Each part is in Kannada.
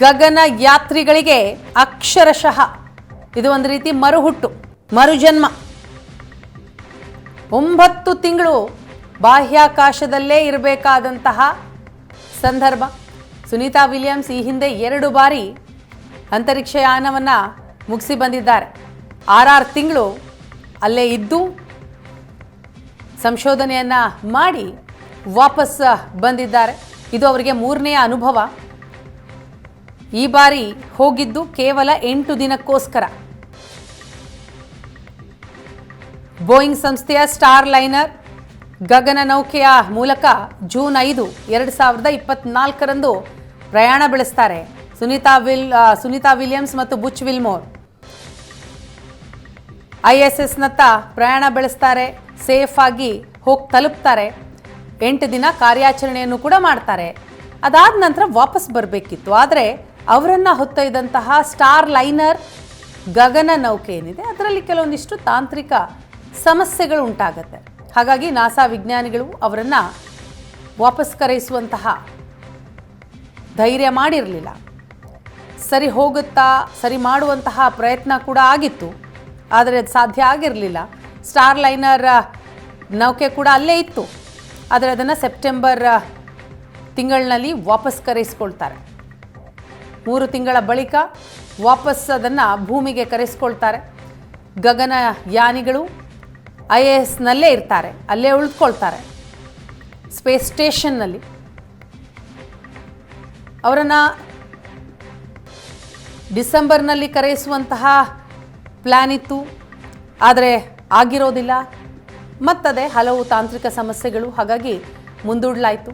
ಗಗನ ಯಾತ್ರಿಗಳಿಗೆ ಅಕ್ಷರಶಃ ಇದು ಒಂದು ರೀತಿ ಮರುಹುಟ್ಟು, ಮರುಜನ್ಮ. 9 ತಿಂಗಳು ಬಾಹ್ಯಾಕಾಶದಲ್ಲೇ ಇರಬೇಕಾದಂತಹ ಸಂದರ್ಭ. ಸುನೀತಾ ವಿಲಿಯಮ್ಸ್ ಈ ಹಿಂದೆ 2 ಬಾರಿ ಅಂತರಿಕ್ಷಯಾನವನ್ನು ಮುಗಿಸಿ ಬಂದಿದ್ದಾರೆ. 6 ತಿಂಗಳು ಅಲ್ಲೇ ಇದ್ದು ಸಂಶೋಧನೆಯನ್ನು ಮಾಡಿ ವಾಪಸ್ ಬಂದಿದ್ದಾರೆ. ಇದು ಅವರಿಗೆ 3ನೇ ಅನುಭವ. ಈ ಬಾರಿ ಹೋಗಿದ್ದು ಕೇವಲ 8 ದಿನಕ್ಕೋಸ್ಕರ. ಬೋಯಿಂಗ್ ಸಂಸ್ಥೆಯ ಸ್ಟಾರ್ ಲೈನರ್ ಗಗನ ನೌಕೆಯ ಮೂಲಕ ಜೂನ್ 5, 2024ರಂದು ಪ್ರಯಾಣ ಬೆಳೆಸ್ತಾರೆ ಸುನೀತಾ ವಿಲಿಯಮ್ಸ್ ಮತ್ತು ಬುಚ್ ವಿಲ್ಮೋರ್. ISSನತ್ತ ಪ್ರಯಾಣ ಬೆಳೆಸ್ತಾರೆ, ಸೇಫ್ ಆಗಿ ಹೋಗಿ ತಲುಪ್ತಾರೆ. 8 ದಿನ ಕಾರ್ಯಾಚರಣೆಯನ್ನು ಕೂಡ ಮಾಡ್ತಾರೆ. ಅದಾದ ನಂತರ ವಾಪಸ್ ಬರಬೇಕಿತ್ತು. ಆದರೆ ಅವರನ್ನು ಹೊತ್ತೊಯ್ದಂತಹ ಸ್ಟಾರ್ ಲೈನರ್ ಗಗನ ನೌಕೆ ಏನಿದೆ ಅದರಲ್ಲಿ ಕೆಲವೊಂದಿಷ್ಟು ತಾಂತ್ರಿಕ ಸಮಸ್ಯೆಗಳು ಉಂಟಾಗತ್ತೆ. ಹಾಗಾಗಿ ನಾಸಾ ವಿಜ್ಞಾನಿಗಳು ಅವರನ್ನು ವಾಪಸ್ ಕರೆಸುವಂತಹ ಧೈರ್ಯ ಮಾಡಿರಲಿಲ್ಲ. ಸರಿ ಹೋಗುತ್ತಾ ಸರಿ ಮಾಡುವಂತಹ ಪ್ರಯತ್ನ ಕೂಡ ಆಗಿತ್ತು, ಆದರೆ ಅದು ಸಾಧ್ಯ ಆಗಿರಲಿಲ್ಲ. ಸ್ಟಾರ್ ಲೈನರ್ ನೌಕೆ ಕೂಡ ಅಲ್ಲೇ ಇತ್ತು, ಆದರೆ ಅದನ್ನು ಸೆಪ್ಟೆಂಬರ್ ತಿಂಗಳಿನಲ್ಲಿ ವಾಪಸ್ ಕರೆಸ್ಕೊಳ್ತಾರೆ. 3 ತಿಂಗಳ ಬಳಿಕ ವಾಪಸ್ ಅದನ್ನು ಭೂಮಿಗೆ ಕರೆಸ್ಕೊಳ್ತಾರೆ. ಗಗನಯಾನಿಗಳು ISSನಲ್ಲೇ ಇರ್ತಾರೆ, ಅಲ್ಲೇ ಉಳಿದುಕೊಳ್ತಾರೆ ಸ್ಪೇಸ್ ಸ್ಟೇಷನ್ನಲ್ಲಿ. ಅವರನ್ನು ಡಿಸೆಂಬರ್ನಲ್ಲಿ ಕರೆಸುವಂತಹ ಪ್ಲ್ಯಾನ್ ಇತ್ತು, ಆದರೆ ಆಗಿರೋದಿಲ್ಲ. ಮತ್ತದೇ ಹಲವು ತಾಂತ್ರಿಕ ಸಮಸ್ಯೆಗಳು, ಹಾಗಾಗಿ ಮುಂದೂಡಲಾಯಿತು.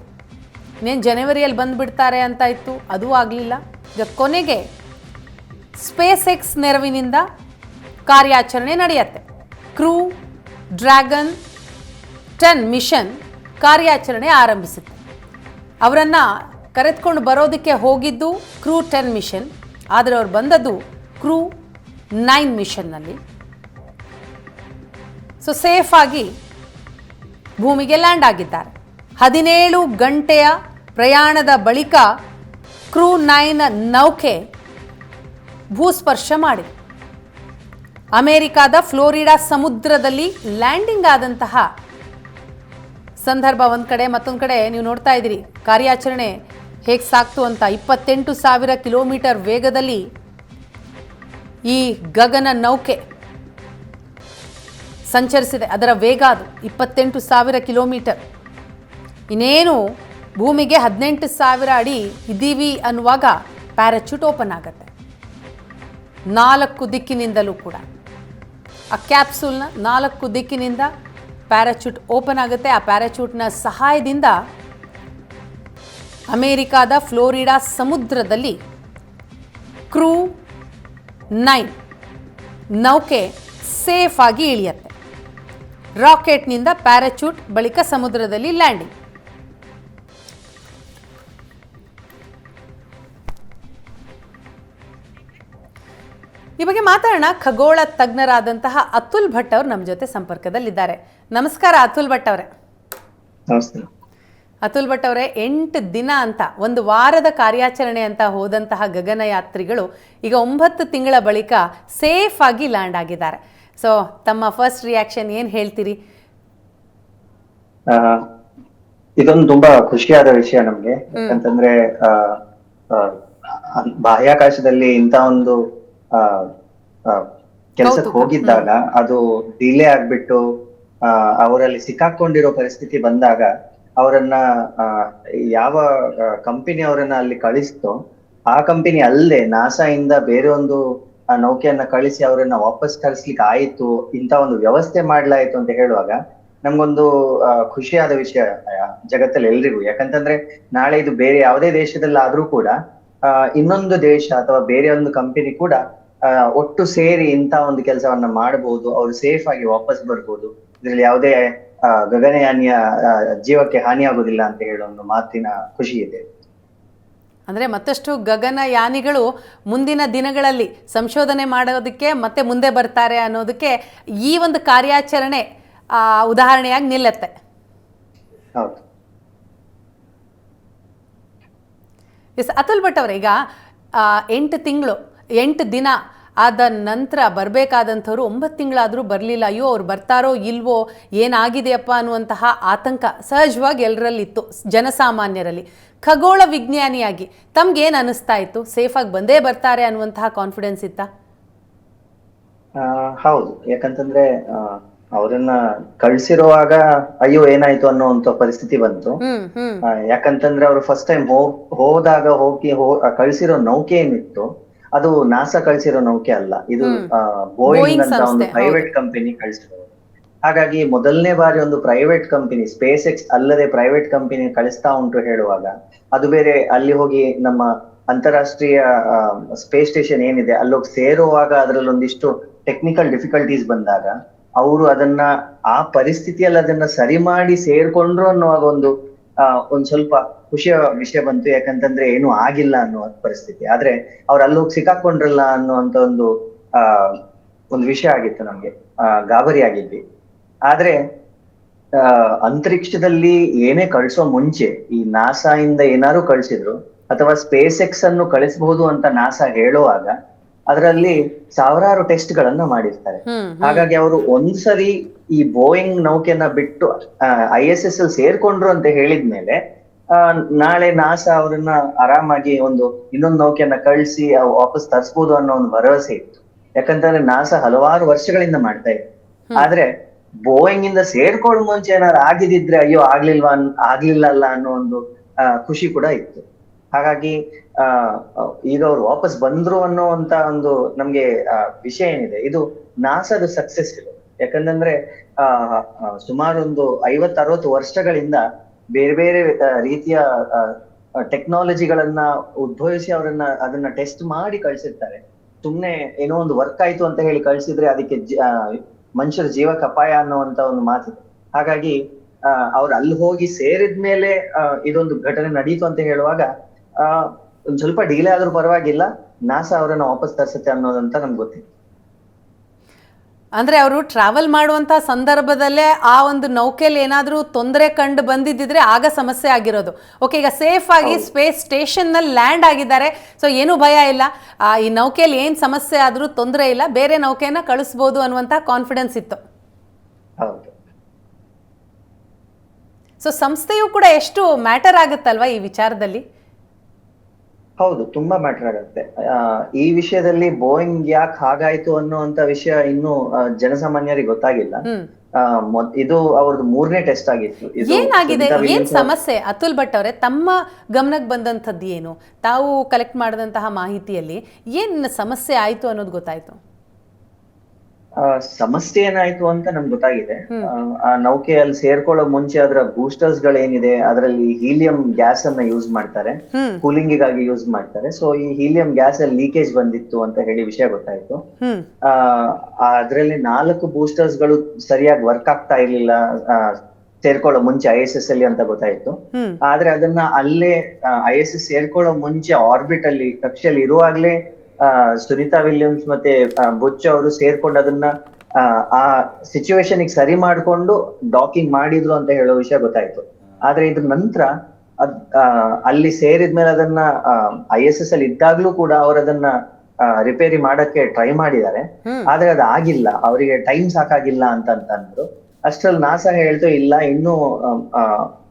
ಇನ್ನೇನು ಜನವರಿಯಲ್ಲಿ ಬಂದುಬಿಡ್ತಾರೆ ಅಂತ ಇತ್ತು, ಅದೂ ಆಗಲಿಲ್ಲ. ಈಗ ಕೊನೆಗೆ ಸ್ಪೇಸ್ ಎಕ್ಸ್ ನೆರವಿನಿಂದ ಕಾರ್ಯಾಚರಣೆ ನಡೆಯುತ್ತೆ. ಕ್ರೂ ಡ್ರ್ಯಾಗನ್ 10 ಮಿಷನ್ ಕಾರ್ಯಾಚರಣೆ ಆರಂಭಿಸುತ್ತೆ. ಅವರನ್ನು ಕರೆದುಕೊಂಡು ಬರೋದಕ್ಕೆ ಹೋಗಿದ್ದು ಕ್ರೂ 10 ಮಿಷನ್, ಆದರೆ ಅವ್ರು ಬಂದದ್ದು ಕ್ರೂ 9 ಮಿಷನ್ನಲ್ಲಿ. ಸೊ ಸೇಫಾಗಿ ಭೂಮಿಗೆ ಲ್ಯಾಂಡ್ ಆಗಿದ್ದಾರೆ. 17 ಗಂಟೆಯ ಪ್ರಯಾಣದ ಬಳಿಕ ಕ್ರೂ 9 ನೌಕೆ ಭೂಸ್ಪರ್ಶ ಮಾಡಿದೆ. ಅಮೆರಿಕಾದ ಫ್ಲೋರಿಡಾ ಸಮುದ್ರದಲ್ಲಿ ಲ್ಯಾಂಡಿಂಗ್ ಆದಂತಹ ಸಂದರ್ಭ ಒಂದು ಕಡೆ, ಮತ್ತೊಂದು ಕಡೆ ನೀವು ನೋಡ್ತಾ ಇದ್ದೀರಿ ಕಾರ್ಯಾಚರಣೆ ಹೇಗೆ ಸಾಕ್ತು ಅಂತ. 28,000 ಕಿಲೋಮೀಟರ್ ವೇಗದಲ್ಲಿ ಈ ಗಗನ ನೌಕೆ ಸಂಚರಿಸಿದೆ. ಅದರ ವೇಗ ಅದು 28,000 ಕಿಲೋಮೀಟರ್. ಇನ್ನೇನು ಭೂಮಿಗೆ 18,000 ಅಡಿ ಇದ್ದೀವಿ ಅನ್ನುವಾಗ ಪ್ಯಾರಾಚೂಟ್ ಓಪನ್ ಆಗುತ್ತೆ 4 ದಿಕ್ಕಿನಿಂದಲೂ ಕೂಡ. ಆ ಕ್ಯಾಪ್ಸೂಲ್ನ 4 ದಿಕ್ಕಿನಿಂದ ಪ್ಯಾರಾಚೂಟ್ ಓಪನ್ ಆಗುತ್ತೆ. ಆ ಪ್ಯಾರಾಚೂಟ್ನ ಸಹಾಯದಿಂದ ಅಮೆರಿಕಾದ ಫ್ಲೋರಿಡಾ ಸಮುದ್ರದಲ್ಲಿ ಕ್ರೂ 9 ನೌಕೆ ಸೇಫ್ ಆಗಿ ಇಳಿಯುತ್ತೆ. ರಾಕೆಟ್ನಿಂದ ಪ್ಯಾರಾಚೂಟ್ ಬಳಿಕ ಸಮುದ್ರದಲ್ಲಿ ಲ್ಯಾಂಡಿಂಗ್. ಈ ಬಗ್ಗೆ ಮಾತಾಡೋಣ. ಖಗೋಳ ತಜ್ಞರಾದಂತಹ ಅತುಲ್ ಭಟ್ ಅವರು ನಮ್ಮ ಜೊತೆ ಸಂಪರ್ಕದಲ್ಲಿದ್ದಾರೆ. ನಮಸ್ಕಾರ ಅತುಲ್ ಭಟ್ ಅವರೇ. ನಮಸ್ತೆ. ಅತುಲ್ ಭಟ್ ಅವರೇ, 8 ದಿನ ಅಂತ, 1 ವಾರದ ಕಾರ್ಯಾಚರಣೆ ಅಂತ ಹೋದಂತಹ ಗಗನಯಾತ್ರಿಗಳು ಈಗ 9 ತಿಂಗಳ ಬಳಿಕ ಸೇಫ್ ಆಗಿ ಲ್ಯಾಂಡ್ ಆಗಿದ್ದಾರೆ. ಸೊ ತಮ್ಮ ಫಸ್ಟ್ ರಿಯಾಕ್ಷನ್ ಏನು ಹೇಳ್ತೀರಿ? ಇದೊಂದು ತುಂಬಾ ಖುಷಿಯಾದ ವಿಷಯ ನಮ್ಗೆ. ಯಾಕಂತಂದ್ರೆ ಬಾಹ್ಯಾಕಾಶದಲ್ಲಿ ಇಂತ ಒಂದು ಕೆಲ್ಸಕ್ಕೆ ಹೋಗಿದ್ದಾಗ ಅದು ಡಿಲೇ ಆಗ್ಬಿಟ್ಟು ಅವರಲ್ಲಿ ಸಿಕ್ಕಾಕೊಂಡಿರೋ ಪರಿಸ್ಥಿತಿ ಬಂದಾಗ ಅವರನ್ನ ಯಾವ ಕಂಪನಿ ಅವರನ್ನ ಅಲ್ಲಿ ಕಳಿಸ್ತೋ ಆ ಕಂಪನಿ ಅಲ್ಲದೆ ನಾಸಾ ಇಂದ ಬೇರೆ ಒಂದು ನೌಕೆಯನ್ನ ಕಳಿಸಿ ಅವರನ್ನ ವಾಪಸ್ ಕಳಿಸ್ಲಿಕ್ಕೆ ಆಯ್ತು, ಇಂತ ಒಂದು ವ್ಯವಸ್ಥೆ ಮಾಡ್ಲಾಯ್ತು ಅಂತ ಹೇಳುವಾಗ ನಮ್ಗೊಂದು ಖುಷಿಯಾದ ವಿಷಯ ಜಗತ್ತಲ್ಲಿ ಎಲ್ರಿಗೂ. ಯಾಕಂತಂದ್ರೆ ನಾಳೆ ಇದು ಬೇರೆ ಯಾವುದೇ ದೇಶದಲ್ಲಾದ್ರೂ ಕೂಡ ಇನ್ನೊಂದು ದೇಶ ಅಥವಾ ಬೇರೆ ಒಂದು ಕಂಪನಿ ಕೂಡ ಒಟ್ಟು ಸೇರಿ ಇಂತ ಒಂದು ಕೆಲಸವನ್ನ ಮಾಡಬಹುದು, ಅವ್ರು ಸೇಫ್ ಆಗಿ ವಾಪಸ್ ಬರ್ಬೋದು, ಇದ್ರಲ್ಲಿ ಯಾವುದೇ ಗಗನಯಾನಿಯ ಜೀವಕ್ಕೆ ಹಾನಿಯಾಗುದಿಲ್ಲ ಅಂತ ಹೇಳೋ ಒಂದು ಮಾತಿನ ಖುಷಿ ಇದೆ. ಅಂದರೆ ಮತ್ತಷ್ಟು ಗಗನಯಾನಿಗಳು ಮುಂದಿನ ದಿನಗಳಲ್ಲಿ ಸಂಶೋಧನೆ ಮಾಡೋದಕ್ಕೆ ಮತ್ತೆ ಮುಂದೆ ಬರ್ತಾರೆ ಅನ್ನೋದಕ್ಕೆ ಈ ಒಂದು ಕಾರ್ಯಾಚರಣೆ ಉದಾಹರಣೆಯಾಗಿ ನಿಲ್ಲುತ್ತೆ. ಹೌದು. ಎಸ್ ಅತುಲ್ ಭಟ್ ಅವರೇ, ಈಗ ಎಂಟು ದಿನ ಆದ ನಂತರ ಬರಬೇಕಾದಂಥವ್ರು 9 ತಿಂಗಳಾದರೂ ಬರಲಿಲ್ಲ. ಅಯ್ಯೋ ಅವ್ರು ಬರ್ತಾರೋ ಇಲ್ವೋ, ಏನಾಗಿದೆಯಪ್ಪ ಅನ್ನುವಂತಹ ಆತಂಕ ಸಹಜವಾಗಿ ಎಲ್ಲರಲ್ಲಿತ್ತು, ಜನಸಾಮಾನ್ಯರಲ್ಲಿ. ಖಗೋಳ ವಿಜ್ಞಾನಿಯಾಗಿ ತಮ್ಗೇನು ಅನ್ನಿಸ್ತಾ ಇತ್ತು? ಸೇಫಾಗಿ ಬಂದೇ ಬರ್ತಾರೆ ಅನ್ನುವಂತಹ ಕಾನ್ಫಿಡೆನ್ಸ್ ಇತ್ತಾ? ಹೌದು, ಯಾಕಂತಂದ್ರೆ ಅವರನ್ನ ಕಳ್ಸಿರುವಾಗ ಅಯ್ಯೋ ಏನಾಯ್ತು ಅನ್ನೋಂತ ಪರಿಸ್ಥಿತಿ ಬಂತು. ಯಾಕಂತಂದ್ರೆ ಅವರು ಫಸ್ಟ್ ಟೈಮ್ ಹೋದಾಗ ಕಳ್ಸಿರೋ ನೌಕೆ ಏನಿತ್ತು ಅದು ನಾಸಾ ಕಳ್ಸಿರೋ ನೌಕೆ ಅಲ್ಲ, ಇದು ಬೋಯಿಂಗ್ ಅಂತ ಒಂದು ಪ್ರೈವೇಟ್ ಕಂಪನಿ ಕಳಿಸಿರೋದು. ಹಾಗಾಗಿ ಮೊದಲನೇ ಬಾರಿ ಒಂದು ಪ್ರೈವೇಟ್ ಕಂಪನಿ, ಸ್ಪೇಸ್ ಎಕ್ಸ್ ಅಲ್ಲದೆ ಪ್ರೈವೇಟ್ ಕಂಪನಿ ಕಳಿಸ್ತಾ ಉಂಟು ಹೇಳುವಾಗ, ಅದು ಬೇರೆ ಅಲ್ಲಿ ಹೋಗಿ ನಮ್ಮ ಅಂತಾರಾಷ್ಟ್ರೀಯ ಸ್ಪೇಸ್ ಸ್ಟೇಷನ್ ಏನಿದೆ ಅಲ್ಲೋಗಿ ಸೇರುವಾಗ ಅದ್ರಲ್ಲಿ ಒಂದಿಷ್ಟು ಟೆಕ್ನಿಕಲ್ ಡಿಫಿಕಲ್ಟೀಸ್ ಬಂದಾಗ ಅವರು ಅದನ್ನ ಆ ಪರಿಸ್ಥಿತಿಯಲ್ಲಿ ಅದನ್ನ ಸರಿ ಮಾಡಿ ಸೇರ್ಕೊಂಡ್ರು ಅನ್ನುವಾಗ ಒಂದ್ ಸ್ವಲ್ಪ ಖುಷಿಯ ವಿಷಯ ಬಂತು. ಯಾಕಂತಂದ್ರೆ ಏನು ಆಗಿಲ್ಲ ಅನ್ನುವ ಪರಿಸ್ಥಿತಿ. ಆದ್ರೆ ಅವ್ರು ಅಲ್ಲೋಗಿ ಸಿಕ್ಕಾಕೊಂಡ್ರಲ್ಲ ಅನ್ನುವಂತ ಒಂದು ವಿಷಯ ಆಗಿತ್ತು, ನಮ್ಗೆ ಗಾಬರಿ ಆಗಿದ್ವಿ. ಆದ್ರೆ ಅಂತರಿಕ್ಷದಲ್ಲಿ ಏನೇ ಕಳಿಸೋ ಮುಂಚೆ ಈ ನಾಸಾ ಇಂದ ಏನಾದ್ರು ಕಳ್ಸಿದ್ರು ಅಥವಾ ಸ್ಪೇಸ್ ಎಕ್ಸ್ ಅನ್ನು ಕಳಿಸಬಹುದು ಅಂತ ನಾಸಾ ಹೇಳುವಾಗ ಅದರಲ್ಲಿ ಸಾವಿರಾರು ಟೆಸ್ಟ್ ಗಳನ್ನ ಮಾಡಿರ್ತಾರೆ. ಹಾಗಾಗಿ ಅವರು ಒಂದ್ಸರಿ ಈ ಬೋಯಿಂಗ್ ನೌಕೆನ ಬಿಟ್ಟು ISS ಅಲ್ಲಿ ಸೇರ್ಕೊಂಡ್ರು ಅಂತ ಹೇಳಿದ್ಮೇಲೆ ನಾಳೆ ನಾಸಾ ಅವರನ್ನ ಆರಾಮಾಗಿ ಇನ್ನೊಂದು ನೌಕೆಯನ್ನ ಕಳಿಸಿ ವಾಪಸ್ ತರಿಸಬಹುದು ಅನ್ನೋ ಒಂದು ಭರವಸೆ ಇತ್ತು. ಯಾಕಂತಂದ್ರೆ ನಾಸಾ ಹಲವಾರು ವರ್ಷಗಳಿಂದ ಮಾಡ್ತಾ ಇತ್ತು. ಆದ್ರೆ ಬೋಯಿಂಗ್ ಇಂದ ಸೇರ್ಕೊಳ್ಳೋ ಮುಂಚೆ ಏನಾದ್ರು ಆಗಿದಿದ್ರೆ ಅಯ್ಯೋ ಆಗ್ಲಿಲ್ಲಲ್ಲ ಅನ್ನೋ ಒಂದು ಖುಷಿ ಕೂಡ ಇತ್ತು. ಹಾಗಾಗಿ ಈಗ ಅವ್ರು ವಾಪಸ್ ಬಂದ್ರು ಅನ್ನೋಂತ ನಮ್ಗೆ ವಿಷಯ ಏನಿದೆ, ಇದು ನಾಸಾದ ಸಕ್ಸಸ್ ಇದು. ಯಾಕಂತಂದ್ರೆ ಸುಮಾರು 50-60 ವರ್ಷಗಳಿಂದ ಬೇರೆ ಬೇರೆ ರೀತಿಯ ಟೆಕ್ನಾಲಜಿಗಳನ್ನ ಉದ್ಭವಿಸಿ ಅದನ್ನ ಟೆಸ್ಟ್ ಮಾಡಿ ಕಳ್ಸಿರ್ತಾರೆ. ಸುಮ್ನೆ ಏನೋ ಒಂದು ವರ್ಕ್ ಆಯ್ತು ಅಂತ ಹೇಳಿ ಕಳ್ಸಿದ್ರೆ ಅದಕ್ಕೆ ಮನುಷ್ಯರ ಜೀವಕ್ಕೆ ಅಪಾಯ ಅನ್ನುವಂತ ಒಂದು ಮಾತಿದೆ. ಹಾಗಾಗಿ ಅವ್ರು ಅಲ್ಲಿ ಹೋಗಿ ಸೇರಿದ್ಮೇಲೆ ಇದೊಂದು ಘಟನೆ ನಡೀತು ಅಂತ ಹೇಳುವಾಗ ಒಂದ್ ಸ್ವಲ್ಪ ಡಿಲೇ ಆದ್ರೂ ಪರವಾಗಿಲ್ಲ, ನಾಸಾ ಅವರನ್ನ ವಾಪಸ್ ತರಿಸುತ್ತೆ ಅನ್ನೋದಂತ ನಮ್ಗೆ ಗೊತ್ತಿತ್ತು. ಅಂದ್ರೆ ಅವರು ಟ್ರಾವೆಲ್ ಮಾಡುವಂತ ಸಂದರ್ಭದಲ್ಲೇ ಆ ಒಂದು ನೌಕೆಯಲ್ಲಿ ಏನಾದ್ರೂ ತೊಂದರೆ ಕಂಡು ಬಂದಿದ್ದಿದ್ರೆ ಆಗ ಸಮಸ್ಯೆ ಆಗಿರೋದು. ಓಕೆ, ಈಗ ಸೇಫ್ ಆಗಿ ಸ್ಪೇಸ್ ಸ್ಟೇಷನ್ ನಲ್ಲಿ ಲ್ಯಾಂಡ್ ಆಗಿದ್ದಾರೆ, ಸೊ ಏನು ಭಯ ಇಲ್ಲ, ಈ ನೌಕೆಯಲ್ಲಿ ಏನ್ ಸಮಸ್ಯೆ ಆದ್ರೂ ತೊಂದರೆ ಇಲ್ಲ, ಬೇರೆ ನೌಕೆಯನ್ನ ಕಳಿಸ್ಬೋದು ಅನ್ನುವಂತ ಕಾನ್ಫಿಡೆನ್ಸ್ ಇತ್ತು. ಹೌದು. ಸೊ ಸಂಸ್ಥೆಯು ಕೂಡ ಎಷ್ಟು ಮ್ಯಾಟರ್ ಆಗುತ್ತಲ್ವಾ ಈ ವಿಚಾರದಲ್ಲಿ? ಹೌದು, ತುಂಬಾ ಮ್ಯಾಟರ್ ಆಗುತ್ತೆ. ಈ ವಿಷಯದಲ್ಲಿ ಬೋಯಿಂಗ್ ಯಾಕೆ ಹಾಗಾಯ್ತು ಅನ್ನುವಂತ ವಿಷಯ ಇನ್ನು ಜನಸಾಮಾನ್ಯರಿಗೆ ಗೊತ್ತಾಗಿಲ್ಲ. ಇದು ಅವ್ರದ್ದು 3ನೇ ಟೆಸ್ಟ್ ಆಗಿತ್ತು. ಏನಾಗಿದೆ, ಏನ್ ಸಮಸ್ಯೆ? ಅತುಲ್ ಭಟ್ ಅವರೇ, ತಮ್ಮ ಗಮನಕ್ಕೆ ಬಂದಂಥದ್ದು ಏನು? ತಾವು ಕಲೆಕ್ಟ್ ಮಾಡಿದಂತಹ ಮಾಹಿತಿಯಲ್ಲಿ ಏನ್ ಸಮಸ್ಯೆ ಆಯ್ತು ಅನ್ನೋದು ಗೊತ್ತಾಯ್ತು? ಸಮಸ್ಯೆ ಏನಾಯ್ತು ಅಂತ ನಮ್ಗೆ ಗೊತ್ತಾಗಿದೆ. ಆ ನೌಕೆಯಲ್ಲಿ ಸೇರ್ಕೊಳ್ಳೋ ಮುಂಚೆ ಅದರ ಬೂಸ್ಟರ್ಸ್ ಗಳೇನಿದೆ ಅದರಲ್ಲಿ ಹೀಲಿಯಂ ಗ್ಯಾಸ್ ಅನ್ನ ಯೂಸ್ ಮಾಡ್ತಾರೆ, ಕೂಲಿಂಗಿಗಾಗಿ ಯೂಸ್ ಮಾಡ್ತಾರೆ. ಸೊ ಈ ಹೀಲಿಯಂ ಗ್ಯಾಸ್ ಅಲ್ಲಿ ಲೀಕೇಜ್ ಬಂದಿತ್ತು ಅಂತ ಹೇಳಿ ವಿಷಯ ಗೊತ್ತಾಯ್ತು. ಅದ್ರಲ್ಲಿ 4 ಬೂಸ್ಟರ್ಸ್ ಗಳು ಸರಿಯಾಗಿ ವರ್ಕ್ ಆಗ್ತಾ ಇರ್ಲಿಲ್ಲ ಸೇರ್ಕೊಳ್ಳೋ ಮುಂಚೆ ISS ಅಲ್ಲಿ ಅಂತ ಗೊತ್ತಾಯ್ತು. ಆದ್ರೆ ಅದನ್ನ ಅಲ್ಲೇ ISS ಸೇರ್ಕೊಳ್ಳೋ ಮುಂಚೆ ಆರ್ಬಿಟ್ ಅಲ್ಲಿ ಕಕ್ಷೆಯಲ್ಲಿ ಇರುವಾಗ್ಲೇ ಸುನೀತಾ ವಿಲಿಯಮ್ಸ್ ಮತ್ತೆ ಬುಚ್ ಅವರು ಸೇರ್ಕೊಂಡು ಅದನ್ನ ಆ ಸಿಚುವೇಶನ್ ಸರಿ ಮಾಡ್ಕೊಂಡು ಡಾಕಿಂಗ್ ಮಾಡಿದ್ರು ಅಂತ ಹೇಳೋ ವಿಷಯ ಗೊತ್ತಾಯ್ತು. ಆದ್ರೆ ಇದ್ರ ನಂತರ ಅಲ್ಲಿ ಸೇರಿದ್ಮೇಲೆ ಅದನ್ನ ISS ಅಲ್ಲಿ ಇದ್ದಾಗ್ಲೂ ಕೂಡ ಅವ್ರು ಅದನ್ನ ರಿಪೇರಿ ಮಾಡಕ್ಕೆ ಟ್ರೈ ಮಾಡಿದ್ದಾರೆ. ಆದ್ರೆ ಅದು ಆಗಿಲ್ಲ, ಅವರಿಗೆ ಟೈಮ್ ಸಾಕಾಗಿಲ್ಲ ಅಂತಂದ್ರು. ಅಷ್ಟ್ರಲ್ಲಿ ನಾಸಾ ಹೇಳ್ತು ಇಲ್ಲ, ಇನ್ನು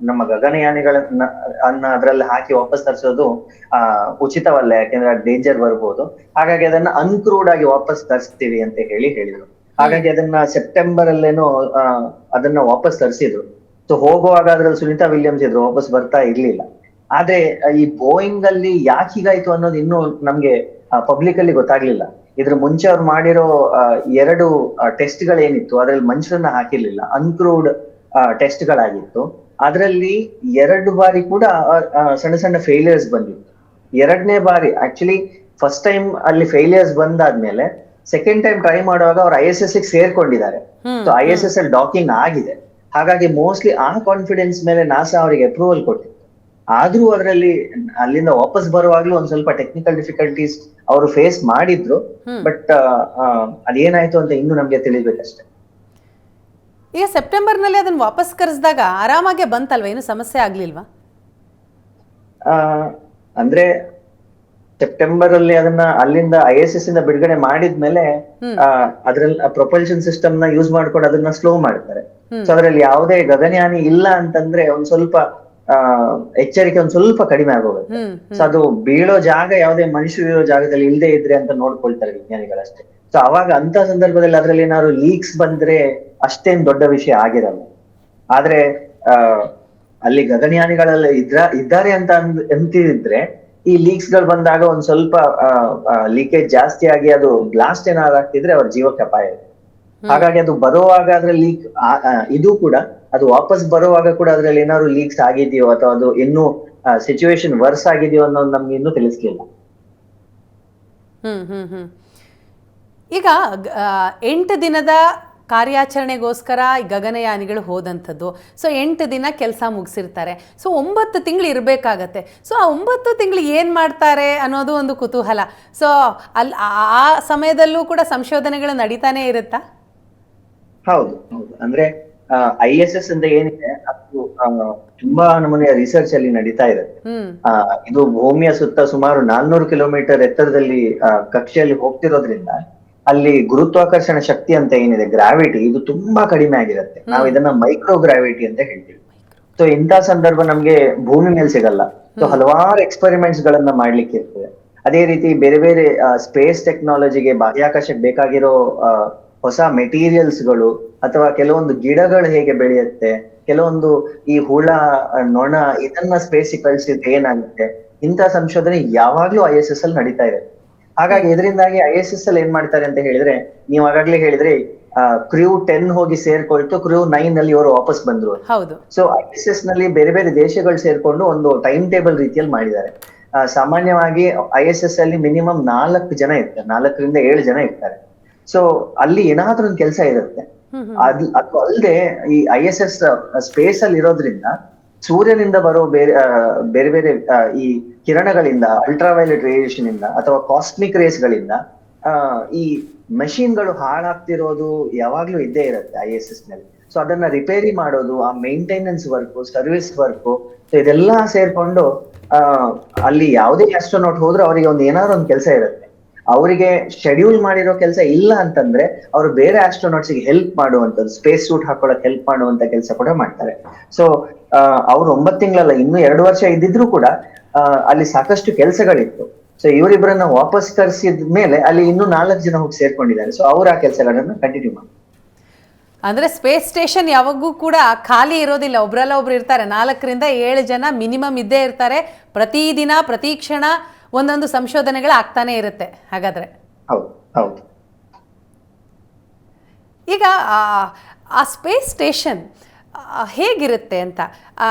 ನಮ್ಮ ಗಗನಯಾನಿಗಳನ್ನ ಅದ್ರಲ್ಲಿ ಹಾಕಿ ವಾಪಸ್ ತರಿಸೋದು ಉಚಿತವಲ್ಲ, ಯಾಕೆಂದ್ರೆ ಡೇಂಜರ್ ಬರ್ಬೋದು. ಹಾಗಾಗಿ ಅದನ್ನ ಅನ್ಕ್ರೂಡ್ ಆಗಿ ವಾಪಸ್ ತರಿಸ್ತೀವಿ ಅಂತ ಹೇಳಿದ್ರು. ಹಾಗಾಗಿ ಅದನ್ನ ಸೆಪ್ಟೆಂಬರ್ ಅಲ್ಲೇನೋ ಅದನ್ನ ವಾಪಸ್ ತರಿಸಿದ್ರು. ಸೊ ಹೋಗುವಾಗ ಅದ್ರಲ್ಲಿ ಸುನೀತಾ ವಿಲಿಯಮ್ಸ್ ಇದ್ರು, ವಾಪಸ್ ಬರ್ತಾ ಇರ್ಲಿಲ್ಲ. ಆದ್ರೆ ಈ ಬೋಯಿಂಗ್ ಅಲ್ಲಿ ಯಾಕೆ ಹೀಗಾಯ್ತು ಅನ್ನೋದು ಇನ್ನೂ ನಮ್ಗೆ ಪಬ್ಲಿಕ್ ಅಲ್ಲಿ ಗೊತ್ತಾಗ್ಲಿಲ್ಲ. ಇದ್ರ ಮುಂಚೆ ಅವ್ರು ಮಾಡಿರೋ 2 ಟೆಸ್ಟ್ ಗಳೇನಿತ್ತು ಅದ್ರಲ್ಲಿ ಮನುಷ್ಯರನ್ನ ಹಾಕಿರ್ಲಿಲ್ಲ, ಅನ್ಕ್ರೂಡ್ ಟೆಸ್ಟ್ ಗಳಾಗಿತ್ತು. ಅದರಲ್ಲಿ 2 ಬಾರಿ ಕೂಡ ಸಣ್ಣ ಸಣ್ಣ ಫೇಲಿಯರ್ಸ್ ಬಂದಿತ್ತು. 2ನೇ ಬಾರಿ ಆಕ್ಚುಲಿ ಫಸ್ಟ್ ಟೈಮ್ ಅಲ್ಲಿ ಫೇಲಿಯರ್ಸ್ ಬಂದಾದ್ಮೇಲೆ ಸೆಕೆಂಡ್ ಟೈಮ್ ಟ್ರೈ ಮಾಡುವಾಗ ಅವ್ರು ISS ಗೆ ಸೇರ್ಕೊಂಡಿದ್ದಾರೆ. ಸೊ ISS ಅಲ್ಲಿ ಡಾಕಿಂಗ್ ಆಗಿದೆ. ಹಾಗಾಗಿ ಮೋಸ್ಟ್ಲಿ ಆ ಕಾನ್ಫಿಡೆನ್ಸ್ ಮೇಲೆ ನಾಸಾ ಅವರಿಗೆ ಅಪ್ರೂವಲ್ ಕೊಟ್ಟಿತ್ತು. ಆದ್ರೂ ಅದರಲ್ಲಿ ಅಲ್ಲಿಂದ ವಾಪಸ್ ಬರುವಾಗ್ಲೂ ಒಂದ್ ಸ್ವಲ್ಪ ಟೆಕ್ನಿಕಲ್ ಡಿಫಿಕಲ್ಟೀಸ್ ಅವರು ಫೇಸ್ ಮಾಡಿದ್ರು. ಬಟ್ ಅದೇನಾಯ್ತು ಅಂತ ಇನ್ನು ನಮ್ಗೆ ತಿಳಿಬೇಕಷ್ಟೇ. ಈಗ ಸೆಪ್ಟೆಂಬರ್ ನಲ್ಲಿ ಅದನ್ನ ವಾಪಸ್ ಕರೆಸಿದಾಗ ಆರಾಮಾಗೆ ಬಂತಲ್ವಾ, ಏನು ಸಮಸ್ಯೆ ಆಗ್ಲಿಲ್ವಾ? ಅಂದ್ರೆ ಸೆಪ್ಟೆಂಬರ್ ಅಲ್ಲಿ ಅದನ್ನ ಅಲ್ಲಿಂದ ISS ಇಂದ ಬಿಡುಗಡೆ ಮಾಡಿದ್ಮೇಲೆ ಅದ್ರಲ್ಲಿ ಪ್ರೊಪಲ್ಷನ್ ಸಿಸ್ಟಮ್ ನ ಯೂಸ್ ಮಾಡ್ಕೊಂಡು ಅದನ್ನ ಸ್ಲೋ ಮಾಡ್ತಾರೆ. ಸೊ ಅದ್ರಲ್ಲಿ ಯಾವುದೇ ಗಗನಯಾನಿ ಇಲ್ಲ ಅಂತಂದ್ರೆ ಒಂದ್ ಸ್ವಲ್ಪ ಎಚ್ಚರಿಕೆ ಒಂದ್ ಸ್ವಲ್ಪ ಕಡಿಮೆ ಆಗೋಗುತ್ತೆ. ಸೊ ಅದು ಬೀಳೋ ಜಾಗ ಯಾವುದೇ ಮನುಷ್ಯರು ಇರೋ ಜಾಗದಲ್ಲಿ ಇಲ್ಲದೆ ಇದ್ರೆ ಅಂತ ನೋಡ್ಕೊಳ್ತಾರೆ ವಿಜ್ಞಾನಿಗಳಷ್ಟೇ. ಸೊ ಅವಾಗ ಅಂತ ಸಂದರ್ಭದಲ್ಲಿ ಅದ್ರಲ್ಲಿ ಏನಾದ್ರು ಲೀಕ್ಸ್ ಬಂದ್ರೆ ಅಷ್ಟೇನ್ ದೊಡ್ಡ ವಿಷಯ ಆಗಿರಲ್ಲ. ಆದ್ರೆ ಅಲ್ಲಿ ಗಗನಯಾನಿಗಳೆಲ್ಲ ಇದ್ದಾರೆ ಅಂತ ಅಂತಿದ್ರೆ ಈ ಲೀಕ್ಸ್ ಗಳು ಬಂದಾಗ ಒಂದ್ ಸ್ವಲ್ಪ ಲೀಕೇಜ್ ಜಾಸ್ತಿ ಆಗಿ ಅದು ಬ್ಲಾಸ್ಟ್ ಏನಾದ್ರು ಆಗ್ತಿದ್ರೆ ಅವ್ರ ಜೀವಕ್ಕೆ ಅಪಾಯ ಇದೆ. ಹಾಗಾಗಿ ಅದು ಬರುವಾಗ ಅದ್ರಲ್ಲಿ ಲೀಕ್ ಇದು ಕೂಡ ಅದು ವಾಪಸ್ ಬರುವಾಗ ಕೂಡ ಅದ್ರಲ್ಲಿ ಏನಾದ್ರು ಲೀಕ್ಸ್ ಆಗಿದೆಯೋ ಅಥವಾ ಅದು ಇನ್ನೂ ಸಿಚುವೇಶನ್ ವರ್ಸ್ ಆಗಿದೆಯೋ ಅನ್ನೋದು ನಮ್ಗೆ ಇನ್ನೂ ತಿಳಿಸ್ಲಿಲ್ಲ. ಈಗ 8 ದಿನದ ಕಾರ್ಯಾಚರಣೆಗೋಸ್ಕರ ಗಗನಯಾನಿಗಳು ಹೋದಂಥದ್ದು. ಸೊ 8 ದಿನ ಕೆಲಸ ಮುಗಿಸಿರ್ತಾರೆ. ಸೊ 9 ತಿಂಗಳು ಇರಬೇಕಾಗತ್ತೆ. ಸೊ ಆ 9 ತಿಂಗಳು ಏನು ಮಾಡ್ತಾರೆ ಅನ್ನೋದು ಒಂದು ಕುತೂಹಲ. ಸೊ ಅಲ್ಲಿ ಆ ಸಮಯದಲ್ಲೂ ಕೂಡ ಸಂಶೋಧನೆಗಳು ನಡೀತಾನೆ ಇರುತ್ತಾ? ಹೌದು ಹೌದು. ಅಂದ್ರೆ ISS ಅಂತ ಏನಿದೆ ಅದು ತುಂಬಾ ನಮೂನೆಯ ರಿಸರ್ಚ್ ಅಲ್ಲಿ ನಡೀತಾ ಇರುತ್ತೆ. ಇದು ಭೂಮಿಯ ಸುತ್ತ ಸುಮಾರು 400 ಕಿಲೋಮೀಟರ್ ಎತ್ತರದಲ್ಲಿ ಕಕ್ಷೆಯಲ್ಲಿ ಹೋಗ್ತಿರೋದ್ರಿಂದ ಅಲ್ಲಿ ಗುರುತ್ವಾಕರ್ಷಣ ಶಕ್ತಿ ಅಂತ ಏನಿದೆ, ಗ್ರಾವಿಟಿ, ಇದು ತುಂಬಾ ಕಡಿಮೆ ಆಗಿರುತ್ತೆ. ನಾವು ಇದನ್ನ ಮೈಕ್ರೋ ಗ್ರಾವಿಟಿ ಅಂತ ಹೇಳ್ತೀವಿ. ಸೊ ಇಂಥ ಸಂದರ್ಭ ನಮ್ಗೆ ಭೂಮಿ ಮೇಲೆ ಸಿಗಲ್ಲ. ಸೊ ಹಲವಾರು ಎಕ್ಸ್ಪೆರಿಮೆಂಟ್ಸ್ ಗಳನ್ನ ಮಾಡ್ಲಿಕ್ಕೆ ಇರ್ತದೆ. ಅದೇ ರೀತಿ ಬೇರೆ ಬೇರೆ ಸ್ಪೇಸ್ ಟೆಕ್ನಾಲಜಿಗೆ, ಬಾಹ್ಯಾಕಾಶಕ್ಕೆ ಬೇಕಾಗಿರೋ ಹೊಸ ಮೆಟೀರಿಯಲ್ಸ್ ಗಳು ಅಥವಾ ಕೆಲವೊಂದು ಗಿಡಗಳು ಹೇಗೆ ಬೆಳೆಯುತ್ತೆ, ಕೆಲವೊಂದು ಈ ಹುಳ, ನೊಣ, ಇದನ್ನ ಸ್ಪೇಸ್ ಕಳಿಸಿದ್ರೆ ಏನಾಗುತ್ತೆ, ಇಂಥ ಸಂಶೋಧನೆ ಯಾವಾಗ್ಲೂ ISS ಅಲ್ಲಿ ನಡೀತಾ ಇದೆ. ಹಾಗಾಗಿ ಇದರಿಂದಾಗಿ ISS ಅಲ್ಲಿ ಏನ್ ಮಾಡ್ತಾರೆ ಅಂತ ಹೇಳಿದ್ರೆ, ನೀವು ಆಗಾಗ್ಲೇ ಹೇಳಿದ್ರೆ ಕ್ರೂ 10 ಹೋಗಿ ಸೇರ್ಕೊಳ್ತು, ಕ್ರೂ 9 ಅಲ್ಲಿ ಇವರು ವಾಪಸ್ ಬಂದ್ರು. ಸೊ ISS ನಲ್ಲಿ ಬೇರೆ ಬೇರೆ ದೇಶಗಳು ಸೇರ್ಕೊಂಡು ಒಂದು ಟೈಮ್ ಟೇಬಲ್ ರೀತಿಯಲ್ಲಿ ಮಾಡಿದ್ದಾರೆ. ಸಾಮಾನ್ಯವಾಗಿ ISS ಅಲ್ಲಿ ಮಿನಿಮಮ್ 4 ಜನ ಇರ್ತಾರೆ, 4 ರಿಂದ 7 ಜನ ಇರ್ತಾರೆ. ಸೊ ಅಲ್ಲಿ ಏನಾದ್ರೂ ಒಂದು ಕೆಲಸ ಇರುತ್ತೆ. ಅದು ಅಲ್ಲದೆ ಈ ISS ಸ್ಪೇಸ್ ಅಲ್ಲಿ ಇರೋದ್ರಿಂದ ಸೂರ್ಯನಿಂದ ಬರೋ ಬೇರೆ ಬೇರೆ ಈ ಕಿರಣಗಳಿಂದ, ಅಲ್ಟ್ರಾವೈಲೆಟ್ ರೇಡಿಯೇಷನ್ ಇಂದ ಅಥವಾ ಕಾಸ್ಮಿಕ್ ರೇಸ್ ಗಳಿಂದ ಈ ಮಷೀನ್ ಗಳು ಹಾಳಾಗ್ತಿರೋದು ಯಾವಾಗ್ಲೂ ಇದ್ದೇ ಇರುತ್ತೆ ISS ನಲ್ಲಿ. ಸೊ ಅದನ್ನ ರಿಪೇರಿ ಮಾಡೋದು, ಆ ಮೇಂಟೆನೆನ್ಸ್ ವರ್ಕ್, ಸರ್ವಿಸ್ ವರ್ಕ್, ಇದೆಲ್ಲಾ ಸೇರ್ಕೊಂಡು ಅಲ್ಲಿ ಯಾವುದೇ ಆಸ್ಟ್ರೋನಾಟ್ ಹೋದ್ರೂ ಅವರಿಗೆ ಒಂದು ಏನಾದ್ರು ಒಂದು ಕೆಲಸ ಇರುತ್ತೆ. ಅವರಿಗೆ ಶೆಡ್ಯೂಲ್ ಮಾಡಿರೋ ಕೆಲಸ ಇಲ್ಲ ಅಂತಂದ್ರೆ ಅವರು ಬೇರೆ ಆಸ್ಟ್ರೋನಾಟ್ಸ್ ಗೆ ಹೆಲ್ಪ್ ಮಾಡುವಂತದ್ದು, ಸ್ಪೇಸ್ ಸೂಟ್ ಹಾಕೊಳ್ಳಕ್ ಹೆಲ್ಪ್ ಮಾಡುವಂತ ಕೆಲಸ ಕೂಡ ಮಾಡ್ತಾರೆ. ಸೊ ಅವ್ರು 9 ತಿಂಗಳಲ್ಲ, ಇನ್ನು 2 ವರ್ಷ ಇದ್ದಿದ್ರು ಕೂಡ ಅಲ್ಲಿ ಸಾಕಷ್ಟು ಕೆಲಸಗಳಿತ್ತು. ಸೊ ಇವರಿಬ್ಬರನ್ನ ವಾಪಸ್ ಕರೆಸಿದ ಮೇಲೆ ಅಲ್ಲಿ ಇನ್ನೂ 4 ಜನ ಹೋಗಿ ಸೇರ್ಕೊಂಡಿದ್ದಾರೆ. ಸೊ ಅವ್ರು ಆ ಕೆಲಸಗಳನ್ನ ಕಂಟಿನ್ಯೂ ಮಾಡ್ತಾರೆ. ಅಂದ್ರೆ ಸ್ಪೇಸ್ ಸ್ಟೇಷನ್ ಯಾವಾಗೂ ಕೂಡ ಖಾಲಿ ಇರೋದಿಲ್ಲ, ಒಬ್ರಲ್ಲ ಒಬ್ರು ಇರ್ತಾರೆ. 4 ರಿಂದ 7 ಜನ ಮಿನಿಮಮ್ ಇದ್ದೇ ಇರ್ತಾರೆ. ಪ್ರತಿದಿನ ಪ್ರತಿ ಕ್ಷಣ ಒಂದೊಂದು ಸಂಶೋಧನೆಗಳು ಆಗ್ತಾನೆ ಇರುತ್ತೆ. ಹಾಗಾದ್ರೆ ಹೌದು ಹೌದು. ಈಗ ಆ ಸ್ಪೇಸ್ ಸ್ಟೇಷನ್ ಹೇಗಿರುತ್ತೆ ಅಂತ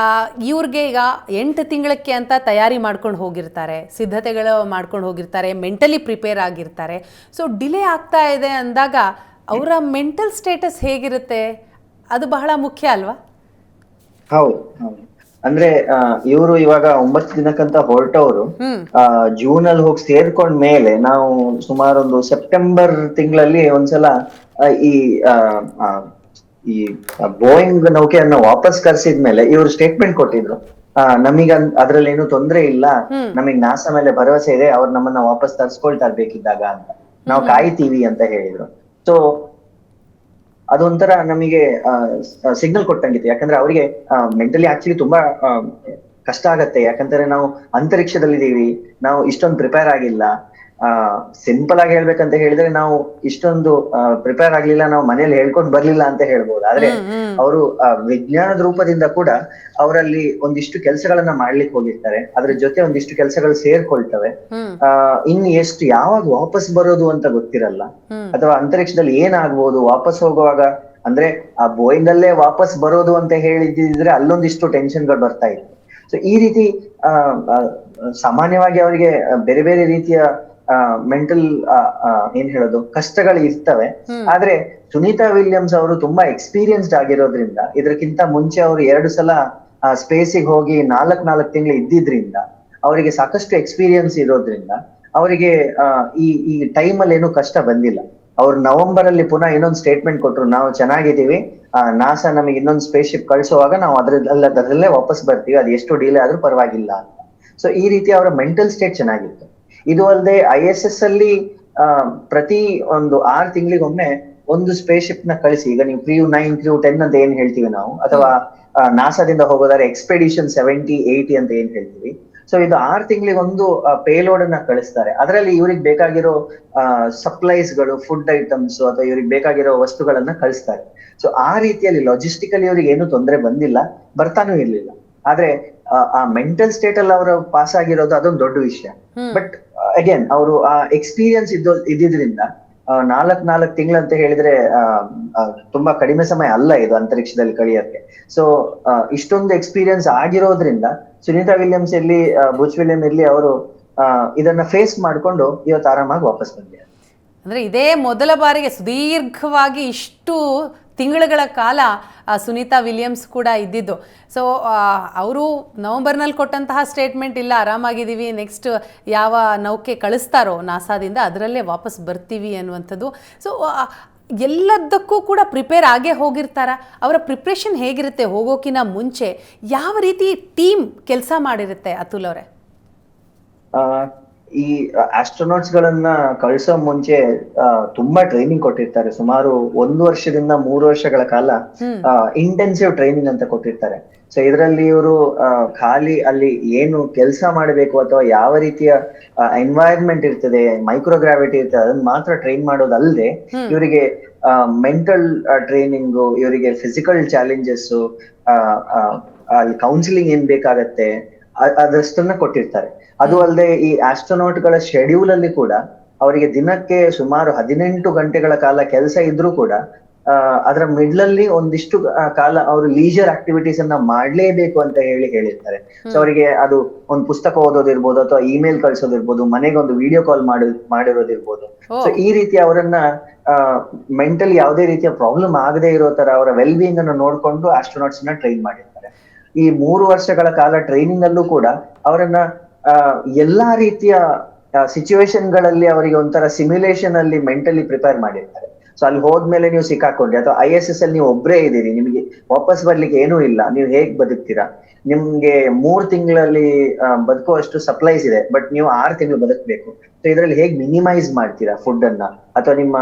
ಇವ್ರಿಗೆ ಈಗ 8 ತಿಂಗಳಕ್ಕೆ ಅಂತ ತಯಾರಿ ಮಾಡ್ಕೊಂಡು ಹೋಗಿರ್ತಾರೆ, ಸಿದ್ಧತೆಗಳು ಮಾಡ್ಕೊಂಡು ಹೋಗಿರ್ತಾರೆ, ಮೆಂಟಲಿ ಪ್ರಿಪೇರ್ ಆಗಿರ್ತಾರೆ. ಸೊ ಡಿಲೇ ಆಗ್ತಾ ಇದೆ ಅಂದಾಗ ಅವರ ಮೆಂಟಲ್ ಸ್ಟೇಟಸ್ ಹೇಗಿರುತ್ತೆ, ಅದು ಬಹಳ ಮುಖ್ಯ ಅಲ್ವಾ? ಹೌದು ಹೌದು. ಅಂದ್ರೆ ಇವರು ಇವಾಗ 9 ದಿನಕ್ಕಂತ ಹೊರಟವರು ಜೂನ್ ಅಲ್ಲಿ ಹೋಗಿ ಸೇರ್ಕೊಂಡ ಮೇಲೆ ನಾವು ಸುಮಾರು ಒಂದು ಸೆಪ್ಟೆಂಬರ್ ತಿಂಗಳಲ್ಲಿ ಒಂದ್ಸಲ ಈ ಬೋಯಿಂಗ್ ನೌಕೆಯನ್ನ ವಾಪಸ್ ಕರ್ಸಿದ್ಮೇಲೆ ಇವರು ಸ್ಟೇಟ್ಮೆಂಟ್ ಕೊಟ್ಟಿದ್ರು, ನಮೀಗ ಅದ್ರಲ್ಲಿ ಏನು ತೊಂದ್ರೆ ಇಲ್ಲ, ನಮಗ್ ನಾಸಾ ಮೇಲೆ ಭರವಸೆ ಇದೆ, ಅವ್ರು ನಮ್ಮನ್ನ ವಾಪಸ್ ತರ್ಸ್ಕೊಳ್ತಾ ಬೇಕಿದ್ದಾಗ ಅಂತ, ನಾವು ಕಾಯ್ತೀವಿ ಅಂತ ಹೇಳಿದ್ರು. ಸೊ ಅದೊಂಥರ ನಮಗೆ ಸಿಗ್ನಲ್ ಕೊಟ್ಟಂಗಿತ್ತು. ಯಾಕಂದ್ರೆ ಅವರಿಗೆ ಮೆಂಟಲಿ ಆಕ್ಚುಲಿ ತುಂಬಾ ಕಷ್ಟ ಆಗತ್ತೆ. ಯಾಕಂದ್ರೆ ನಾವು ಅಂತರಿಕ್ಷದಲ್ಲಿದ್ದೀವಿ, ನಾವು ಇಷ್ಟೊಂದು ಪ್ರಿಪೇರ್ ಆಗಿಲ್ಲ. ಸಿಂಪಲ್ ಆಗಿ ಹೇಳ್ಬೇಕಂತ ಹೇಳಿದ್ರೆ ನಾವು ಇಷ್ಟೊಂದು ಪ್ರಿಪೇರ್ ಆಗ್ಲಿಲ್ಲ, ನಾವು ಮನೇಲಿ ಹೇಳ್ಕೊಂಡ್ ಬರ್ಲಿಲ್ಲ ಅಂತ ಹೇಳ್ಬೋದು. ಆದ್ರೆ ಅವರು ವಿಜ್ಞಾನದ ರೂಪದಿಂದ ಕೂಡ ಅವರಲ್ಲಿ ಒಂದಿಷ್ಟು ಕೆಲಸಗಳನ್ನ ಮಾಡ್ಲಿಕ್ಕೆ ಹೋಗಿರ್ತಾರೆ. ಅದ್ರ ಜೊತೆ ಒಂದಿಷ್ಟು ಕೆಲಸಗಳು ಸೇರ್ಕೊಳ್ತವೆ. ಇನ್ನು ಎಷ್ಟು ಯಾವಾಗ ವಾಪಸ್ ಬರೋದು ಅಂತ ಗೊತ್ತಿರಲ್ಲ, ಅಥವಾ ಅಂತರಿಕ್ಷದಲ್ಲಿ ಏನಾಗ್ಬೋದು ವಾಪಸ್ ಹೋಗುವಾಗ. ಅಂದ್ರೆ ಆ ಬೋಯಿಂಗ್ ಅಲ್ಲೇ ವಾಪಸ್ ಬರೋದು ಅಂತ ಹೇಳಿದ್ರೆ ಅಲ್ಲೊಂದಿಷ್ಟು ಟೆನ್ಷನ್ಗಳು ಬರ್ತಾ ಇತ್ತು. ಸೊ ಈ ರೀತಿ ಸಾಮಾನ್ಯವಾಗಿ ಅವರಿಗೆ ಬೇರೆ ಬೇರೆ ರೀತಿಯ ಮೆಂಟಲ್ ಏನ್ ಹೇಳೋದು ಕಷ್ಟಗಳು ಇರ್ತವೆ. ಆದ್ರೆ ಸುನೀತಾ ವಿಲಿಯಮ್ಸ್ ಅವರು ತುಂಬಾ ಎಕ್ಸ್ಪೀರಿಯನ್ಸ್ಡ್ ಆಗಿರೋದ್ರಿಂದ, ಇದಕ್ಕಿಂತ ಮುಂಚೆ ಅವರು 2 ಸಲ ಸ್ಪೇಸಿಗೆ ಹೋಗಿ 4 ತಿಂಗಳು ಇದ್ದಿದ್ರಿಂದ ಅವರಿಗೆ ಸಾಕಷ್ಟು ಎಕ್ಸ್ಪೀರಿಯನ್ಸ್ ಇರೋದ್ರಿಂದ ಅವರಿಗೆ ಈ ಟೈಮ್ ಅಲ್ಲಿ ಏನು ಕಷ್ಟ ಬಂದಿಲ್ಲ. ಅವ್ರು ನವೆಂಬರ್ ಅಲ್ಲಿ ಪುನಃ ಇನ್ನೊಂದು ಸ್ಟೇಟ್ಮೆಂಟ್ ಕೊಟ್ರು, ನಾವು ಚೆನ್ನಾಗಿದ್ದೀವಿ, ನಾಸಾ ನಮಗೆ ಇನ್ನೊಂದು ಸ್ಪೇಸ್ ಶಿಪ್ ಕಳಿಸುವಾಗ ನಾವು ಅದರಲ್ಲೇ ವಾಪಸ್ ಬರ್ತೀವಿ, ಅದು ಎಷ್ಟು ಡಿಲೇ ಆದ್ರೂ ಪರವಾಗಿಲ್ಲ ಅಂತ. ಸೊ ಈ ರೀತಿ ಅವರ ಮೆಂಟಲ್ ಸ್ಟೇಟ್ ಚೆನ್ನಾಗಿತ್ತು. ಇದು ಅಲ್ಲದೆ ISS ಅಲ್ಲಿ ಪ್ರತಿ ಒಂದು 6 ತಿಂಗಳಿಗೊಮ್ಮೆ ಒಂದು ಸ್ಪೇಸ್ ಶಿಪ್ ನ ಕಳಿಸಿ, ಈಗ ನೀವು ಕ್ರಿಯೂ 9 ಕ್ರಿಯೂ 10 ಅಂತ ಏನ್ ಹೇಳ್ತೀವಿ ನಾವು, ಅಥವಾ ನಾಸಾದಿಂದ ಹೋಗೋದಾದ್ರೆ ಎಕ್ಸ್ಪೆಡಿಷನ್ 70 80 ಅಂತ ಏನ್ ಹೇಳ್ತೀವಿ. ಸೊ ಇದು 6 ತಿಂಗಳಿಗೆ ಒಂದು ಪೇಲೋಡ್ ಅನ್ನ ಕಳಿಸ್ತಾರೆ. ಅದರಲ್ಲಿ ಇವ್ರಿಗೆ ಬೇಕಾಗಿರೋ ಸಪ್ಲೈಸ್ ಗಳು, ಫುಡ್ ಐಟಮ್ಸ್ ಅಥವಾ ಇವ್ರಿಗೆ ಬೇಕಾಗಿರೋ ವಸ್ತುಗಳನ್ನ ಕಳಿಸ್ತಾರೆ. ಸೊ ಆ ರೀತಿಯಲ್ಲಿ ಲಾಜಿಸ್ಟಿಕಲಿ ಇವ್ರಿಗೆ ಏನು ತೊಂದರೆ ಬಂದಿಲ್ಲ, ಬರ್ತಾನೂ ಇರ್ಲಿಲ್ಲ. ಆದ್ರೆ ಆ ಮೆಂಟಲ್ ಸ್ಟೇಟ್ ಅಲ್ಲಿ ಅವರು ಪಾಸ್ ಆಗಿರೋದು ಅದೊಂದು ದೊಡ್ಡ ವಿಷಯ. ಬಟ್ ಅಗೇನ್ ಅವರು ಆ ಎಕ್ಸ್ಪೀರಿಯನ್ಸ್ ಇದ್ದಿದ್ರಿಂದ 4 ತಿಂಗಳು ಅಂತ ಹೇಳಿದ್ರೆ ತುಂಬಾ ಕಡಿಮೆ ಸಮಯ ಅಲ್ಲ ಇದು ಅಂತರಿಕ್ಷದಲ್ಲಿ ಕಳಿಯಕ್ಕೆ. ಸೊ ಇಷ್ಟೊಂದು ಎಕ್ಸ್ಪೀರಿಯನ್ಸ್ ಆಗಿರೋದ್ರಿಂದ ಸುನೀತಾ ವಿಲಿಯಮ್ಸ್ ಇರ್ಲಿ, ಬುಚ್ ವಿಲಿಯಂ ಇರ್ಲಿ, ಅವರು ಇದನ್ನ ಫೇಸ್ ಮಾಡ್ಕೊಂಡು ಇವತ್ತು ಆರಾಮಾಗಿ ವಾಪಸ್ ಬಂದಿದ್ದಾರೆ. ಅಂದ್ರೆ ಇದೇ ಮೊದಲ ಬಾರಿಗೆ ಸುದೀರ್ಘವಾಗಿ ಇಷ್ಟು ತಿಂಗಳುಗಳ ಕಾಲ ಸುನೀತಾ ವಿಲಿಯಮ್ಸ್ ಕೂಡ ಇದ್ದಿದ್ದು. ಸೊ ಅವರು ನವಂಬರ್ನಲ್ಲಿ ಕೊಟ್ಟಂತಹ ಸ್ಟೇಟ್ಮೆಂಟ್, ಇಲ್ಲ ಆರಾಮಾಗಿದ್ದೀವಿ, ನೆಕ್ಸ್ಟ್ ಯಾವ ನೌಕೆ ಕಳಿಸ್ತಾರೋ ನಾಸಾದಿಂದ ಅದರಲ್ಲೇ ವಾಪಸ್ ಬರ್ತೀವಿ ಅನ್ನುವಂಥದ್ದು. ಸೊ ಎಲ್ಲದಕ್ಕೂ ಕೂಡ ಪ್ರಿಪೇರ್ ಆಗೇ ಹೋಗಿರ್ತಾರ. ಅವರ ಪ್ರಿಪ್ರೇಷನ್ ಹೇಗಿರುತ್ತೆ ಹೋಗೋಕಿನ ಮುಂಚೆ? ಯಾವ ರೀತಿ ಟೀಮ್ ಕೆಲಸ ಮಾಡಿರುತ್ತೆ ಅತುಲ್ ಅವರೇ? ಈ ಆಸ್ಟ್ರೋನಾಟ್ಸ್ ಗಳನ್ನ ಕಳಿಸೋ ಮುಂಚೆ ತುಂಬಾ ಟ್ರೈನಿಂಗ್ ಕೊಟ್ಟಿರ್ತಾರೆ. ಸುಮಾರು 1 ವರ್ಷದಿಂದ 3 ವರ್ಷಗಳ ಕಾಲ ಇಂಟೆನ್ಸಿವ್ ಟ್ರೈನಿಂಗ್ ಅಂತ ಕೊಟ್ಟಿರ್ತಾರೆ. ಸೊ ಇದರಲ್ಲಿ ಇವರು ಖಾಲಿ ಅಲ್ಲಿ ಏನು ಕೆಲಸ ಮಾಡಬೇಕು ಅಥವಾ ಯಾವ ರೀತಿಯ ಎನ್ವೈರನ್ಮೆಂಟ್ ಇರ್ತದೆ, ಮೈಕ್ರೋಗ್ರಾವಿಟಿ ಇರ್ತದೆ, ಅದನ್ನ ಮಾತ್ರ ಟ್ರೈನ್ ಮಾಡೋದಲ್ಲದೆ ಇವರಿಗೆ ಮೆಂಟಲ್ ಟ್ರೈನಿಂಗ್, ಇವರಿಗೆ ಫಿಸಿಕಲ್ ಚಾಲೆಂಜಸ್, ಕೌನ್ಸಿಲಿಂಗ್ ಏನ್ ಬೇಕಾಗತ್ತೆ ಅದಷ್ಟನ್ನ ಕೊಟ್ಟಿರ್ತಾರೆ. ಅದು ಅಲ್ಲದೆ ಈ ಆಸ್ಟ್ರೋನಾಟ್ ಗಳ ಶೆಡ್ಯೂಲ್ ಅಲ್ಲಿ ಕೂಡ ಅವರಿಗೆ ದಿನಕ್ಕೆ ಸುಮಾರು 18 ಗಂಟೆಗಳ ಕಾಲ ಕೆಲಸ ಇದ್ರೂ ಕೂಡ ಅದರ ಮಿಡ್ಲ್ ಅಲ್ಲಿ ಒಂದಿಷ್ಟು ಕಾಲ ಅವರು ಲೀಜರ್ ಆಕ್ಟಿವಿಟೀಸ್ ಅನ್ನ ಮಾಡ್ಲೇಬೇಕು ಅಂತ ಹೇಳಿರ್ತಾರೆ. ಸೊ ಅವರಿಗೆ ಅದು ಒಂದು ಪುಸ್ತಕ ಓದೋದಿರ್ಬೋದು, ಅಥವಾ ಇಮೇಲ್ ಕಳ್ಸೋದಿರ್ಬೋದು, ಮನೆಗೆ ಒಂದು ವಿಡಿಯೋ ಕಾಲ್ ಮಾಡಿರೋದಿರ್ಬೋದು. ಸೊ ಈ ರೀತಿ ಅವರನ್ನ ಮೆಂಟಲಿ ಯಾವುದೇ ರೀತಿಯ ಪ್ರಾಬ್ಲಮ್ ಆಗದೆ ಇರೋ ತರ ಅವರ ವೆಲ್ ಬೀಯಿಂಗ್ ಅನ್ನು ನೋಡ್ಕೊಂಡು ಆಸ್ಟ್ರೋನಾಟ್ಸ್ ನ ಟ್ರೈನ್ ಮಾಡಿರ್ತಾರೆ. ಈ 3 ವರ್ಷಗಳ ಕಾಲ ಟ್ರೈನಿಂಗ್ ಅಲ್ಲೂ ಕೂಡ ಅವರನ್ನ ಎಲ್ಲಾ ರೀತಿಯ ಸಿಚುವೇಶನ್ ಗಳಲ್ಲಿ ಅವರಿಗೆ ಒಂಥರ ಸಿಮ್ಯುಲೇಷನ್ ಅಲ್ಲಿ ಮೆಂಟಲಿ ಪ್ರಿಪೇರ್ ಮಾಡಿರ್ತಾರೆ. ಸೊ ಅಲ್ಲಿ ಹೋದ್ಮೇಲೆ ನೀವು ಸಿಕ್ಕಾಕೊಂಡ್ರಿ, ಅಥವಾ ISS ಅಲ್ಲಿ ನೀವು ಒಬ್ಬರೇ ಇದ್ದೀರಿ, ನಿಮಗೆ ವಾಪಸ್ ಬರ್ಲಿಕ್ಕೆ ಏನೂ ಇಲ್ಲ, ನೀವು ಹೇಗ್ ಬದುಕ್ತೀರಾ? ನಿಮ್ಗೆ 3 ತಿಂಗಳಲ್ಲಿ ಬದುಕುವಷ್ಟು ಸಪ್ಲೈಸ್ ಇದೆ, ಬಟ್ ನೀವು 6 ತಿಂಗಳು ಬದುಕಬೇಕು. ಸೊ ಇದರಲ್ಲಿ ಹೇಗ್ ಮಿನಿಮೈಸ್ ಮಾಡ್ತೀರಾ ಫುಡ್ ಅನ್ನ, ಅಥವಾ ನಿಮ್ಮ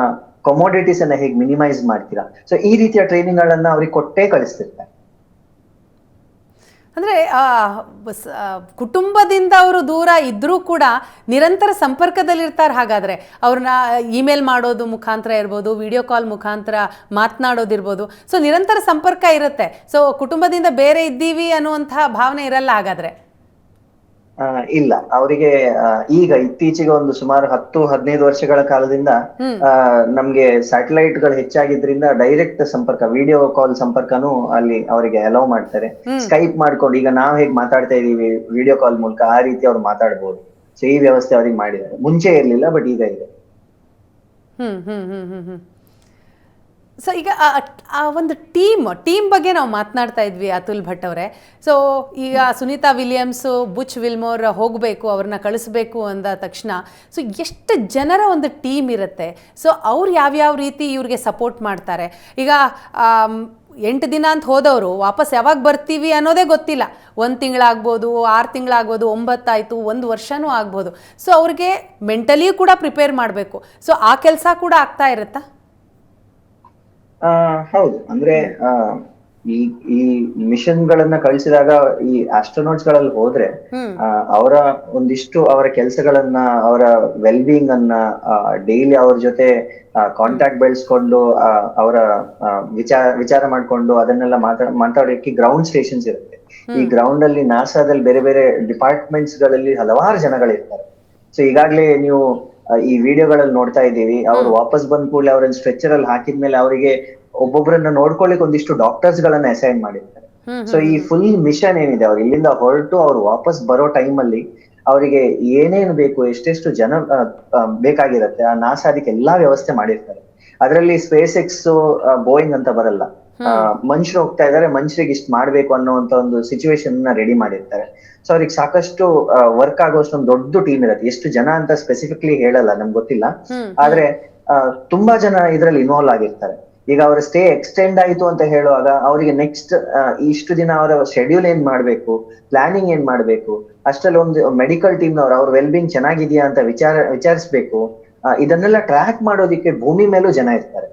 ಕಮೋಡಿಟೀಸ್ ಅನ್ನ ಹೇಗ್ ಮಿನಿಮೈಸ್ ಮಾಡ್ತೀರಾ? ಸೊ ಈ ರೀತಿಯ ಟ್ರೈನಿಂಗ್ ಗಳನ್ನ ಅವ್ರಿಗೆ ಕೊಟ್ಟೇ ಕಳಿಸ್ತಿರ್ತಾರೆ. ಅಂದರೆ ಕುಟುಂಬದಿಂದ ಅವರು ದೂರ ಇದ್ದರೂ ಕೂಡ ನಿರಂತರ ಸಂಪರ್ಕದಲ್ಲಿರ್ತಾರೆ. ಹಾಗಾದರೆ ಅವ್ರನ್ನ ಇಮೇಲ್ ಮಾಡೋದು ಮುಖಾಂತರ ಇರ್ಬೋದು, ವಿಡಿಯೋ ಕಾಲ್ ಮುಖಾಂತರ ಮಾತನಾಡೋದಿರ್ಬೋದು. ಸೊ ನಿರಂತರ ಸಂಪರ್ಕ ಇರುತ್ತೆ. ಸೊ ಕುಟುಂಬದಿಂದ ಬೇರೆ ಇದ್ದೀವಿ ಅನ್ನುವಂತಹ ಭಾವನೆ ಇರಲ್ಲ ಹಾಗಾದರೆ? ಇಲ್ಲ, ಅವರಿಗೆ ಈಗ ಇತ್ತೀಚೆಗೆ ಒಂದು ಸುಮಾರು 10-15 ವರ್ಷಗಳ ಕಾಲದಿಂದ ನಮ್ಗೆ ಸ್ಯಾಟಲೈಟ್ ಗಳು ಹೆಚ್ಚಾಗಿದ್ರಿಂದ ಡೈರೆಕ್ಟ್ ಸಂಪರ್ಕ, ವಿಡಿಯೋ ಕಾಲ್ ಸಂಪರ್ಕನೂ ಅಲ್ಲಿ ಅವರಿಗೆ ಅಲೌ ಮಾಡ್ತಾರೆ. ಸ್ಕೈಪ್ ಮಾಡ್ಕೊಂಡು ಈಗ ನಾವ್ ಹೇಗ್ ಮಾತಾಡ್ತಾ ಇದೀವಿ ವಿಡಿಯೋ ಕಾಲ್ ಮೂಲಕ, ಆ ರೀತಿ ಅವ್ರು ಮಾತಾಡ್ಬೋದು. ಸೊ ಈ ವ್ಯವಸ್ಥೆ ಅವ್ರಿಗೆ ಮಾಡಿದ್ದಾರೆ. ಮುಂಚೆ ಇರ್ಲಿಲ್ಲ, ಬಟ್ ಈಗ ಇದೆ. ಸೊ ಈಗ ಆ ಒಂದು ಟೀಮ್ ಬಗ್ಗೆ ನಾವು ಮಾತನಾಡ್ತಾ ಇದ್ವಿ ಅತುಲ್ ಭಟ್ ಅವರೇ. ಸೊ ಈಗ ಸುನೀತಾ ವಿಲಿಯಮ್ಸು, ಬುಚ್ ವಿಲ್ಮೋರ್ ಹೋಗಬೇಕು, ಅವ್ರನ್ನ ಕಳಿಸ್ಬೇಕು ಅಂದ ತಕ್ಷಣ ಸೊ ಎಷ್ಟು ಜನರ ಒಂದು ಟೀಮ್ ಇರುತ್ತೆ? ಸೊ ಅವ್ರು ಯಾವ್ಯಾವ ರೀತಿ ಇವ್ರಿಗೆ ಸಪೋರ್ಟ್ ಮಾಡ್ತಾರೆ? ಈಗ 8 ದಿನ ಅಂತ ಹೋದವರು ವಾಪಸ್ ಯಾವಾಗ ಬರ್ತೀವಿ ಅನ್ನೋದೇ ಗೊತ್ತಿಲ್ಲ. 1 ತಿಂಗಳಾಗ್ಬೋದು, 6 ತಿಂಗಳಾಗ್ಬೋದು, 9 ಆಯಿತು, 1 ವರ್ಷನೂ ಆಗ್ಬೋದು. ಸೊ ಅವ್ರಿಗೆ ಮೆಂಟಲಿ ಕೂಡ ಪ್ರಿಪೇರ್ ಮಾಡಬೇಕು. ಸೊ ಆ ಕೆಲಸ ಕೂಡ ಆಗ್ತಾ ಇರುತ್ತಾ? ಹೌದು. ಅಂದ್ರೆ ಈ ಮಿಷನ್ ಗಳನ್ನ ಕಳಿಸಿದಾಗ ಈ ಆಸ್ಟ್ರೋನಾಟ್ಸ್ ಗಳಲ್ಲಿ ಹೋದ್ರೆ ಅವರ ಒಂದಿಷ್ಟು ಅವರ ಕೆಲಸಗಳನ್ನ, ಅವರ ವೆಲ್ ಬೀಯಿಂಗ್ ಅನ್ನ, ಡೈಲಿ ಅವ್ರ ಜೊತೆ ಕಾಂಟ್ಯಾಕ್ಟ್ ಬೆಳೆಸ್ಕೊಂಡು ಅವರ ವಿಚಾರ ಮಾಡ್ಕೊಂಡು ಅದನ್ನೆಲ್ಲ ಮಾತಾಡೋಕೆ ಗ್ರೌಂಡ್ ಸ್ಟೇಷನ್ಸ್ ಇರುತ್ತೆ. ಈ ಗ್ರೌಂಡ್ ಅಲ್ಲಿ ನಾಸಾದಲ್ಲಿ ಬೇರೆ ಬೇರೆ ಡಿಪಾರ್ಟ್ಮೆಂಟ್ಸ್ ಗಳಲ್ಲಿ ಹಲವಾರು ಜನಗಳಿರ್ತಾರೆ. ಸೊ ಈಗಾಗ್ಲೇ ನೀವು ಈ ವಿಡಿಯೋಗಳಲ್ಲಿ ನೋಡ್ತಾ ಇದ್ದೀವಿ, ಅವ್ರು ವಾಪಸ್ ಬಂದ ಕೂಡಲೇ ಅವ್ರನ್ನ ಸ್ಟ್ರೆಚರ್ ಅಲ್ಲಿ ಹಾಕಿದ್ಮೇಲೆ ಅವರಿಗೆ ಒಬ್ಬೊಬ್ಬರನ್ನ ನೋಡ್ಕೊಳ್ಳಿಕ್ ಒಂದಿಷ್ಟು ಡಾಕ್ಟರ್ಸ್ ಗಳನ್ನ ಅಸೈನ್ ಮಾಡಿರ್ತಾರೆ. ಸೊ ಈ ಫುಲ್ ಮಿಷನ್ ಏನಿದೆ, ಅವ್ರು ಇಲ್ಲಿಂದ ಹೊರಟು ಅವ್ರು ವಾಪಸ್ ಬರೋ ಟೈಮ್ ಅಲ್ಲಿ ಅವರಿಗೆ ಏನೇನು ಬೇಕು, ಎಷ್ಟೆಷ್ಟು ಜನ ಬೇಕಾಗಿರುತ್ತೆ, ಆ ನಾಸಾ ಅದಕ್ಕೆ ಎಲ್ಲಾ ವ್ಯವಸ್ಥೆ ಮಾಡಿರ್ತಾರೆ. ಅದರಲ್ಲಿ ಸ್ಪೇಸ್ ಎಕ್ಸ್, ಬೋಯಿಂಗ್ ಅಂತ ಬರಲ್ಲ, ಮನುಷ್ಯರು ಹೋಗ್ತಾ ಇದಾರೆ, ಮನುಷ್ಯರಿಗೆ ಇಷ್ಟು ಮಾಡ್ಬೇಕು ಅನ್ನೋಂತ ಒಂದು ಸಿಚುವೇಶನ್ ನ ರೆಡಿ ಮಾಡಿರ್ತಾರೆ. ಸೊ ಅವ್ರಿಗೆ ಸಾಕಷ್ಟು ವರ್ಕ್ ಆಗೋಷ್ಟು ಒಂದು ದೊಡ್ಡ ಟೀಮ್ ಇರುತ್ತೆ. ಎಷ್ಟು ಜನ ಅಂತ ಸ್ಪೆಸಿಫಿಕ್ಲಿ ಹೇಳಲ್ಲ, ನಮ್ಗೆ ಗೊತ್ತಿಲ್ಲ. ಆದ್ರೆ ತುಂಬಾ ಜನ ಇದ್ರಲ್ಲಿ ಇನ್ವಾಲ್ವ್ ಆಗಿರ್ತಾರೆ. ಈಗ ಅವರ ಸ್ಟೇ ಎಕ್ಸ್ಟೆಂಡ್ ಆಯ್ತು ಅಂತ ಹೇಳುವಾಗ ಅವರಿಗೆ ನೆಕ್ಸ್ಟ್ ಇಷ್ಟು ದಿನ ಅವರ ಶೆಡ್ಯೂಲ್ ಏನ್ ಮಾಡ್ಬೇಕು, ಪ್ಲಾನಿಂಗ್ ಏನ್ ಮಾಡ್ಬೇಕು, ಅಷ್ಟರಲ್ಲಿ ಒಂದು ಮೆಡಿಕಲ್ ಟೀಮ್ ಅವ್ರ ವೆಲ್ಬಿಂಗ್ ಚೆನ್ನಾಗಿದೆಯಾ ಅಂತ ವಿಚಾರಿಸ್ಬೇಕು. ಇದನ್ನೆಲ್ಲ ಟ್ರ್ಯಾಕ್ ಮಾಡೋದಿಕ್ಕೆ ಭೂಮಿ ಮೇಲೂ ಜನ ಇರ್ತಾರೆ.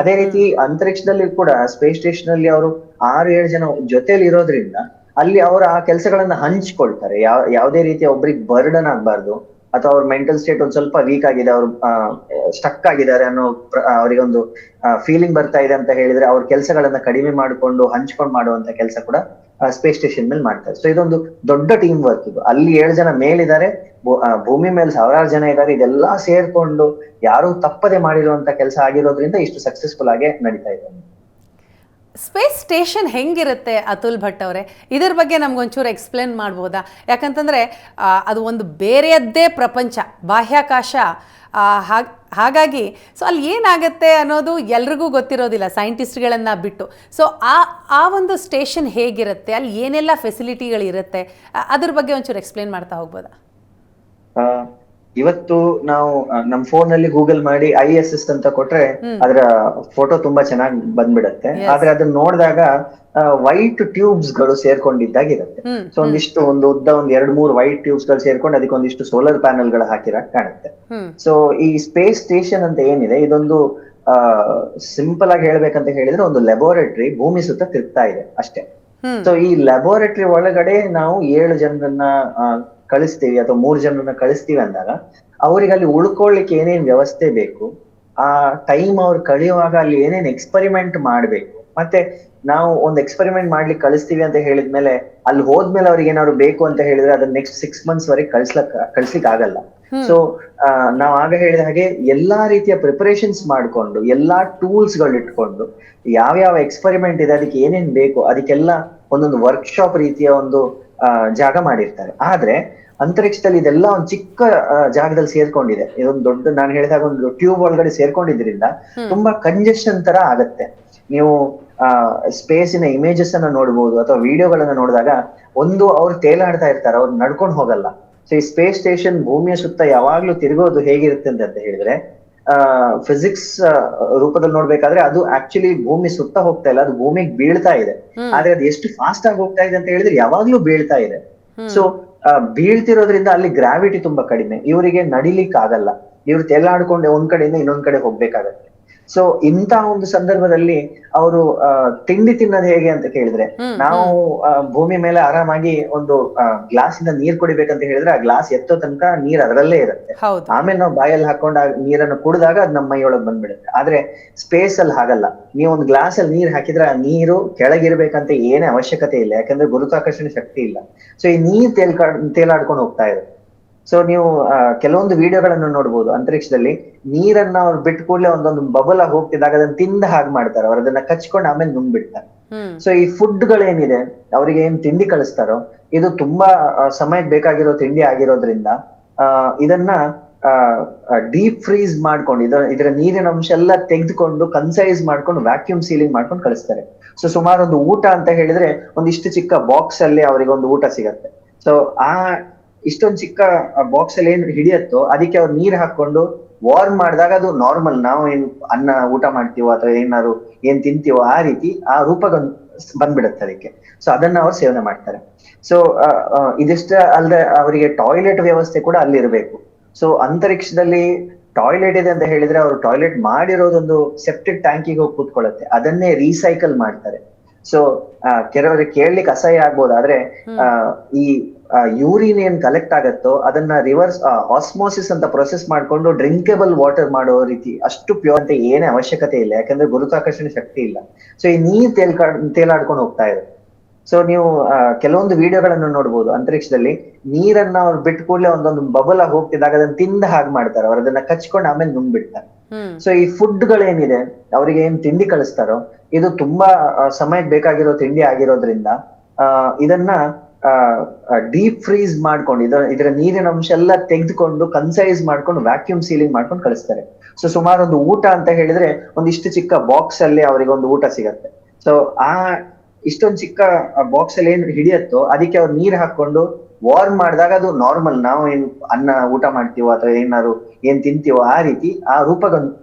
ಅದೇ ರೀತಿ ಅಂತರಿಕ್ಷದಲ್ಲಿ ಕೂಡ ಸ್ಪೇಸ್ ಸ್ಟೇಷನ್ ಅಲ್ಲಿ ಅವರು 6-7 ಜನ ಜೊತೆಲಿ ಇರೋದ್ರಿಂದ ಅಲ್ಲಿ ಅವರ ಆ ಕೆಲಸಗಳನ್ನ ಹಂಚ್ಕೊಳ್ತಾರೆ. ಯಾವುದೇ ರೀತಿಯ ಒಬ್ರಿಗೆ ಬರ್ಡನ್ ಆಗ್ಬಾರ್ದು, ಅಥವಾ ಅವ್ರ ಮೆಂಟಲ್ ಸ್ಟೇಟ್ ಒಂದ್ ಸ್ವಲ್ಪ ವೀಕ್ ಆಗಿದೆ, ಅವ್ರು ಸ್ಟಕ್ ಆಗಿದ್ದಾರೆ ಅನ್ನೋ ಅವರಿಗೊಂದು ಫೀಲಿಂಗ್ ಬರ್ತಾ ಇದೆ ಅಂತ ಹೇಳಿದ್ರೆ ಅವ್ರ ಕೆಲಸಗಳನ್ನ ಕಡಿಮೆ ಮಾಡಿಕೊಂಡು ಹಂಚ್ಕೊಂಡು ಮಾಡುವಂತ ಕೆಲಸ ಕೂಡ ಸ್ಪೇಸ್ ಸ್ಟೇಷನ್ ಮೇಲೆ ಮಾಡ್ತಾರೆ. ಸೊ ಇದೊಂದು ದೊಡ್ಡ ಟೀಮ್ ವರ್ಕ್ ಇದು. ಅಲ್ಲಿ 7 ಜನ ಮೇಲಿದ್ದಾರೆ, ಭೂಮಿ ಮೇಲೆ ಸಾವಿರಾರು ಜನ ಇದ್ದಾರೆ. ಇದೆಲ್ಲಾ ಸೇರ್ಕೊಂಡು ಯಾರು ತಪ್ಪದೆ ಮಾಡಿರುವಂತ ಕೆಲಸ ಆಗಿರೋದ್ರಿಂದ ಇಷ್ಟು ಸಕ್ಸಸ್ಫುಲ್ ಆಗಿ ನಡೀತಾ ಇದೆ. ಸ್ಪೇಸ್ ಸ್ಟೇಷನ್ ಹೆಂಗಿರುತ್ತೆ ಅತುಲ್ ಭಟ್ ಅವರೇ, ಇದ್ರ ಬಗ್ಗೆ ನಮ್ಗೊಂಚೂರು ಎಕ್ಸ್ಪ್ಲೇನ್ ಮಾಡ್ಬೋದಾ? ಯಾಕಂತಂದರೆ ಅದು ಒಂದು ಬೇರೆಯದ್ದೇ ಪ್ರಪಂಚ, ಬಾಹ್ಯಾಕಾಶ. ಹಾಗಾಗಿ ಸೊ ಅಲ್ಲಿ ಏನಾಗುತ್ತೆ ಅನ್ನೋದು ಎಲ್ರಿಗೂ ಗೊತ್ತಿರೋದಿಲ್ಲ, ಸೈಂಟಿಸ್ಟ್ಗಳನ್ನು ಬಿಟ್ಟು. ಸೊ ಆ ಒಂದು ಸ್ಟೇಷನ್ ಹೇಗಿರುತ್ತೆ, ಅಲ್ಲಿ ಏನೆಲ್ಲ ಫೆಸಿಲಿಟಿಗಳಿರುತ್ತೆ, ಅದ್ರ ಬಗ್ಗೆ ಒಂಚೂರು ಎಕ್ಸ್ಪ್ಲೇನ್ ಮಾಡ್ತಾ ಹೋಗ್ಬೋದಾ? ಇವತ್ತು ನಾವು ನಮ್ ಫೋನ್ ನಲ್ಲಿ ಗೂಗಲ್ ಮಾಡಿ ISS ಅಂತ ಕೊಟ್ರೆ ಅದರ ಫೋಟೋ ತುಂಬಾ ಚೆನ್ನಾಗಿ ಬಂದ್ಬಿಡತ್ತೆ. ಆದ್ರೆ ಅದನ್ನ ನೋಡಿದಾಗ ವೈಟ್ ಟ್ಯೂಬ್ಸ್ ಗಳು ಸೇರ್ಕೊಂಡಿದ್ದಾಗಿರುತ್ತೆ. ಸೊ ಒಂದು ಉದ್ದ 2-3 ವೈಟ್ ಟ್ಯೂಬ್ಸ್ ಗಳು ಸೇರ್ಕೊಂಡು ಅದಕ್ಕೆ ಒಂದಿಷ್ಟು ಸೋಲಾರ್ ಪ್ಯಾನಲ್ ಗಳು ಹಾಕಿರಾಗ ಕಾಣುತ್ತೆ. ಸೊ ಈ ಸ್ಪೇಸ್ ಸ್ಟೇಷನ್ ಅಂತ ಏನಿದೆ, ಇದೊಂದು ಸಿಂಪಲ್ ಆಗಿ ಹೇಳ್ಬೇಕಂತ ಹೇಳಿದ್ರೆ ಒಂದು ಲ್ಯಾಬೋರೇಟರಿ ಭೂಮಿ ಸುತ್ತ ತಿರುಗ್ತಾ ಇದೆ ಅಷ್ಟೇ. ಸೊ ಈ ಲ್ಯಾಬೋರೇಟರಿ ಒಳಗಡೆ ನಾವು 7 ಜನರನ್ನ ಕಳಿಸ್ತೀವಿ ಅಥವಾ 3 ಜನರನ್ನ ಕಳಿಸ್ತೀವಿ ಅಂದಾಗ ಅವ್ರಿಗೆ ಅಲ್ಲಿ ಉಳ್ಕೊಳ್ಳಿಕ್ಕೆ ಏನೇನ್ ವ್ಯವಸ್ಥೆ ಬೇಕು, ಆ ಟೈಮ್ ಅವ್ರು ಕಳೆಯುವಾಗ ಅಲ್ಲಿ ಏನೇನ್ ಎಕ್ಸ್ಪೆರಿಮೆಂಟ್ ಮಾಡ್ಬೇಕು, ಮತ್ತೆ ನಾವು ಒಂದು ಎಕ್ಸ್ಪೆರಿಮೆಂಟ್ ಮಾಡ್ಲಿಕ್ಕೆ ಕಳಿಸ್ತೀವಿ ಅಂತ ಹೇಳಿದ್ಮೇಲೆ ಅಲ್ಲಿ ಹೋದ್ಮೇಲೆ ಅವ್ರಿಗೆ ಏನಾದ್ರು ಬೇಕು ಅಂತ ಹೇಳಿದ್ರೆ ಅದನ್ನ ನೆಕ್ಸ್ಟ್ 6 months ವರೆಗೆ ಕಳಿಸ್ಲಿಕ್ಕೆ ಆಗಲ್ಲ. ಸೊ ನಾವ್ ಆಗ ಹೇಳಿದ ಹಾಗೆ ಎಲ್ಲಾ ರೀತಿಯ ಪ್ರಿಪರೇಷನ್ಸ್ ಮಾಡ್ಕೊಂಡು, ಎಲ್ಲಾ ಟೂಲ್ಸ್ ಗಳು ಇಟ್ಕೊಂಡು, ಯಾವ್ಯಾವ ಎಕ್ಸ್ಪೆರಿಮೆಂಟ್ ಇದೆ ಅದಕ್ಕೆ ಏನೇನ್ ಬೇಕು ಅದಕ್ಕೆಲ್ಲ ಒಂದೊಂದು ವರ್ಕ್ಶಾಪ್ ರೀತಿಯ ಒಂದು ಜಾಗ ಮಾಡಿರ್ತಾರೆ. ಆದ್ರೆ ಅಂತರಿಕ್ಷದಲ್ಲಿ ಇದೆಲ್ಲ ಒಂದು ಚಿಕ್ಕ ಜಾಗದಲ್ಲಿ ಸೇರ್ಕೊಂಡಿದೆ. ಇದೊಂದು ದೊಡ್ಡ, ನಾನು ಹೇಳಿದಾಗ ಒಂದು ಟ್ಯೂಬ್ ಒಳಗಡೆ ಸೇರ್ಕೊಂಡಿದ್ರಿಂದ ತುಂಬಾ ಕಂಜೆಷನ್ ತರ ಆಗತ್ತೆ. ನೀವು ಸ್ಪೇಸಿನ ಇಮೇಜಸ್ ಅನ್ನ ನೋಡ್ಬೋದು ಅಥವಾ ವಿಡಿಯೋಗಳನ್ನ ನೋಡಿದಾಗ ಅವ್ರು ತೇಲಾಡ್ತಾ ಇರ್ತಾರೆ, ಅವ್ರು ನಡ್ಕೊಂಡು ಹೋಗಲ್ಲ. ಸೊ ಈ ಸ್ಪೇಸ್ ಸ್ಟೇಷನ್ ಭೂಮಿಯ ಸುತ್ತ ಯಾವಾಗ್ಲೂ ತಿರುಗೋದು ಹೇಗಿರುತ್ತೆ ಅಂತ ಹೇಳಿದ್ರೆ, ಫಿಸಿಕ್ಸ್ ರೂಪದಲ್ಲಿ ನೋಡ್ಬೇಕಾದ್ರೆ ಅದು ಆಕ್ಚುಲಿ ಭೂಮಿ ಸುತ್ತ ಹೋಗ್ತಾ ಇಲ್ಲ, ಅದು ಭೂಮಿಗೆ ಬೀಳ್ತಾ ಇದೆ. ಆದ್ರೆ ಅದು ಎಷ್ಟು ಫಾಸ್ಟ್ ಆಗಿ ಹೋಗ್ತಾ ಇದೆ ಅಂತ ಹೇಳಿದ್ರೆ ಯಾವಾಗ್ಲೂ ಬೀಳ್ತಾ ಇದೆ. ಸೊ ಬೀಳ್ತಿರೋದ್ರಿಂದ ಅಲ್ಲಿ ಗ್ರಾವಿಟಿ ತುಂಬಾ ಕಡಿಮೆ, ಇವರಿಗೆ ನಡಿಲಿಕ್ಕೆ ಆಗಲ್ಲ, ಇವ್ರು ತೇಲಾಡ್ಕೊಂಡು ಒಂದ್ ಕಡೆಯಿಂದ ಇನ್ನೊಂದ್ ಕಡೆ ಹೋಗ್ಬೇಕಾಗತ್ತೆ. ಸೊ ಇಂತ ಒಂದು ಸಂದರ್ಭದಲ್ಲಿ ಅವರು ತಿಂಡಿ ತಿನ್ನೋದು ಹೇಗೆ ಅಂತ ಕೇಳಿದ್ರೆ, ನಾವು ಭೂಮಿ ಮೇಲೆ ಆರಾಮಾಗಿ ಒಂದು ಗ್ಲಾಸ್ ಇಂದ ನೀರ್ ಕುಡಿಬೇಕಂತ ಹೇಳಿದ್ರೆ ಆ ಗ್ಲಾಸ್ ಎತ್ತೋ ತನಕ ನೀರ್ ಅದರಲ್ಲೇ ಇರುತ್ತೆ. ಆಮೇಲೆ ನಾವು ಬಾಯಲ್ಲಿ ಹಾಕೊಂಡ ನೀರನ್ನು ಕುಡಿದಾಗ ಅದ್ ನಮ್ಮ ಮೈಯೊಳಗ್ ಬಂದ್ಬಿಡುತ್ತೆ. ಆದ್ರೆ ಸ್ಪೇಸ್ ಅಲ್ಲಿ ಹಾಗಲ್ಲ. ನೀವು ಒಂದು ಗ್ಲಾಸ್ ಅಲ್ಲಿ ನೀರ್ ಹಾಕಿದ್ರೆ ಆ ನೀರು ಕೆಳಗಿರ್ಬೇಕಂತ ಏನೇ ಅವಶ್ಯಕತೆ ಇಲ್ಲ, ಯಾಕಂದ್ರೆ ಗುರುತ್ವಾಕರ್ಷಣೆ ಶಕ್ತಿ ಇಲ್ಲ. ಸೊ ಈ ನೀರ್ ತೇಲಾಡ್ಕೊಂಡು ಹೋಗ್ತಾ ಇರುತ್ತೆ. ಸೊ ನೀವು ಕೆಲವೊಂದು ವಿಡಿಯೋಗಳನ್ನು ನೋಡ್ಬೋದು, ಅಂತರಿಕ್ಷದಲ್ಲಿ ನೀರನ್ನ ಅವ್ರು ಬಿಟ್ಟ ಕೂಡಲೇ ಒಂದೊಂದು ಬಬಲ್ ಆಗಿ ಹೋಗ್ತಿದ್ದಾಗ ಅದನ್ನ ತಿಂದ ಹಾಗೆ ಮಾಡ್ತಾರೆ, ಅವ್ರು ಅದನ್ನ ಕಚ್ಕೊಂಡು ಆಮೇಲೆ ನುಂಗ್ಬಿಡ್ತಾರೆ. ಸೊ ಈ ಫುಡ್ ಗಳೇನಿದೆ, ಅವ್ರಿಗೆ ಏನ್ ತಿಂಡಿ ಕಳಿಸ್ತಾರೋ ಇದು ತುಂಬಾ ಸಮಯಕ್ಕೆ ಬೇಕಾಗಿರೋ ತಿಂಡಿ ಆಗಿರೋದ್ರಿಂದ ಇದನ್ನ ಡೀಪ್ ಫ್ರೀಸ್ ಮಾಡ್ಕೊಂಡು ಇದರ ನೀರಿನ ಅಂಶ ಎಲ್ಲ ತೆಗೆದುಕೊಂಡು ಕನ್ಸೈಸ್ ಮಾಡ್ಕೊಂಡು ವ್ಯಾಕ್ಯೂಮ್ ಸೀಲಿಂಗ್ ಮಾಡ್ಕೊಂಡು ಕಳಿಸ್ತಾರೆ. ಸೊ ಸುಮಾರು ಒಂದು ಊಟ ಅಂತ ಹೇಳಿದ್ರೆ ಒಂದಿಷ್ಟು ಚಿಕ್ಕ ಬಾಕ್ಸ್ ಅಲ್ಲಿ ಅವ್ರಿಗೆ ಒಂದು ಊಟ ಸಿಗತ್ತೆ. ಸೊ ಇಷ್ಟೊಂದು ಚಿಕ್ಕ ಬಾಕ್ಸ್ ಅಲ್ಲಿ ಏನ್ ಹಿಡಿಯತ್ತೋ ಅದಕ್ಕೆ ಅವ್ರು ನೀರ್ ಹಾಕೊಂಡು ವಾರ್ಮ್ ಮಾಡಿದಾಗ ಅದು ನಾರ್ಮಲ್ ನಾವು ಏನ್ ಅನ್ನ ಊಟ ಮಾಡ್ತೀವೋ ಅಥವಾ ಏನ್ ತಿಂತೀವೋ ಆ ರೀತಿ ಆ ರೂಪ ಬಂದ್ಬಿಡತ್ತೆ ಅದಕ್ಕೆ. ಸೊ ಅದನ್ನ ಅವ್ರು ಸೇವನೆ ಮಾಡ್ತಾರೆ. ಸೊ ಇದಿಷ್ಟ ಅಲ್ಲದೆ ಅವರಿಗೆ ಟಾಯ್ಲೆಟ್ ವ್ಯವಸ್ಥೆ ಕೂಡ ಅಲ್ಲಿ ಇರಬೇಕು. ಸೊ ಅಂತರಿಕ್ಷದಲ್ಲಿ ಟಾಯ್ಲೆಟ್ ಇದೆ ಅಂತ ಹೇಳಿದ್ರೆ ಅವರು ಟಾಯ್ಲೆಟ್ ಮಾಡಿರೋದೊಂದು ಸೆಪ್ಟಿಕ್ ಟ್ಯಾಂಕಿಗೆ ಹೋಗಿ ಕೂತ್ಕೊಳ್ಳುತ್ತೆ, ಅದನ್ನೇ ರೀಸೈಕಲ್ ಮಾಡ್ತಾರೆ. ಸೊ ಕೆಲವರಿಗೆ ಕೇಳಲಿಕ್ಕೆ ಅಸಹ್ಯ ಆಗ್ಬೋದು, ಆದ್ರೆ ಈ ಯೂರಿನ್ ಏನ್ ಕಲೆಕ್ಟ್ ಆಗತ್ತೋ ಅದನ್ನ ರಿವರ್ಸ್ ಆಸ್ಮೋಸಿಸ್ ಅಂತ ಪ್ರೊಸೆಸ್ ಮಾಡ್ಕೊಂಡು ಡ್ರಿಂಕೇಬಲ್ ವಾಟರ್ ಮಾಡೋ ರೀತಿ ಅಷ್ಟು ಪ್ಯೂರ್ ಅಂತ ಏನೇ ಅವಶ್ಯಕತೆ ಇಲ್ಲ, ಯಾಕಂದ್ರೆ ಗುರುತ್ವಾಕರ್ಷಣೆ ಶಕ್ತಿ ಇಲ್ಲ. ಸೊ ಈ ನೀರ್ ತೇಲಾಡ್ಕೊಂಡು ಹೋಗ್ತಾ ಇದೆ. ಸೊ ನೀವು ಕೆಲವೊಂದು ವಿಡಿಯೋಗಳನ್ನು ನೋಡ್ಬೋದು, ಅಂತರಿಕ್ಷದಲ್ಲಿ ನೀರನ್ನ ಅವ್ರು ಬಿಟ್ಟ ಕೂಡಲೇ ಒಂದೊಂದು ಬಬಲ್ ಆಗಿ ಹೋಗ್ತಿದ್ದಾಗ ಅದನ್ನ ತಿಂದ ಹಾಗೆ ಮಾಡ್ತಾರೆ, ಅವ್ರು ಅದನ್ನ ಕಚ್ಕೊಂಡು ಆಮೇಲೆ ನುಂಗ್ಬಿಡ್ತಾರೆ. ಸೊ ಈ ಫುಡ್ ಗಳೇನಿದೆ, ಅವ್ರಿಗೆ ಏನ್ ತಿಂಡಿ ಕಳಿಸ್ತಾರೋ ಇದು ತುಂಬಾ ಸಮಯಕ್ಕೆ ಬೇಕಾಗಿರೋ ತಿಂಡಿ ಆಗಿರೋದ್ರಿಂದ ಇದನ್ನ ಡೀಪ್ ಫ್ರೀಸ್ ಮಾಡ್ಕೊಂಡು ಇದರ ನೀರಿನ ಅಂಶ ಎಲ್ಲ ತೆಗೆದುಕೊಂಡು ಕನ್ಸೈಸ್ ಮಾಡ್ಕೊಂಡು ವ್ಯಾಕ್ಯೂಮ್ ಸೀಲಿಂಗ್ ಮಾಡ್ಕೊಂಡು ಕಳಿಸ್ತಾರೆ. ಸೊ ಸುಮಾರು ಒಂದು ಊಟ ಅಂತ ಹೇಳಿದ್ರೆ ಒಂದಿಷ್ಟು ಚಿಕ್ಕ ಬಾಕ್ಸ್ ಅಲ್ಲಿ ಅವ್ರಿಗೆ ಒಂದು ಊಟ ಸಿಗತ್ತೆ. ಸೊ ಇಷ್ಟೊಂದು ಚಿಕ್ಕ ಬಾಕ್ಸ್ ಅಲ್ಲಿ ಏನ್ ಹಿಡಿಯತ್ತೋ ಅದಕ್ಕೆ ಅವ್ರು ನೀರ್ ಹಾಕೊಂಡು ವಾರ್ಮ್ ಮಾಡಿದಾಗ ಅದು ನಾರ್ಮಲ್ ನಾವು ಏನ್ ಅನ್ನ ಊಟ ಮಾಡ್ತೀವೋ ಅಥವಾ ಏನ್ ತಿಂತೀವೋ ಆ ರೀತಿ ಆ ರೂಪ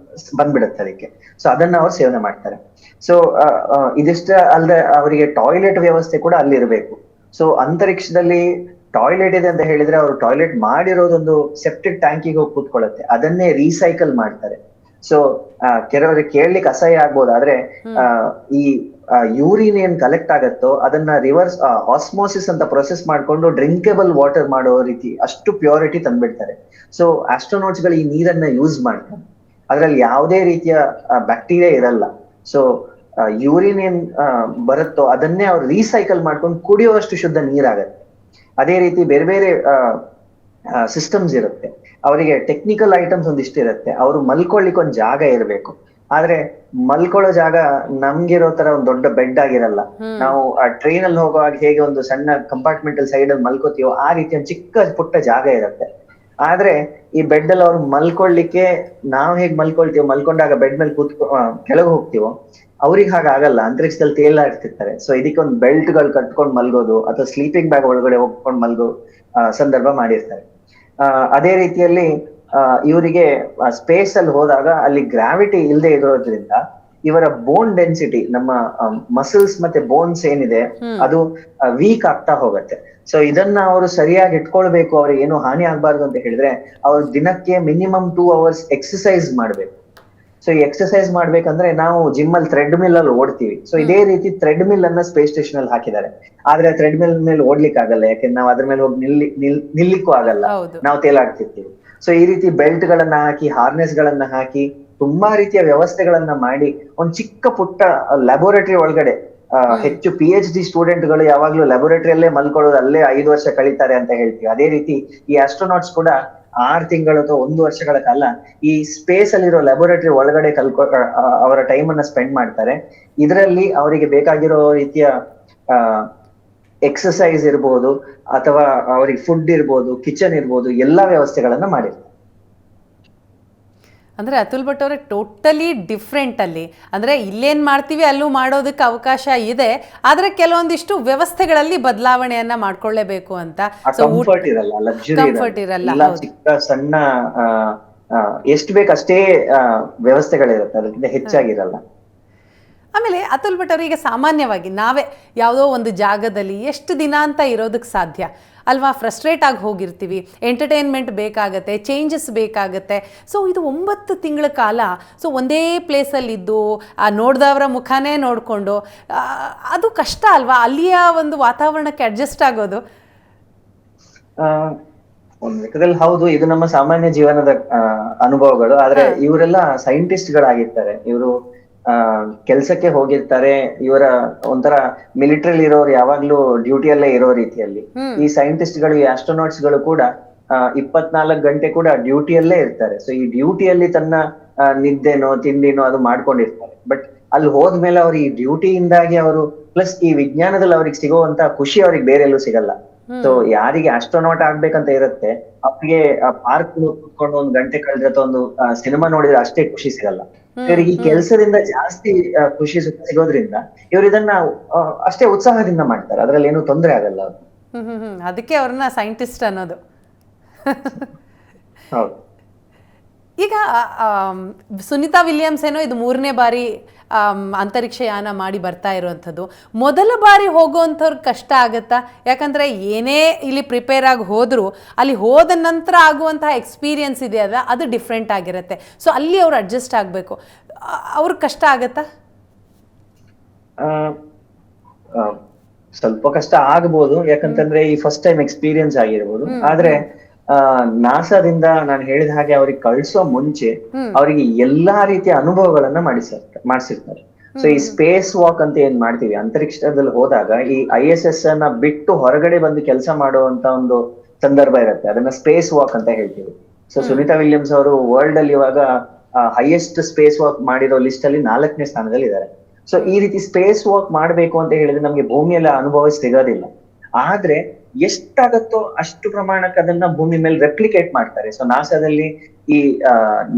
ಬಂದ್ಬಿಡುತ್ತೆ ಅದಕ್ಕೆ. ಸೊ ಅದನ್ನ ಅವ್ರು ಸೇವನೆ ಮಾಡ್ತಾರೆ. ಸೊ ಇದಿಷ್ಟ ಅಲ್ಲದೆ ಅವರಿಗೆ ಟಾಯ್ಲೆಟ್ ವ್ಯವಸ್ಥೆ ಕೂಡ ಅಲ್ಲಿ ಇರಬೇಕು. ಸೊ ಅಂತರಿಕ್ಷದಲ್ಲಿ ಟಾಯ್ಲೆಟ್ ಇದೆ ಅಂತ ಹೇಳಿದ್ರೆ ಅವರು ಟಾಯ್ಲೆಟ್ ಮಾಡಿರೋದೊಂದು ಸೆಪ್ಟಿಕ್ ಟ್ಯಾಂಕಿಗೆ ಹೋಗಿ ಕೂತ್ಕೊಳ್ಳುತ್ತೆ, ಅದನ್ನೇ ರೀಸೈಕಲ್ ಮಾಡ್ತಾರೆ. ಸೊ ಕೆಲವರಿಗೆ ಕೇಳಲಿಕ್ಕೆ ಅಸಹ್ಯ ಆಗ್ಬೋದು, ಆದ್ರೆ ಈ ಯೂರಿನ್ ಏನ್ ಕಲೆಕ್ಟ್ ಆಗತ್ತೋ ಅದನ್ನ ರಿವರ್ಸ್ ಆಸ್ಮೋಸಿಸ್ ಅಂತ ಪ್ರೊಸೆಸ್ ಮಾಡ್ಕೊಂಡು ಡ್ರಿಂಕಬಲ್ ವಾಟರ್ ಮಾಡೋ ರೀತಿ ಅಷ್ಟು ಪ್ಯೂರಿಟಿ ತಂದ್ಬಿಡ್ತಾರೆ. ಸೊ ಆಸ್ಟ್ರೋನಾಟ್ಸ್ ಗಳು ಈ ನೀರನ್ನ ಯೂಸ್ ಮಾಡ್ತಾರೆ, ಅದ್ರಲ್ಲಿ ಯಾವುದೇ ರೀತಿಯ ಬ್ಯಾಕ್ಟೀರಿಯಾ ಇರಲ್ಲ. ಸೊ ಯೂರಿನ್ ಏನ್ ಬರುತ್ತೋ ಅದನ್ನೇ ಅವ್ರು ರೀಸೈಕಲ್ ಮಾಡ್ಕೊಂಡು ಕುಡಿಯುವಷ್ಟು ಶುದ್ಧ ನೀರಾಗತ್ತೆ. ಅದೇ ರೀತಿ ಬೇರೆ ಬೇರೆ ಸಿಸ್ಟಮ್ಸ್ ಇರುತ್ತೆ, ಅವರಿಗೆ ಟೆಕ್ನಿಕಲ್ ಐಟಮ್ಸ್ ಒಂದಿಷ್ಟು ಇರುತ್ತೆ. ಅವರು ಮಲ್ಕೊಳ್ಳಿಕ್ಕೆ ಒಂದು ಜಾಗ ಇರಬೇಕು, ಆದ್ರೆ ಮಲ್ಕೊಳ್ಳೋ ಜಾಗ ನಮ್ಗಿರೋ ತರ ಒಂದು ದೊಡ್ಡ ಬೆಡ್ ಆಗಿರಲ್ಲ. ನಾವು ಆ ಟ್ರೈನ್ ಅಲ್ಲಿ ಹೋಗುವಾಗ ಹೇಗೆ ಒಂದು ಸಣ್ಣ ಕಂಪಾರ್ಟ್ಮೆಂಟ್ ಅಲ್ಲಿ ಸೈಡ್ ಅಲ್ಲಿ ಮಲ್ಕೋತೀವೋ ಆ ರೀತಿ ಒಂದು ಚಿಕ್ಕ ಪುಟ್ಟ ಜಾಗ ಇರುತ್ತೆ. ಆದ್ರೆ ಈ ಬೆಡ್ ಅಲ್ಲಿ ಅವ್ರು ಮಲ್ಕೊಳ್ಳಿಕ್ಕೆ ನಾವ್ ಹೇಗ್ ಮಲ್ಕೊಳ್ತೀವೋ, ಮಲ್ಕೊಂಡಾಗ ಬೆಡ್ ಮೇಲೆ ಕೆಳಗೆ ಹೋಗ್ತೀವೋ, ಅವ್ರಿಗೆ ಹಾಗಾಗಲ್ಲ, ಅಂತರಿಕ್ಷದಲ್ಲಿ ತೇಲಾಡ್ತಿರ್ತಾರೆ. ಸೊ ಇದಕ್ಕೆ ಒಂದು ಬೆಲ್ಟ್ ಗಳು ಕಟ್ಕೊಂಡು ಮಲ್ಗೋದು ಅಥವಾ ಸ್ಲೀಪಿಂಗ್ ಬ್ಯಾಗ್ ಒಳಗಡೆ ಹೋಗ್ಕೊಂಡು ಮಲ್ಗೋ ಸಂದರ್ಭ ಮಾಡಿರ್ತಾರೆ. ಅದೇ ರೀತಿಯಲ್ಲಿ ಇವರಿಗೆ ಸ್ಪೇಸ್ ಅಲ್ಲಿ ಹೋದಾಗ ಅಲ್ಲಿ ಗ್ರಾವಿಟಿ ಇಲ್ಲದೆ ಇರೋದ್ರಿಂದ ಇವರ ಬೋನ್ ಡೆನ್ಸಿಟಿ, ನಮ್ಮ ಮಸಲ್ಸ್ ಮತ್ತೆ ಬೋನ್ಸ್ ಏನಿದೆ ಅದು ವೀಕ್ ಆಗ್ತಾ ಹೋಗುತ್ತೆ. ಸೊ ಇದನ್ನ ಅವರು ಸರಿಯಾಗಿ ಇಟ್ಕೊಳ್ಬೇಕು, ಅವ್ರಿಗೆ ಏನು ಹಾನಿ ಆಗ್ಬಾರ್ದು ಅಂತ ಹೇಳಿದ್ರೆ ಅವ್ರು ದಿನಕ್ಕೆ ಮಿನಿಮಮ್ 2 hours ಎಕ್ಸಸೈಸ್ ಮಾಡ್ಬೇಕು. ಸೊ ಈ ಎಕ್ಸಸೈಸ್ ಮಾಡ್ಬೇಕಂದ್ರೆ ನಾವು ಜಿಮ್ ಅಲ್ಲಿ ಥ್ರೆಡ್ ಮಿಲ್ ಅಲ್ಲಿ ಓಡ್ತೀವಿ. ಸೊ ಇದೇ ರೀತಿ ಥ್ರೆಡ್ ಮಿಲ್ ಅನ್ನ ಸ್ಪೇಸ್ ಸ್ಟೇಷನ್ ಅಲ್ಲಿ ಹಾಕಿದ್ದಾರೆ. ಆದ್ರೆ ಥ್ರೆಡ್ ಮಿಲ್ ಮೇಲೆ ಓಡ್ಲಿಕ್ಕೆ ಆಗಲ್ಲ, ಯಾಕಂದ್ರೆ ನಾವು ಅದ್ರ ಮೇಲೆ ಹೋಗಿ ನಿಲ್ಲಿಕ್ಕೂ ಆಗಲ್ಲ, ನಾವು ತೇಲಾಡ್ತಿರ್ತೀವಿ. ಸೊ ಈ ರೀತಿ ಬೆಲ್ಟ್ ಗಳನ್ನ ಹಾಕಿ, ಹಾರ್ನೆಸ್ ಗಳನ್ನ ಹಾಕಿ, ತುಂಬಾ ರೀತಿಯ ವ್ಯವಸ್ಥೆಗಳನ್ನ ಮಾಡಿ ಒಂದ್ ಚಿಕ್ಕ ಪುಟ್ಟ ಲ್ಯಾಬೋರೇಟರಿ ಒಳಗಡೆ ಹೆಚ್ಚು PhD ಸ್ಟೂಡೆಂಟ್ಗಳು ಯಾವಾಗ್ಲೂ ಲ್ಯಾಬೋರೇಟರಿಯಲ್ಲೇ ಮಲ್ಕೊಳ್ಳೋದು, ಅಲ್ಲೇ 5 ವರ್ಷ ಕಳೀತಾರೆ ಅಂತ ಹೇಳ್ತೀವಿ. ಅದೇ ರೀತಿ ಈ ಆಸ್ಟ್ರೋನಾಟ್ಸ್ ಕೂಡ 6 ತಿಂಗಳು ಅಥವಾ 1 ವರ್ಷಗಳ ಕಾಲ ಈ ಸ್ಪೇಸ್ ಅಲ್ಲಿರೋ ಲ್ಯಾಬೋರೇಟರಿ ಒಳಗಡೆ ಅವರ ಟೈಮ್ ಅನ್ನ ಸ್ಪೆಂಡ್ ಮಾಡ್ತಾರೆ. ಇದರಲ್ಲಿ ಅವರಿಗೆ ಬೇಕಾಗಿರೋ ರೀತಿಯ ಎಕ್ಸಸೈಸ್ ಇರ್ಬೋದು ಅಥವಾ ಅವ್ರಿಗೆ ಫುಡ್ ಇರ್ಬೋದು, ಕಿಚನ್ ಇರ್ಬೋದು, ಎಲ್ಲಾ ವ್ಯವಸ್ಥೆಗಳನ್ನ ಮಾಡಿರ್ತಾರೆ. ಅಂದರೆ ಅತುಲ್ ಭಟ್ ಅವರೇ ಟೋಟಲಿ ಡಿಫ್ರೆಂಟ್ ಅಲ್ಲಿ. ಅಂದರೆ ಇಲ್ಲೇನು ಮಾಡ್ತೀವಿ ಅಲ್ಲೂ ಮಾಡೋದಕ್ಕೆ ಅವಕಾಶ ಇದೆ, ಆದರೆ ಕೆಲವೊಂದಿಷ್ಟು ವ್ಯವಸ್ಥೆಗಳಲ್ಲಿ ಬದಲಾವಣೆಯನ್ನ ಮಾಡ್ಕೊಳ್ಳೇಬೇಕು ಅಂತ. ಕಂಫರ್ಟ್ ಇರಲ್ಲ, ಲಕ್ಸುರಿ ಇರಲ್ಲ, ಚಿಕ್ಕ ಸಣ್ಣ ಎಷ್ಟು ಬೇಕು ಅಷ್ಟೇ ವ್ಯವಸ್ಥೆಗಳಿರುತ್ತೆ, ಅದಕ್ಕಿಂತ ಹೆಚ್ಚಾಗಿರಲ್ಲ. ಆಮೇಲೆ ಅತುಲ್ ಭಟ್ ಅವರಿಗೆ ಸಾಮಾನ್ಯವಾಗಿ ನಾವೇ ಯಾವುದೋ ಒಂದು ಜಾಗದಲ್ಲಿ ಎಷ್ಟು ದಿನ ಅಂತ ಇರೋದಕ್ಕೆ ಸಾಧ್ಯ ಅಲ್ವಾ? ಫ್ರಸ್ಟ್ರೇಟ್ ಆಗಿ ಹೋಗಿರ್ತೀವಿ, ಎಂಟರ್ಟೈನ್ಮೆಂಟ್ ಬೇಕಾಗತ್ತೆ, ಚೇಂಜಸ್ ಬೇಕಾಗತ್ತೆ. ಸೊ ಇದು 9 ತಿಂಗಳ ಕಾಲ ಸೊ ಒಂದೇ ಪ್ಲೇಸಲ್ಲಿದ್ದು ನೋಡಿದವರ ಮುಖಾನೇ ನೋಡಿಕೊಂಡು ಅದು ಕಷ್ಟ ಅಲ್ವಾ? ಅಲ್ಲಿಯ ಒಂದು ವಾತಾವರಣಕ್ಕೆ ಅಡ್ಜಸ್ಟ್ ಆಗೋದು ಒಂದ್ ಲೆಕ್ಕದಲ್ಲಿ ಹೌದು, ಇದು ನಮ್ಮ ಸಾಮಾನ್ಯ ಜೀವನದ ಅನುಭವಗಳು. ಆದ್ರೆ ಇವರೆಲ್ಲ ಸೈಂಟಿಸ್ಟ್ ಗಳಾಗಿರ್ತಾರೆ, ಇವರು ಕೆಲ್ಸಕ್ಕೆ ಹೋಗಿರ್ತಾರೆ. ಇವರ ಒಂಥರ ಮಿಲಿಟರಿ ಇರೋರು ಯಾವಾಗ್ಲೂ ಡ್ಯೂಟಿಯಲ್ಲೇ ಇರೋ ರೀತಿಯಲ್ಲಿ ಈ ಸೈಂಟಿಸ್ಟ್ ಗಳು, ಈ ಆಸ್ಟ್ರೋನಾಟ್ಸ್ ಗಳು ಕೂಡ 24 ಗಂಟೆ ಕೂಡ ಡ್ಯೂಟಿಯಲ್ಲೇ ಇರ್ತಾರೆ. ಸೊ ಈ ಡ್ಯೂಟಿಯಲ್ಲಿ ತನ್ನ ನಿದ್ದೆನೋ ತಿಂಡಿನೋ ಅದು ಮಾಡ್ಕೊಂಡಿರ್ತಾರೆ. ಬಟ್ ಅಲ್ಲಿ ಹೋದ್ಮೇಲೆ ಅವ್ರು ಈ ಡ್ಯೂಟಿಯಿಂದಾಗಿ ಅವರು ಪ್ಲಸ್ ಈ ವಿಜ್ಞಾನದಲ್ಲಿ ಅವ್ರಿಗೆ ಸಿಗುವಂತ ಖುಷಿ ಅವ್ರಿಗೆ ಬೇರೆ ಎಲ್ಲೂ ಸಿಗಲ್ಲ. ಸೊ ಯಾರಿಗೆ ಆಸ್ಟ್ರೋನಾಟ್ ಆಗ್ಬೇಕಂತ ಇರುತ್ತೆ ಅವ್ರಿಗೆ ಪಾರ್ಕ್ ಕುತ್ಕೊಂಡು 1 ಗಂಟೆ ಕಳೆದ್ರೆ ಅಥವಾ ಒಂದು ಸಿನಿಮಾ ನೋಡಿದ್ರೆ ಅಷ್ಟೇ ಖುಷಿ ಸಿಗಲ್ಲ. ಇವರಿಗೆ ಈ ಕೆಲಸದಿಂದ ಜಾಸ್ತಿ ಖುಷಿ ಸಿಗೋದ್ರಿಂದ ಇವ್ರು ಇದನ್ನ ಅಷ್ಟೇ ಉತ್ಸಾಹದಿಂದ ಮಾಡ್ತಾರೆ, ಅದ್ರಲ್ಲಿ ಏನು ತೊಂದರೆ ಆಗಲ್ಲ. ಅದಕ್ಕೆ ಅವ್ರನ್ನ ಸೈಂಟಿಸ್ಟ್ ಅನ್ನೋದು. ಹೌದು. ಈಗ ಸುನೀತಾ ವಿಲಿಯಮ್ಸ್ ಏನೋ ಇದು 3ನೇ ಬಾರಿ ಅಂತರಿಕ್ಷಯಾನ ಮಾಡಿ ಬರ್ತಾ ಇರುವಂಥದ್ದು. ಮೊದಲ ಬಾರಿ ಹೋಗೋವಂಥವ್ರಿಗೆ ಕಷ್ಟ ಆಗುತ್ತಾ? ಯಾಕಂದರೆ ಏನೇ ಇಲ್ಲಿ ಪ್ರಿಪೇರ್ ಆಗಿ ಹೋದರೂ ಅಲ್ಲಿ ಹೋದ ನಂತರ ಆಗುವಂತಹ ಎಕ್ಸ್ಪೀರಿಯನ್ಸ್ ಇದೆಯಲ್ಲ ಅದು ಡಿಫ್ರೆಂಟ್ ಆಗಿರುತ್ತೆ. ಸೊ ಅಲ್ಲಿ ಅವ್ರು ಅಡ್ಜಸ್ಟ್ ಆಗಬೇಕು, ಅವ್ರಿಗೆ ಕಷ್ಟ ಆಗತ್ತಾ? ಸ್ವಲ್ಪ ಕಷ್ಟ ಆಗ್ಬೋದು, ಯಾಕಂತಂದ್ರೆ ಈ ಫಸ್ಟ್ ಟೈಮ್ ಎಕ್ಸ್ಪೀರಿಯನ್ಸ್ ಆಗಿರ್ಬೋದು. ಆದ್ರೆ ನಾಸಾದಿಂದ ನಾನು ಹೇಳಿದ ಹಾಗೆ ಅವ್ರಿಗೆ ಕಳ್ಸೋ ಮುಂಚೆ ಅವರಿಗೆ ಎಲ್ಲಾ ರೀತಿಯ ಅನುಭವಗಳನ್ನ ಮಾಡಿಸಿರ್ತಾರೆ. ಸೊ ಈ ಸ್ಪೇಸ್ ವಾಕ್ ಅಂತ ಏನ್ ಮಾಡ್ತೀವಿ, ಅಂತರಿಕ್ಷದಲ್ಲಿ ಹೋದಾಗ ಈ ISS ಅನ್ನ ಬಿಟ್ಟು ಹೊರಗಡೆ ಬಂದು ಕೆಲಸ ಮಾಡುವಂತ ಒಂದು ಸಂದರ್ಭ ಇರುತ್ತೆ, ಅದನ್ನ ಸ್ಪೇಸ್ ವಾಕ್ ಅಂತ ಹೇಳ್ತೀವಿ. ಸೊ ಸುನೀತಾ ವಿಲಿಯಮ್ಸ್ ಅವರು ವರ್ಲ್ಡ್ ಅಲ್ಲಿ ಇವಾಗ ಹೈಯೆಸ್ಟ್ ಸ್ಪೇಸ್ ವಾಕ್ ಮಾಡಿರೋ ಲಿಸ್ಟ್ ಅಲ್ಲಿ 4ನೇ ಸ್ಥಾನದಲ್ಲಿ ಇದ್ದಾರೆ. ಸೊ ಈ ರೀತಿ ಸ್ಪೇಸ್ ವಾಕ್ ಮಾಡ್ಬೇಕು ಅಂತ ಹೇಳಿದ್ರೆ ನಮ್ಗೆ ಭೂಮಿಯಲ್ಲಿ ಅನುಭವ ಸಿಗೋದಿಲ್ಲ, ಆದ್ರೆ ಎಷ್ಟಾಗತ್ತೋ ಅಷ್ಟು ಪ್ರಮಾಣಕ್ಕೆ ಅದನ್ನ ಭೂಮಿ ಮೇಲೆ ರೆಪ್ಲಿಕೇಟ್ ಮಾಡ್ತಾರೆ. ಸೊ ನಾಸಾದಲ್ಲಿ ಈ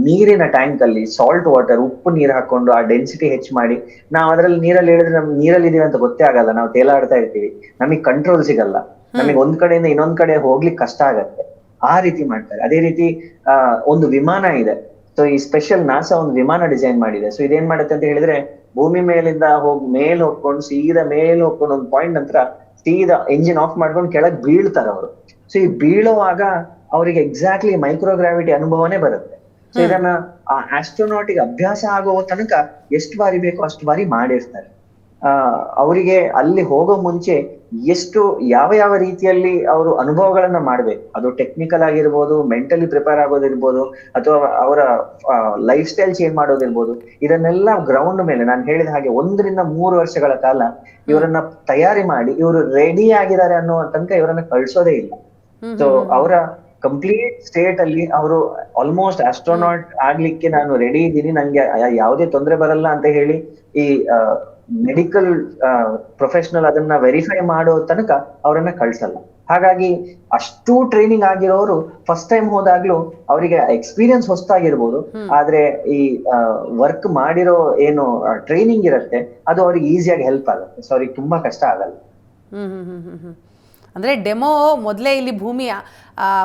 ನೀರಿನ ಟ್ಯಾಂಕ್ ಅಲ್ಲಿ ಸಾಲ್ಟ್ ವಾಟರ್, ಉಪ್ಪು ನೀರು ಹಾಕೊಂಡು ಆ ಡೆನ್ಸಿಟಿ ಹೆಚ್ಚು ಮಾಡಿ ನಾವು ಅದ್ರಲ್ಲಿ ನೀರಲ್ಲಿ ಹೇಳಿದ್ರೆ ನಮ್ಗೆ ನೀರಲ್ಲಿ ಇದೀವಿ ಅಂತ ಗೊತ್ತೇ ಆಗಲ್ಲ, ನಾವು ತೇಲಾಡ್ತಾ ಇರ್ತೀವಿ, ನಮಗೆ ಕಂಟ್ರೋಲ್ ಸಿಗಲ್ಲ, ನಮಗೆ ಒಂದ್ ಕಡೆಯಿಂದ ಇನ್ನೊಂದ್ ಕಡೆ ಹೋಗ್ಲಿಕ್ಕೆ ಕಷ್ಟ ಆಗತ್ತೆ, ಆ ರೀತಿ ಮಾಡ್ತಾರೆ. ಅದೇ ರೀತಿ ಒಂದು ವಿಮಾನ ಇದೆ, ಸೊ ಈ ಸ್ಪೆಷಲ್ ನಾಸಾ ಒಂದು ವಿಮಾನ ಡಿಸೈನ್ ಮಾಡಿದೆ. ಸೊ ಇದೇನ್ ಮಾಡುತ್ತೆ ಅಂತ ಹೇಳಿದ್ರೆ, ಭೂಮಿ ಮೇಲಿಂದ ಹೋಗ್ಕೊಂಡು ಸೀದಾ ಹೋಗ್ಕೊಂಡು ಒಂದು ಪಾಯಿಂಟ್ ನಂತರ ಸೀದಾ ಎಂಜಿನ್ ಆಫ್ ಮಾಡ್ಕೊಂಡು ಕೆಳಗ್ ಬೀಳ್ತಾರೆ ಅವರು. ಸೊ ಈ ಬೀಳುವಾಗ ಅವರಿಗೆ ಎಕ್ಸಾಕ್ಟ್ಲಿ ಮೈಕ್ರೋಗ್ರಾವಿಟಿ ಅನುಭವನೇ ಬರುತ್ತೆ. ಸೊ ಇದನ್ನ ಆ ಆಸ್ಟ್ರೋನಾಟಿಗೆ ಅಭ್ಯಾಸ ಆಗೋ ತನಕ ಎಷ್ಟು ಬಾರಿ ಬೇಕೋ ಅಷ್ಟು ಬಾರಿ ಮಾಡಿರ್ತಾರೆ. ಅವರಿಗೆ ಅಲ್ಲಿ ಹೋಗೋ ಮುಂಚೆ ಯಾವ ರೀತಿಯಲ್ಲಿ ಅವರು ಅನುಭವಗಳನ್ನ ಮಾಡ್ಬೇಕು, ಅದು ಟೆಕ್ನಿಕಲ್ ಆಗಿರ್ಬೋದು, ಮೆಂಟಲಿ ಪ್ರಿಪೇರ್ ಆಗೋದಿರ್ಬೋದು, ಅಥವಾ ಅವರ ಲೈಫ್ ಸ್ಟೈಲ್ ಚೇಂಜ್ ಮಾಡೋದಿರ್ಬೋದು, ಇದನ್ನೆಲ್ಲ ಗ್ರೌಂಡ್ ಮೇಲೆ ನಾನು ಹೇಳಿದ ಹಾಗೆ 1 ರಿಂದ 3 ವರ್ಷಗಳ ಕಾಲ ಇವರನ್ನ ತಯಾರಿ ಮಾಡಿ ಇವರು ರೆಡಿ ಆಗಿದ್ದಾರೆ ಅನ್ನೋ ತನಕ ಇವರನ್ನ ಕಳ್ಸೋದೇ ಇಲ್ಲ. ಸೊ ಅವರ ಕಂಪ್ಲೀಟ್ ಸ್ಟೇಟ್ ಅಲ್ಲಿ ಅವರು ಆಲ್ಮೋಸ್ಟ್ ಆಸ್ಟ್ರೋನಾಟ್ ಆಗ್ಲಿಕ್ಕೆ ನಾನು ರೆಡಿ ಇದ್ದೀನಿ, ನಂಗೆ ಯಾವುದೇ ತೊಂದರೆ ಬರಲ್ಲ ಅಂತ ಹೇಳಿ ಈ ಮೆಡಿಕಲ್ ಪ್ರೊಫೆಷನಲ್ ಅದನ್ನ ವೆರಿಫೈ ಮಾಡೋ ತನಕ ಅವರನ್ನ ಕಳ್ಸಲ್ಲ. ಹಾಗಾಗಿ ಅಷ್ಟು ಟ್ರೈನಿಂಗ್ ಆಗಿರೋರು ಫಸ್ಟ್ ಟೈಮ್ ಹೋದಾಗ್ಲೂ ಅವರಿಗೆ ಎಕ್ಸ್ಪೀರಿಯನ್ಸ್ ಹೊಸದಾಗಿರ್ಬೋದು, ಆದ್ರೆ ಈ ವರ್ಕ್ ಮಾಡಿರೋ ಏನು ಟ್ರೈನಿಂಗ್ ಇರುತ್ತೆ ಅದು ಅವ್ರಿಗೆ ಈಸಿಯಾಗಿ ಹೆಲ್ಪ್ ಆಗುತ್ತೆ. ಸೊ ಅವ್ರಿಗೆ ತುಂಬಾ ಕಷ್ಟ ಆಗಲ್ಲ. ಅಂದರೆ ಡೆಮೋ ಮೊದಲೇ ಇಲ್ಲಿ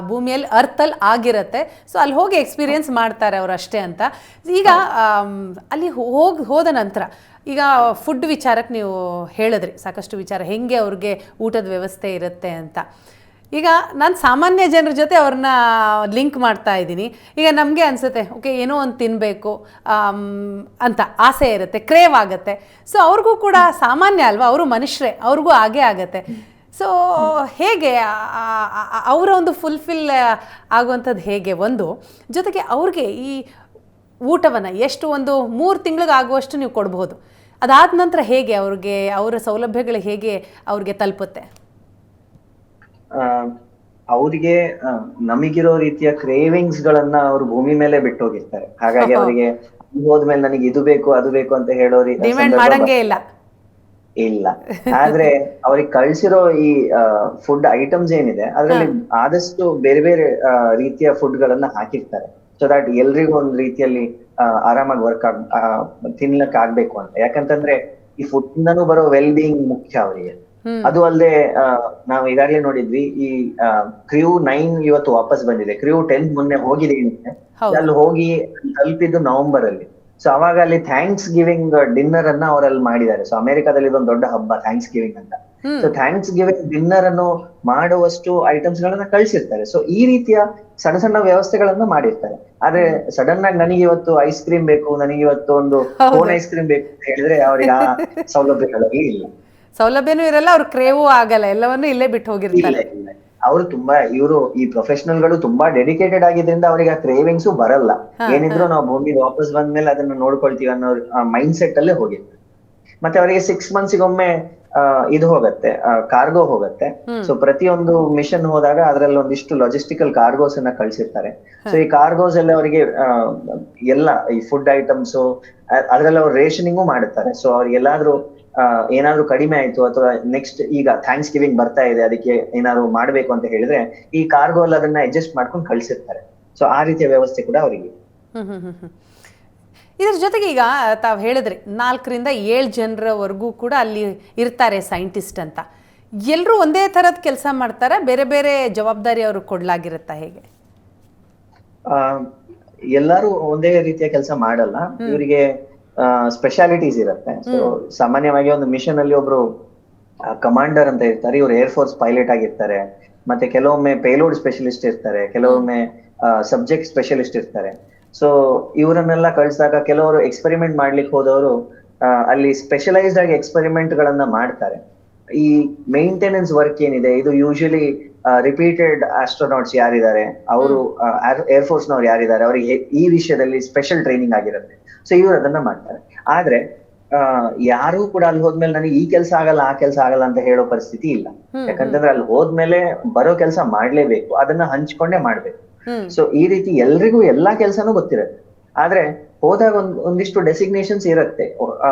ಭೂಮಿಯಲ್ಲಿ ಅರ್ಥಲ್ಲಿ ಆಗಿರುತ್ತೆ. ಸೊ ಅಲ್ಲಿ ಹೋಗಿ ಎಕ್ಸ್ಪೀರಿಯೆನ್ಸ್ ಮಾಡ್ತಾರೆ ಅವರು ಅಷ್ಟೇ ಅಂತ. ಈಗ ಅಲ್ಲಿ ಹೋದ ನಂತರ ಈಗ ಫುಡ್ ವಿಚಾರಕ್ಕೆ ನೀವು ಹೇಳಿದ್ರಿ ಸಾಕಷ್ಟು ವಿಚಾರ, ಹೆಂಗೆ ಅವ್ರಿಗೆ ಊಟದ ವ್ಯವಸ್ಥೆ ಇರುತ್ತೆ ಅಂತ. ಈಗ ನಾನು ಸಾಮಾನ್ಯ ಜನರ ಜೊತೆ ಅವ್ರನ್ನ ಲಿಂಕ್ ಮಾಡ್ತಾ ಇದ್ದೀನಿ. ಈಗ ನಮಗೆ ಅನಿಸುತ್ತೆ ಓಕೆ ಏನೋ ಒಂದು ತಿನ್ನಬೇಕು ಅಂತ ಆಸೆ ಇರುತ್ತೆ, ಕ್ರೇವ್ ಆಗುತ್ತೆ. ಸೊ ಅವ್ರಿಗೂ ಕೂಡ ಸಾಮಾನ್ಯ ಅಲ್ವಾ, ಅವರು ಮನುಷ್ಯರೇ, ಅವ್ರಿಗೂ ಹಾಗೇ ಆಗುತ್ತೆ. ಸೊ ಹೇಗೆ ಅವರ ಒಂದು ಫುಲ್ಫಿಲ್ ಆಗುವಂಥದ್ದು ಹೇಗೆ ಒಂದು, ಜೊತೆಗೆ ಅವ್ರಿಗೆ ಈ ಊಟವನ್ನು ಎಷ್ಟು ಒಂದು 3 ತಿಂಗಳಿಗೆ ಆಗುವಷ್ಟು ನೀವು ಕೊಡ್ಬೋದು, ಅದಾದ ನಂತರ ಹೇಗೆ ಅವ್ರಿಗೆ ಅವರ ಸೌಲಭ್ಯಗಳು ಹೇಗೆ ಅವ್ರಿಗೆ ತಲುಪುತ್ತೆ? ಅವ್ರಿಗೆ ನಮಗಿರೋ ರೀತಿಯ ಕ್ರೇವಿಂಗ್ಸ್ ಗಳನ್ನ ಅವರು ಭೂಮಿ ಮೇಲೆ ಬಿಟ್ಟು ಹೋಗಿರ್ತಾರೆ. ಹಾಗಾಗಿ ಅವರಿಗೆ ಹೋದ್ಮೇಲೆ ನನಗೆ ಇದು ಬೇಕು ಅದು ಬೇಕು ಅಂತ ಹೇಳೋರಿ ಡಿಮ್ಯಾಂಡ್ ಮಾಡಂಗೇ ಇಲ್ಲ. ಆದ್ರೆ ಅವ್ರಿಗೆ ಕಳ್ಸಿರೋ ಈ ಫುಡ್ ಐಟಮ್ಸ್ ಏನಿದೆ ಅದ್ರಲ್ಲಿ ಆದಷ್ಟು ಬೇರೆ ಬೇರೆ ರೀತಿಯ ಫುಡ್ ಗಳನ್ನ ಹಾಕಿರ್ತಾರೆ. ಸೊ ದಟ್ ಎಲ್ರಿಗೂ ಒಂದ್ ರೀತಿಯಲ್ಲಿ ಆರಾಮಾಗಿ ತಿನ್ಲಕ್ ಆಗ್ಬೇಕು ಅಂತ. ಯಾಕಂತಂದ್ರೆ ಈ ಫುಡ್ ಇಂದನೂ ಬರೋ ವೆಲ್ ಬೀಯಿಂಗ್ ಮುಖ್ಯ ಅವರಿಗೆ. ಅದು ಅಲ್ಲದೆ ನಾವು ಈಗಾಗ್ಲೇ ನೋಡಿದ್ವಿ, ಈ ಕ್ರ್ಯೂ 9 ಇವತ್ತು ವಾಪಸ್ ಬಂದಿದೆ. ಕ್ರ್ಯೂ 10 ಮೊನ್ನೆ ಹೋಗಿದೆ. ಅಲ್ಲಿ ಹೋಗಿ ತಲುಪಿದ್ದು ನವೆಂಬರ್ ಅಲ್ಲಿ. ಸೊ ಅವಾಗ ಅಲ್ಲಿ ಥ್ಯಾಂಕ್ಸ್ ಗಿವಿಂಗ್ ಡಿನ್ನರ್ ಅನ್ನ ಅವರಲ್ಲಿ ಮಾಡಿದ್ದಾರೆ. ಸೊ ಅಮೆರಿಕಾದಲ್ಲಿ ಇದೊಂದು ದೊಡ್ಡ ಹಬ್ಬ ಥ್ಯಾಂಕ್ಸ್ ಗಿವಿಂಗ್ ಅಂತ. ಸೊ ಥ್ಯಾಂಕ್ಸ್ ಗಿವಿಂಗ್ ಡಿನ್ನರ್ ಅನ್ನು ಮಾಡುವಷ್ಟು ಐಟಮ್ಸ್ ಗಳನ್ನ ಕಳ್ಸಿರ್ತಾರೆ. ಸೊ ಈ ರೀತಿಯ ಸಣ್ಣ ಸಣ್ಣ ವ್ಯವಸ್ಥೆಗಳನ್ನ ಮಾಡಿರ್ತಾರೆ. ಆದ್ರೆ ಸಡನ್ ಆಗಿ ನನಗೆ ಇವತ್ತು ಐಸ್ ಕ್ರೀಮ್ ಬೇಕು, ನನಗೆ ಇವತ್ತು ಒಂದು ಕೋನ್ ಐಸ್ ಕ್ರೀಮ್ ಬೇಕು ಅಂತ ಹೇಳಿದ್ರೆ ಅವ್ರಿಗೆ ಆ ಸೌಲಭ್ಯಗಳಲ್ಲಿ ಇಲ್ಲ, ಸೌಲಭ್ಯನೂ ಇರಲ್ಲ, ಅವ್ರ ಕ್ರೇವೂ ಆಗಲ್ಲ, ಎಲ್ಲವನ್ನೂ ಇಲ್ಲೇ ಬಿಟ್ಟು ಹೋಗಿರ್ತಾರೆ. ಅವರು ಇವರು ಈ ಪ್ರೊಫೆಷನಲ್ ಗಳು ತುಂಬಾ ಡೆಡಿಕೇಟೆಡ್ ಆಗಿದ್ರಿಂದ ಅವ್ರಿಗೆ ಆ ಕ್ರೇವಿಂಗ್ಸು ಬರಲ್ಲ. ಏನಿದ್ರು ನಾವು ಭೂಮಿಗೆ ವಾಪಸ್ ಬಂದ್ಮೇಲೆ ಅದನ್ನ ನೋಡ್ಕೊಳ್ತೀವಿ ಅನ್ನೋ ಮೈಂಡ್ ಸೆಟ್ ಅಲ್ಲೇ ಹೋಗಿರ್ತಾರೆ. ಮತ್ತೆ ಅವರಿಗೆ 6 ಮಂತ್ಸ್ಗೊಮ್ಮೆ ಇದು ಹೋಗತ್ತೆ, ಕಾರ್ಗೋ ಹೋಗತ್ತೆ. ಸೊ ಪ್ರತಿಯೊಂದು ಮಿಷನ್ ಹೋದಾಗ ಅದ್ರಲ್ಲಿ ಒಂದಿಷ್ಟು ಲಾಜಿಸ್ಟಿಕಲ್ ಕಾರ್ಗೋಸ್ ಅನ್ನ ಕಳ್ಸಿರ್ತಾರೆ. ಸೊ ಈ ಕಾರ್ಗೋಸ್ ಎಲ್ಲ ಅವರಿಗೆ ಎಲ್ಲ ಈ ಫುಡ್ ಐಟಮ್ಸ್ ಅದ್ರಲ್ಲಿ ಅವ್ರು ರೇಷನಿಂಗು ಮಾಡುತ್ತಾರೆ. ಸೊ ಅವ್ರಿಗೆ ಏನಾದ್ರೂ ಕಡಿಮೆ ಆಯ್ತು ಅಥವಾ ನೆಕ್ಸ್ಟ್ ಈಗ ಥ್ಯಾಂಕ್ಸ್ ಗಿವಿಂಗ್ ಬರ್ತಾ ಇದೆ, ಅದಕ್ಕೆ ಏನಾದ್ರು ಮಾಡ್ಬೇಕು ಅಂತ ಹೇಳಿದ್ರೆ ಈ ಕಾರ್ಗೋ ಅಲ್ಲಿ ಅದನ್ನ ಅಡ್ಜಸ್ಟ್ ಮಾಡ್ಕೊಂಡು ಕಳ್ಸಿರ್ತಾರೆ. ಸೊ ಆ ರೀತಿಯ ವ್ಯವಸ್ಥೆ ಕೂಡ ಅವರಿಗೆ. ಇದ್ರ ಜೊತೆಗೆ ಈಗ ತಾವು ಹೇಳಿದ್ರಿ 4 ರಿಂದ 7 ಜನರವರೆಗೂ ಕೂಡ ಅಲ್ಲಿ ಇರ್ತಾರೆ ಸೈಂಟಿಸ್ಟ್ ಅಂತ. ಎಲ್ಲರೂ ಒಂದೇ ಥರದ ಕೆಲಸ ಮಾಡ್ತಾರೆ, ಬೇರೆ ಬೇರೆ ಜವಾಬ್ದಾರಿ ಅವ್ರಿಗೆ ಕೊಡ್ಲಾಗಿರುತ್ತಾ ಹೇಗೆ? ಎಲ್ಲರೂ ಒಂದೇ ರೀತಿಯ ಕೆಲಸ ಮಾಡಲ್ಲ, ಇವರಿಗೆ ಸ್ಪೆಷಾಲಿಟೀಸ್ ಇರುತ್ತೆ. ಸೊ ಸಾಮಾನ್ಯವಾಗಿ ಒಂದು ಮಿಷನ್ ಅಲ್ಲಿ ಒಬ್ರು ಕಮಾಂಡರ್ ಅಂತ ಇರ್ತಾರೆ, ಇವ್ರು ಏರ್ ಫೋರ್ಸ್ ಪೈಲಟ್ ಆಗಿರ್ತಾರೆ. ಮತ್ತೆ ಕೆಲವೊಮ್ಮೆ ಪೇಲೋಡ್ ಸ್ಪೆಷಲಿಸ್ಟ್ ಇರ್ತಾರೆ, ಕೆಲವೊಮ್ಮೆ ಸಬ್ಜೆಕ್ಟ್ ಸ್ಪೆಷಲಿಸ್ಟ್ ಇರ್ತಾರೆ. ಸೊ ಇವರನ್ನೆಲ್ಲ ಕಳ್ಸಿದಾಗ ಕೆಲವರು ಎಕ್ಸ್ಪೆರಿಮೆಂಟ್ ಮಾಡ್ಲಿಕ್ಕೆ ಹೋದವರು ಅಲ್ಲಿ ಸ್ಪೆಷಲೈಸ್ಡ್ ಆಗಿ ಎಕ್ಸ್ಪೆರಿಮೆಂಟ್ ಗಳನ್ನ ಮಾಡ್ತಾರೆ. ಈ ಮೇಂಟೆನೆನ್ಸ್ ವರ್ಕ್ ಏನಿದೆ ಇದು ಯೂಶಲಿ ರಿಪೀಟೆಡ್ ಆಸ್ಟ್ರೋನಾಟ್ಸ್ ಯಾರಿದ್ದಾರೆ, ಅವರು ಏರ್ ಫೋರ್ಸ್ ನವ್ರು ಯಾರಿದ್ದಾರೆ, ಅವರಿಗೆ ಈ ವಿಷಯದಲ್ಲಿ ಸ್ಪೆಷಲ್ ಟ್ರೈನಿಂಗ್ ಆಗಿರುತ್ತೆ. ಸೊ ಇವ್ರು ಅದನ್ನ ಮಾಡ್ತಾರೆ. ಆದ್ರೆ ಯಾರು ಕೂಡ ಅಲ್ಲಿ ಹೋದ್ಮೇಲೆ ನನಗೆ ಈ ಕೆಲಸ ಆಗಲ್ಲ ಆ ಕೆಲಸ ಆಗಲ್ಲ ಅಂತ ಹೇಳೋ ಪರಿಸ್ಥಿತಿ ಇಲ್ಲ. ಯಾಕಂತಂದ್ರೆ ಅಲ್ಲಿ ಹೋದ್ಮೇಲೆ ಬರೋ ಕೆಲಸ ಮಾಡ್ಲೇಬೇಕು, ಅದನ್ನ ಹಂಚ್ಕೊಂಡೇ ಮಾಡ್ಬೇಕು. ಸೊ ಈ ರೀತಿ ಎಲ್ರಿಗೂ ಎಲ್ಲಾ ಕೆಲ್ಸನೂ ಗೊತ್ತಿರುತ್ತೆ. ಆದ್ರೆ ಹೋದಾಗ ಒಂದಿಷ್ಟು ಡೆಸಿಗ್ನೇಷನ್ಸ್ ಇರುತ್ತೆ,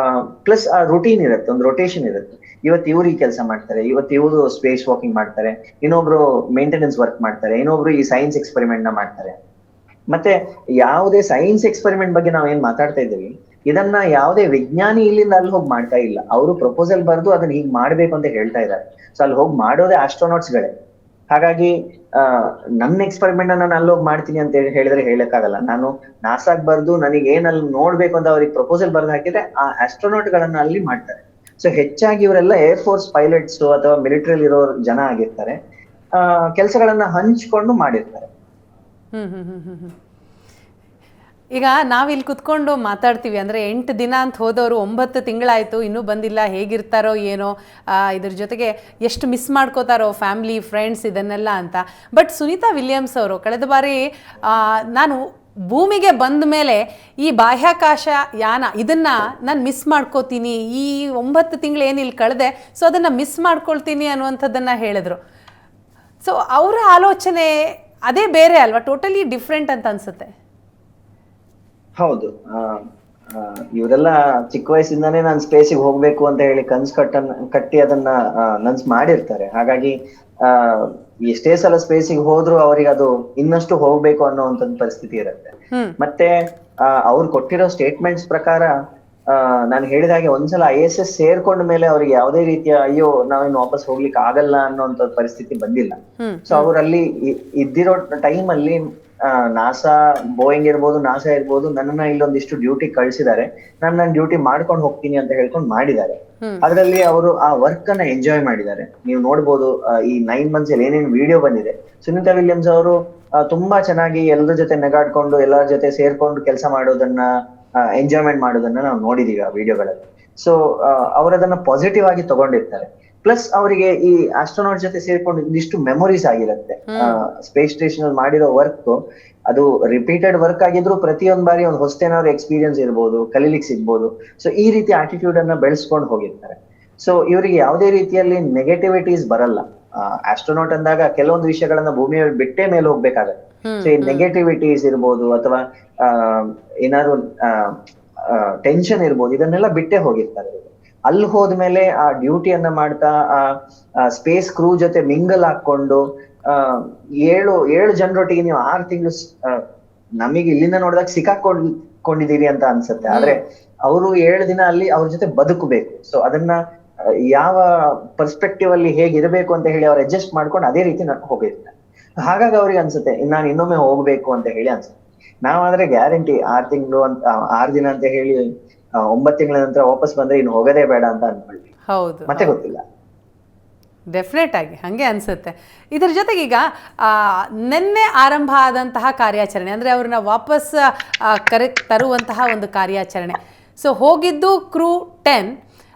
ಪ್ಲಸ್ ಆ ರುಟೀನ್ ಇರುತ್ತೆ, ಒಂದು ರೊಟೇಷನ್ ಇರುತ್ತೆ. ಇವತ್ತು ಇವ್ರು ಈ ಕೆಲಸ ಮಾಡ್ತಾರೆ, ಇವತ್ತು ಇವರು ಸ್ಪೇಸ್ ವಾಕಿಂಗ್ ಮಾಡ್ತಾರೆ, ಇನ್ನೊಬ್ರು ಮೇಂಟೆನೆನ್ಸ್ ವರ್ಕ್ ಮಾಡ್ತಾರೆ, ಇನ್ನೊಬ್ರು ಈ ಸೈನ್ಸ್ ಎಕ್ಸ್ಪೆರಿಮೆಂಟ್ ನ ಮಾಡ್ತಾರೆ. ಮತ್ತೆ ಯಾವುದೇ ಸೈನ್ಸ್ ಎಕ್ಸ್ಪೆರಿಮೆಂಟ್ ಬಗ್ಗೆ ನಾವ್ ಏನ್ ಮಾತಾಡ್ತಾ ಇದ್ದೀವಿ, ಇದನ್ನ ಯಾವುದೇ ವಿಜ್ಞಾನಿ ಇಲ್ಲಿಂದ ಅಲ್ಲಿ ಹೋಗಿ ಮಾಡ್ತಾ ಇಲ್ಲ. ಅವರು ಪ್ರಪೋಸಲ್ ಬರೆದು ಅದನ್ನ ಹೀಗ್ ಮಾಡ್ಬೇಕು ಅಂತ ಹೇಳ್ತಾ ಇದ್ದಾರೆ. ಸೊ ಅಲ್ಲಿ ಹೋಗಿ ಮಾಡೋದೇ ಆಸ್ಟ್ರೋನಾಟ್ಸ್ ಗಳೇ. ಹಾಗಾಗಿ ನನ್ನ ಎಕ್ಸ್ಪೆರಿಮೆಂಟ್ ನಾನು ಅಲ್ಲೋಗಿ ಮಾಡ್ತೀನಿ ಅಂತ ಹೇಳಿದ್ರೆ ಹೇಳಕ್ಕಾಗಲ್ಲ. ನಾನು ನಾಸಾಗ್ ಬರ್ದು ನನಗೆ ಏನಲ್ಲಿ ನೋಡ್ಬೇಕು ಅಂತ ಅವ್ರಿಗೆ ಪ್ರಪೋಸಲ್ ಬರ್ದು ಹಾಕಿದ್ರೆ ಆ ಆಸ್ಟ್ರೋನಾಟ್ ಗಳನ್ನ ಅಲ್ಲಿ ಮಾಡ್ತಾರೆ. ಸೊ ಹೆಚ್ಚಾಗಿ ಇವರೆಲ್ಲ ಏರ್ ಫೋರ್ಸ್ ಪೈಲಟ್ಸ್ ಅಥವಾ ಮಿಲಿಟರಿ ಇರೋ ಜನ ಆಗಿರ್ತಾರೆ. ಕೆಲಸಗಳನ್ನ ಹಂಚ್ಕೊಂಡು ಮಾಡಿರ್ತಾರೆ. ಈಗ ನಾವಿಲ್ಲಿ ಕುತ್ಕೊಂಡು ಮಾತಾಡ್ತೀವಿ ಅಂದರೆ 8 ದಿನ ಅಂತ ಹೋದವರು 9 ತಿಂಗಳಾಯಿತು ಇನ್ನೂ ಬಂದಿಲ್ಲ, ಹೇಗಿರ್ತಾರೋ ಏನೋ, ಇದ್ರ ಜೊತೆಗೆ ಎಷ್ಟು ಮಿಸ್ ಮಾಡ್ಕೋತಾರೋ ಫ್ಯಾಮ್ಲಿ ಫ್ರೆಂಡ್ಸ್ ಇದನ್ನೆಲ್ಲ ಅಂತ. ಬಟ್ ಸುನೀತಾ ವಿಲಿಯಮ್ಸ್ ಅವರು ಕಳೆದ ಬಾರಿ ನಾನು ಭೂಮಿಗೆ ಬಂದ ಮೇಲೆ ಈ ಬಾಹ್ಯಾಕಾಶ ಯಾನ ಇದನ್ನು ನಾನು ಮಿಸ್ ಮಾಡ್ಕೋತೀನಿ, ಈ 9 ತಿಂಗಳು ಏನು ಇಲ್ಲಿ ಕಳೆದೆ ಸೊ ಅದನ್ನು ಮಿಸ್ ಮಾಡ್ಕೊಳ್ತೀನಿ ಅನ್ನುವಂಥದ್ದನ್ನು ಹೇಳಿದ್ರು. ಸೊ ಅವರ ಆಲೋಚನೆ ಅದೇ ಬೇರೆ ಅಲ್ವಾ, ಟೋಟಲಿ ಡಿಫ್ರೆಂಟ್ ಅಂತ ಅನ್ಸುತ್ತೆ. ಹೌದು, ಇವರೆಲ್ಲ ಚಿಕ್ಕ ವಯಸ್ಸಿಂದಾನೇ ನಾನು ಸ್ಪೇಸಿಗೆ ಹೋಗ್ಬೇಕು ಅಂತ ಹೇಳಿ ಕಟ್ಟಿ ಅದನ್ನ ನನ್ಸ್ ಮಾಡಿರ್ತಾರೆ. ಹಾಗಾಗಿ ಎಷ್ಟೇ ಸಲ ಸ್ಪೇಸಿಗೆ ಹೋದ್ರು ಅವ್ರಿಗೆ ಅದು ಇನ್ನಷ್ಟು ಹೋಗ್ಬೇಕು ಅನ್ನೋಂಥದ್ದು ಪರಿಸ್ಥಿತಿ ಇರುತ್ತೆ. ಮತ್ತೆ ಅವ್ರು ಕೊಟ್ಟಿರೋ ಸ್ಟೇಟ್ಮೆಂಟ್ಸ್ ಪ್ರಕಾರ ನಾನು ಹೇಳಿದಾಗೆ ಒಂದ್ಸಲ ISS ಸೇರ್ಕೊಂಡ ಮೇಲೆ ಅವ್ರಿಗೆ ಯಾವುದೇ ರೀತಿಯ ಅಯ್ಯೋ ನಾವಿನ್ನು ವಾಪಸ್ ಹೋಗ್ಲಿಕ್ಕೆ ಆಗಲ್ಲ ಅನ್ನೋಂಥ ಪರಿಸ್ಥಿತಿ ಬಂದಿಲ್ಲ. ಸೊ ಅವರಲ್ಲಿ ಇದ್ದಿರೋ ಟೈಮ್ ಅಲ್ಲಿ ನಾಸಾ ಬೋಯಿಂಗ್ ಇರ್ಬೋದು, ನಾಸಾ ಇರ್ಬೋದು, ನನ್ನನ್ನ ಇಲ್ಲೊಂದಿಷ್ಟು ಡ್ಯೂಟಿ ಕಳ್ಸಿದ್ದಾರೆ, ನನ್ನ ಡ್ಯೂಟಿ ಮಾಡ್ಕೊಂಡು ಹೋಗ್ತೀನಿ ಅಂತ ಹೇಳ್ಕೊಂಡು ಮಾಡಿದ್ದಾರೆ. ಅದರಲ್ಲಿ ಅವರು ಆ ವರ್ಕ್ ಅನ್ನ ಎಂಜಾಯ್ ಮಾಡಿದ್ದಾರೆ. ನೀವು ನೋಡ್ಬೋದು ಈ 9 months ಅಲ್ಲಿ ಏನೇನು ವಿಡಿಯೋ ಬಂದಿದೆ. ಸುನೀತಾ ವಿಲಿಯಮ್ಸ್ ಅವರು ತುಂಬಾ ಚೆನ್ನಾಗಿ ಎಲ್ಲರ ಜೊತೆ ನಗಾಡ್ಕೊಂಡು ಎಲ್ಲರ ಜೊತೆ ಸೇರ್ಕೊಂಡು ಕೆಲಸ ಮಾಡೋದನ್ನ ಎಂಜಾಯ್ಮೆಂಟ್ ಮಾಡೋದನ್ನ ನಾವು ನೋಡಿದೀವಿ ಆ ವಿಡಿಯೋಗಳಲ್ಲಿ. ಸೊ ಅವರದನ್ನ ಪಾಸಿಟಿವ್ ಆಗಿ ತಗೊಂಡಿರ್ತಾರೆ. ಪ್ಲಸ್ ಅವರಿಗೆ ಈ ಆಸ್ಟ್ರೋನಾಟ್ ಜೊತೆ ಸೇರ್ಕೊಂಡು ಇದಿಷ್ಟು ಮೆಮೊರೀಸ್ ಆಗಿರುತ್ತೆ. ಸ್ಪೇಸ್ ಸ್ಟೇಷನ್ ಅಲ್ಲಿ ಮಾಡಿರೋ ವರ್ಕ್ ಅದು ರಿಪೀಟೆಡ್ ವರ್ಕ್ ಆಗಿದ್ರು ಪ್ರತಿಯೊಂದ್ ಬಾರಿ ಒಂದು ಹೊಸತೇನಾದ್ರು ಎಕ್ಸ್ಪೀರಿಯನ್ಸ್ ಇರ್ಬೋದು, ಕಲೀಲಿಕ್ಕೆ ಸಿಗ್ಬೋದು. ಸೊ ಈ ರೀತಿ ಆಟಿಟ್ಯೂಡ್ ಅನ್ನ ಬೆಳೆಸ್ಕೊಂಡು ಹೋಗಿರ್ತಾರೆ. ಸೊ ಇವರಿಗೆ ಯಾವುದೇ ರೀತಿಯಲ್ಲಿ ನೆಗೆಟಿವಿಟೀಸ್ ಬರಲ್ಲ. ಆಸ್ಟ್ರೋನಾಟ್ ಅಂದಾಗ ಕೆಲವೊಂದು ವಿಷಯಗಳನ್ನ ಭೂಮಿಯ ಬಿಟ್ಟೆ ಮೇಲೆ ಹೋಗ್ಬೇಕಾಗತ್ತೆ. ಸೊ ಈ ನೆಗೆಟಿವಿಟೀಸ್ ಇರ್ಬೋದು ಅಥವಾ ಏನಾದ್ರು ಟೆನ್ಷನ್ ಇರ್ಬೋದು, ಇದನ್ನೆಲ್ಲ ಬಿಟ್ಟೇ ಹೋಗಿರ್ತಾರೆ. ಅಲ್ಲಿ ಹೋದ್ಮೇಲೆ ಆ ಡ್ಯೂಟಿಯನ್ನ ಮಾಡ್ತಾ ಆ ಸ್ಪೇಸ್ ಕ್ರೂ ಜೊತೆ ಮಿಂಗಲ್ ಹಾಕೊಂಡು ಏಳು ಜನರೊಟ್ಟಿಗೆ ನೀವು 6 ತಿಂಗಳು ನಮಗೆ ಇಲ್ಲಿಂದ ನೋಡಿದಾಗ ಸಿಕ್ಕಾಕೊಂಡಿದೀವಿ ಅಂತ ಅನ್ಸುತ್ತೆ. ಆದ್ರೆ ಅವರು 7 ದಿನ ಅಲ್ಲಿ ಅವ್ರ ಜೊತೆ ಬದುಕಬೇಕು. ಸೊ ಅದನ್ನ ಯಾವ ಪರ್ಸ್ಪೆಕ್ಟಿವ್ ಅಲ್ಲಿ ಹೇಗಿರ್ಬೇಕು ಅಂತ ಹೇಳಿ ಅವ್ರು ಅಡ್ಜಸ್ಟ್ ಮಾಡ್ಕೊಂಡು ಅದೇ ರೀತಿ ಹೋಗಿರ್ತಾರೆ. ಹಾಗಾಗಿ ಅವ್ರಿಗೆ ಅನ್ಸುತ್ತೆ ನಾನು ಇನ್ನೊಮ್ಮೆ ಹೋಗ್ಬೇಕು ಅಂತ ಹೇಳಿ ಅನ್ಸುತ್ತೆ. ನಾವಾದ್ರೆ ಗ್ಯಾರಂಟಿ 6 ತಿಂಗಳು ಅಂತ 6 ದಿನ ಅಂತ ಹೇಳಿ 9 ತಿಂಗಳ ನಂತರ ವಾಪಸ್ ಬಂದ್ರೆ ಇನ್ನು ಹೋಗೋದೇ ಬೇಡ ಅಂತ ಅನ್ಕೊಳ್ತೀವಿ. ಹೌದು, ಮತ್ತೆ ಗೊತ್ತಿಲ್ಲ. ಡೆಫಿನೆಟ್ ಆಗಿ ಹಾಗೆ ಅನಿಸುತ್ತೆ. ಇದರ ಜೊತೆಗೆ ಈಗ ನಿನ್ನೆ ಆರಂಭ ಆದಂತಹ ಕಾರ್ಯಾಚರಣೆ ಅಂದರೆ ಅವ್ರನ್ನ ವಾಪಸ್ ತರುವಂತಹ ಒಂದು ಕಾರ್ಯಾಚರಣೆ. ಸೊ ಹೋಗಿದ್ದು ಕ್ರೂ 10,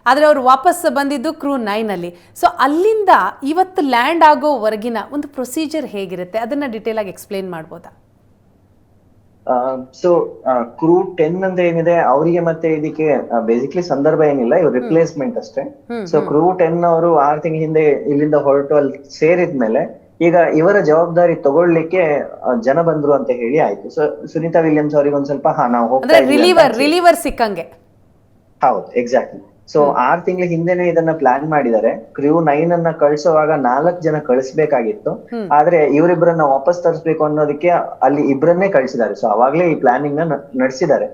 ಆದರೆ ಅವರು ವಾಪಸ್ ಬಂದಿದ್ದು ಕ್ರೂ 9 ಸೊ ಅಲ್ಲಿಂದ ಇವತ್ತು ಲ್ಯಾಂಡ್ ಆಗೋವರೆಗಿನ ಒಂದು ಪ್ರೊಸೀಜರ್ ಹೇಗಿರುತ್ತೆ ಅದನ್ನು ಡೀಟೇಲ್ ಆಗಿ ಎಕ್ಸ್ಪ್ಲೇನ್ ಮಾಡ್ಬೋದಾ? ಸೊ ಕ್ರೂ 10 ಅಂತ ಏನಿದೆ ಅವರಿಗೆ ಮತ್ತೆ ಇದಕ್ಕೆ ಬೇಸಿಕ್ಲಿ ಸಂದರ್ಭ ಏನಿಲ್ಲ, ಇವ್ರು ರಿಪ್ಲೇಸ್ಮೆಂಟ್ ಅಷ್ಟೇ. ಸೊ ಕ್ರೂ 10 ಅವರು 6 ತಿಂಗಳ ಹಿಂದೆ ಇಲ್ಲಿಂದ ಹೊರಟು ಅಲ್ಲಿ ಸೇರಿದ್ಮೇಲೆ ಈಗ ಇವರ ಜವಾಬ್ದಾರಿ ತಗೊಳ್ಳಿಕ್ಕೆ ಜನ ಬಂದ್ರು ಅಂತ ಹೇಳಿ ಆಯ್ತು. ಸೊ ಸುನೀತಾ ವಿಲಿಯಮ್ಸ್ ಅವರಿಗೆ ಒಂದ್ ಸ್ವಲ್ಪ ನಾವು ಹೋಗ್ತಾ ರಿಲೀವರ್ ಸಿಕ್ಕಂಗೆ. ಹೌದು, ಎಕ್ಸಾಕ್ಟ್ಲಿ. ಸೊ 6 ತಿಂಗಳ ಹಿಂದೆನೆ ಇದನ್ನ ಪ್ಲಾನ್ ಮಾಡಿದ್ದಾರೆ. ಕ್ರೂ 9 ಅನ್ನ ಕಳ್ಸುವಾಗ 4 ಜನ ಕಳಿಸ್ಬೇಕಾಗಿತ್ತು, ಆದ್ರೆ ಇವರಿಬ್ಬರನ್ನ ವಾಪಸ್ ತರಿಸ್ಬೇಕು ಅನ್ನೋದಕ್ಕೆ ಅಲ್ಲಿ ಇಬ್ಬರನ್ನೇ ಕಳ್ಸಿದ್ದಾರೆ. ಸೊ ಅವಾಗ್ಲೇ ಈ ಪ್ಲಾನಿಂಗ್ ನ ನಡೆಸಿದ್ದಾರೆ.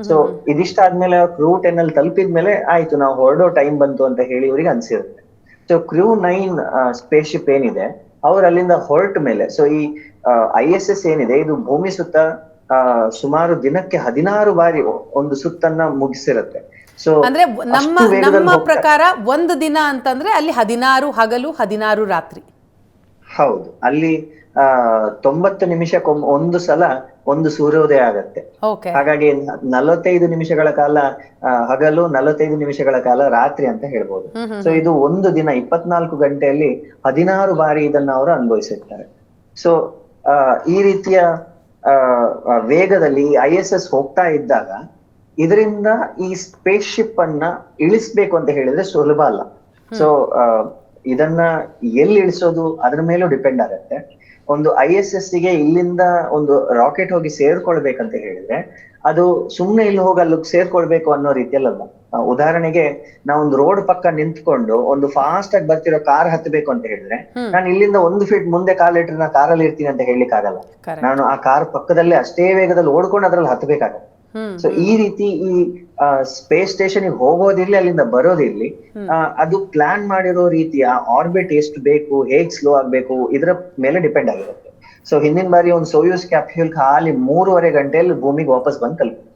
ಸೊ ಇದಿಷ್ಟಾದ್ಮೇಲೆ ಕ್ರೂ 10 ಅಲ್ಲಿ ತಲುಪಿದ್ಮೇಲೆ ಆಯ್ತು ನಾವು ಹೊರಡೋ ಟೈಮ್ ಬಂತು ಅಂತ ಹೇಳಿ ಇವ್ರಿಗೆ ಅನ್ಸಿರುತ್ತೆ. ಸೊ ಕ್ರೂ 9 ಸ್ಪೇಸ್ ಶಿಪ್ ಏನಿದೆ ಅವ್ರು ಅಲ್ಲಿಂದ ಹೊರಟ ಮೇಲೆ, ಸೊ ಈ ISS ಏನಿದೆ ಇದು ಭೂಮಿ ಸುತ್ತ ಸುಮಾರು ದಿನಕ್ಕೆ 16 ಬಾರಿ ಒಂದು ಸುತ್ತನ್ನ ಮುಗಿಸಿರುತ್ತೆ. ಅಂದ್ರೆ ನಮ್ಮ ಪ್ರಕಾರ ಒಂದು ದಿನ ಅಂತಂದ್ರೆ ಅಲ್ಲಿ 16 ಹಗಲು 16 ರಾತ್ರಿ. ಹೌದು, ಅಲ್ಲಿ 90 ನಿಮಿಷಕ್ಕೆ ಒಂದು ಸಲ ಒಂದು ಸೂರ್ಯೋದಯ ಆಗತ್ತೆ. ಹಾಗಾಗಿ 45 ನಿಮಿಷಗಳ ಕಾಲ ಹಗಲು, 45 ನಿಮಿಷಗಳ ಕಾಲ ರಾತ್ರಿ ಅಂತ ಹೇಳ್ಬೋದು. ಸೊ ಇದು ಒಂದು ದಿನ 24 ಗಂಟೆಯಲ್ಲಿ 16 ಬಾರಿ ಇದನ್ನ ಅವರು ಅನುಭವಿಸಿರ್ತಾರೆ. ಸೊ ಈ ರೀತಿಯ ವೇಗದಲ್ಲಿ ISS ಹೋಗ್ತಾ ಇದ್ದಾಗ ಇದರಿಂದ ಈ ಸ್ಪೇಸ್ ಶಿಪ್ ಅನ್ನ ಇಳಿಸ್ಬೇಕು ಅಂತ ಹೇಳಿದ್ರೆ ಸುಲಭ ಅಲ್ಲ. ಸೊ ಇದನ್ನ ಎಲ್ಲಿ ಇಳಿಸೋದು ಅದ್ರ ಮೇಲೂ ಡಿಪೆಂಡ್ ಆಗುತ್ತೆ. ಒಂದು ISS ಗೆ ಇಲ್ಲಿಂದ ಒಂದು ರಾಕೆಟ್ ಹೋಗಿ ಸೇರ್ಕೊಳ್ಬೇಕಂತ ಹೇಳಿದ್ರೆ ಅದು ಸುಮ್ನೆ ಇಲ್ಲಿ ಹೋಗಿ ಅಲ್ಲಿ ಸೇರ್ಕೊಳ್ಬೇಕು ಅನ್ನೋ ರೀತಿಯಲ್ಲ. ಉದಾಹರಣೆಗೆ ನಾವೊಂದು ರೋಡ್ ಪಕ್ಕ ನಿಂತ್ಕೊಂಡು ಒಂದು ಫಾಸ್ಟ್ ಆಗಿ ಬರ್ತಿರೋ ಕಾರ್ ಹತ್ತಬೇಕು ಅಂತ ಹೇಳಿದ್ರೆ ನಾನು ಇಲ್ಲಿಂದ 1 ಫೀಟ್ ಮುಂದೆ ಕಾಲಿಟ್ರೆ ನಾ ಕಾರಲ್ಲಿ ಇರ್ತೀನಿ ಅಂತ ಹೇಳಲಿಕ್ಕೆ ಆಗಲ್ಲ. ನಾನು ಆ ಕಾರ್ ಪಕ್ಕದಲ್ಲೇ ಅಷ್ಟೇ ವೇಗದಲ್ಲಿ ಓಡ್ಕೊಂಡು ಅದ್ರಲ್ಲಿ ಹತ್ತಬೇಕಾಗತ್ತೆ. ಸೊ ಈ ರೀತಿ ಈ ಸ್ಪೇಸ್ ಸ್ಟೇಷನ್ ಹೋಗೋದಿರ್ಲಿ, ಅಲ್ಲಿಂದ ಬರೋದಿರ್ಲಿ, ಅದು ಪ್ಲಾನ್ ಮಾಡಿರೋ ರೀತಿಯ ಆರ್ಬಿಟ್ ಎಷ್ಟು ಬೇಕು, ಹೇಗ್ ಸ್ಲೋ ಆಗ್ಬೇಕು, ಇದ್ರ ಮೇಲೆ ಡಿಪೆಂಡ್ ಆಗಿರುತ್ತೆ. ಸೊ ಹಿಂದಿನ ಬಾರಿ ಒಂದು ಸೋಯೂಸ್ ಕ್ಯಾಪ್ಸ್ಯೂಲ್ ಖಾಲಿ 3.5 ಗಂಟೆಯಲ್ಲಿ ಭೂಮಿಗೆ ವಾಪಸ್ ಬಂದು ತಲುಪಿತು.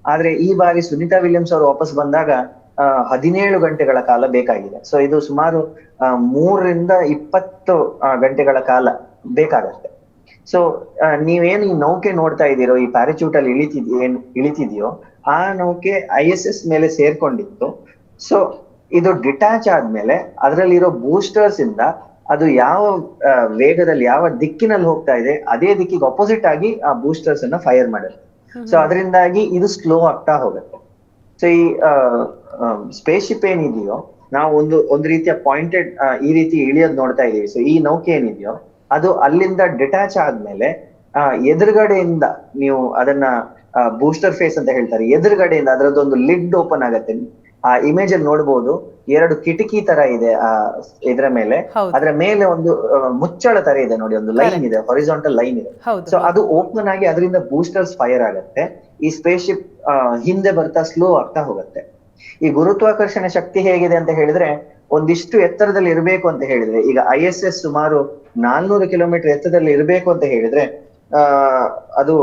ಆದ್ರೆ ಈ ಬಾರಿ ಸುನಿತಾ ವಿಲಿಯಮ್ಸ್ ಅವರು ವಾಪಸ್ ಬಂದಾಗ 17 ಗಂಟೆಗಳ ಕಾಲ ಬೇಕಾಗಿದೆ. ಸೊ ಇದು ಸುಮಾರು 3 ರಿಂದ 20 ಗಂಟೆಗಳ ಕಾಲ ಬೇಕಾಗತ್ತೆ. ಸೊ ನೀವೇನು ಈ ನೌಕೆ ನೋಡ್ತಾ ಇದ್ದೀರೋ, ಈ ಪ್ಯಾರಾಚೂಟ್ ಅಲ್ಲಿ ಇಳಿತಿದ್ಯೋ, ಆ ನೌಕೆ ISS ಮೇಲೆ ಸೇರ್ಕೊಂಡಿತ್ತು. ಸೊ ಇದು ಡಿಟ್ಯಾಚ್ ಆದ್ಮೇಲೆ ಅದರಲ್ಲಿರೋ ಬೂಸ್ಟರ್ಸ್ ಇಂದ ಅದು ಯಾವ ವೇಗದಲ್ಲಿ, ಯಾವ ದಿಕ್ಕಿನಲ್ಲಿ ಹೋಗ್ತಾ ಇದೆ, ಅದೇ ದಿಕ್ಕಿಗೆ ಅಪೋಸಿಟ್ ಆಗಿ ಆ ಬೂಸ್ಟರ್ಸ್ ಅನ್ನ ಫೈರ್ ಮಾಡುತ್ತೆ. ಸೊ ಅದರಿಂದಾಗಿ ಇದು ಸ್ಲೋ ಆಗ್ತಾ ಹೋಗುತ್ತೆ. ಸೊ ಈ ಸ್ಪೇಸ್ ಶಿಪ್ ಏನಿದೆಯೋ, ನಾವು ಒಂದು ರೀತಿಯ ಪಾಯಿಂಟೆಡ್ ಈ ರೀತಿ ಇಳಿಯೋದ್ ನೋಡ್ತಾ ಇದೀವಿ. ಸೊ ಈ ನೌಕೆ ಏನಿದೆಯೋ ಅದು ಅಲ್ಲಿಂದ ಡಿಟ್ಯಾಚ್ ಆದ್ಮೇಲೆ ಎದುರುಗಡೆಯಿಂದ ನೀವು ಅದನ್ನ ಬೂಸ್ಟರ್ ಫೇಸ್ ಅಂತ ಹೇಳ್ತಾರೆ, ಎದುರುಗಡೆಯಿಂದ ಅದರದ್ದೊಂದು ಲಿಡ್ ಓಪನ್ ಆಗತ್ತೆ. ಆ ಇಮೇಜ್ ಅಲ್ಲಿ ನೋಡ್ಬೋದು, 2 ಕಿಟಕಿ ತರ ಇದೆ ಇದ್ರ ಮೇಲೆ. ಅದರ ಮೇಲೆ ಒಂದು ಮುಚ್ಚಳ ತರ ಇದೆ ನೋಡಿ, ಒಂದು ಲೈನ್ ಇದೆ, ಹಾರಿಜಾಂಟಲ್ ಲೈನ್ ಇದೆ. ಸೊ ಅದು ಓಪನ್ ಆಗಿ ಅದರಿಂದ ಬೂಸ್ಟರ್ಸ್ ಫೈರ್ ಆಗತ್ತೆ. ಈ ಸ್ಪೇಸ್ ಶಿಪ್ ಹಿಂದೆ ಬರ್ತಾ ಸ್ಲೋ ಆಗ್ತಾ ಹೋಗುತ್ತೆ. ಈ ಗುರುತ್ವಾಕರ್ಷಣೆ ಶಕ್ತಿ ಹೇಗಿದೆ ಅಂತ ಹೇಳಿದ್ರೆ, ಒಂದಿಷ್ಟು ಎತ್ತರದಲ್ಲಿ ಇರಬೇಕು ಅಂತ ಹೇಳಿದ್ರೆ, ಈಗ ISS ಸುಮಾರು 400 ಕಿಲೋಮೀಟರ್ ಎತ್ತರದಲ್ಲಿ ಇರಬೇಕು ಅಂತ ಹೇಳಿದ್ರೆ ಅದು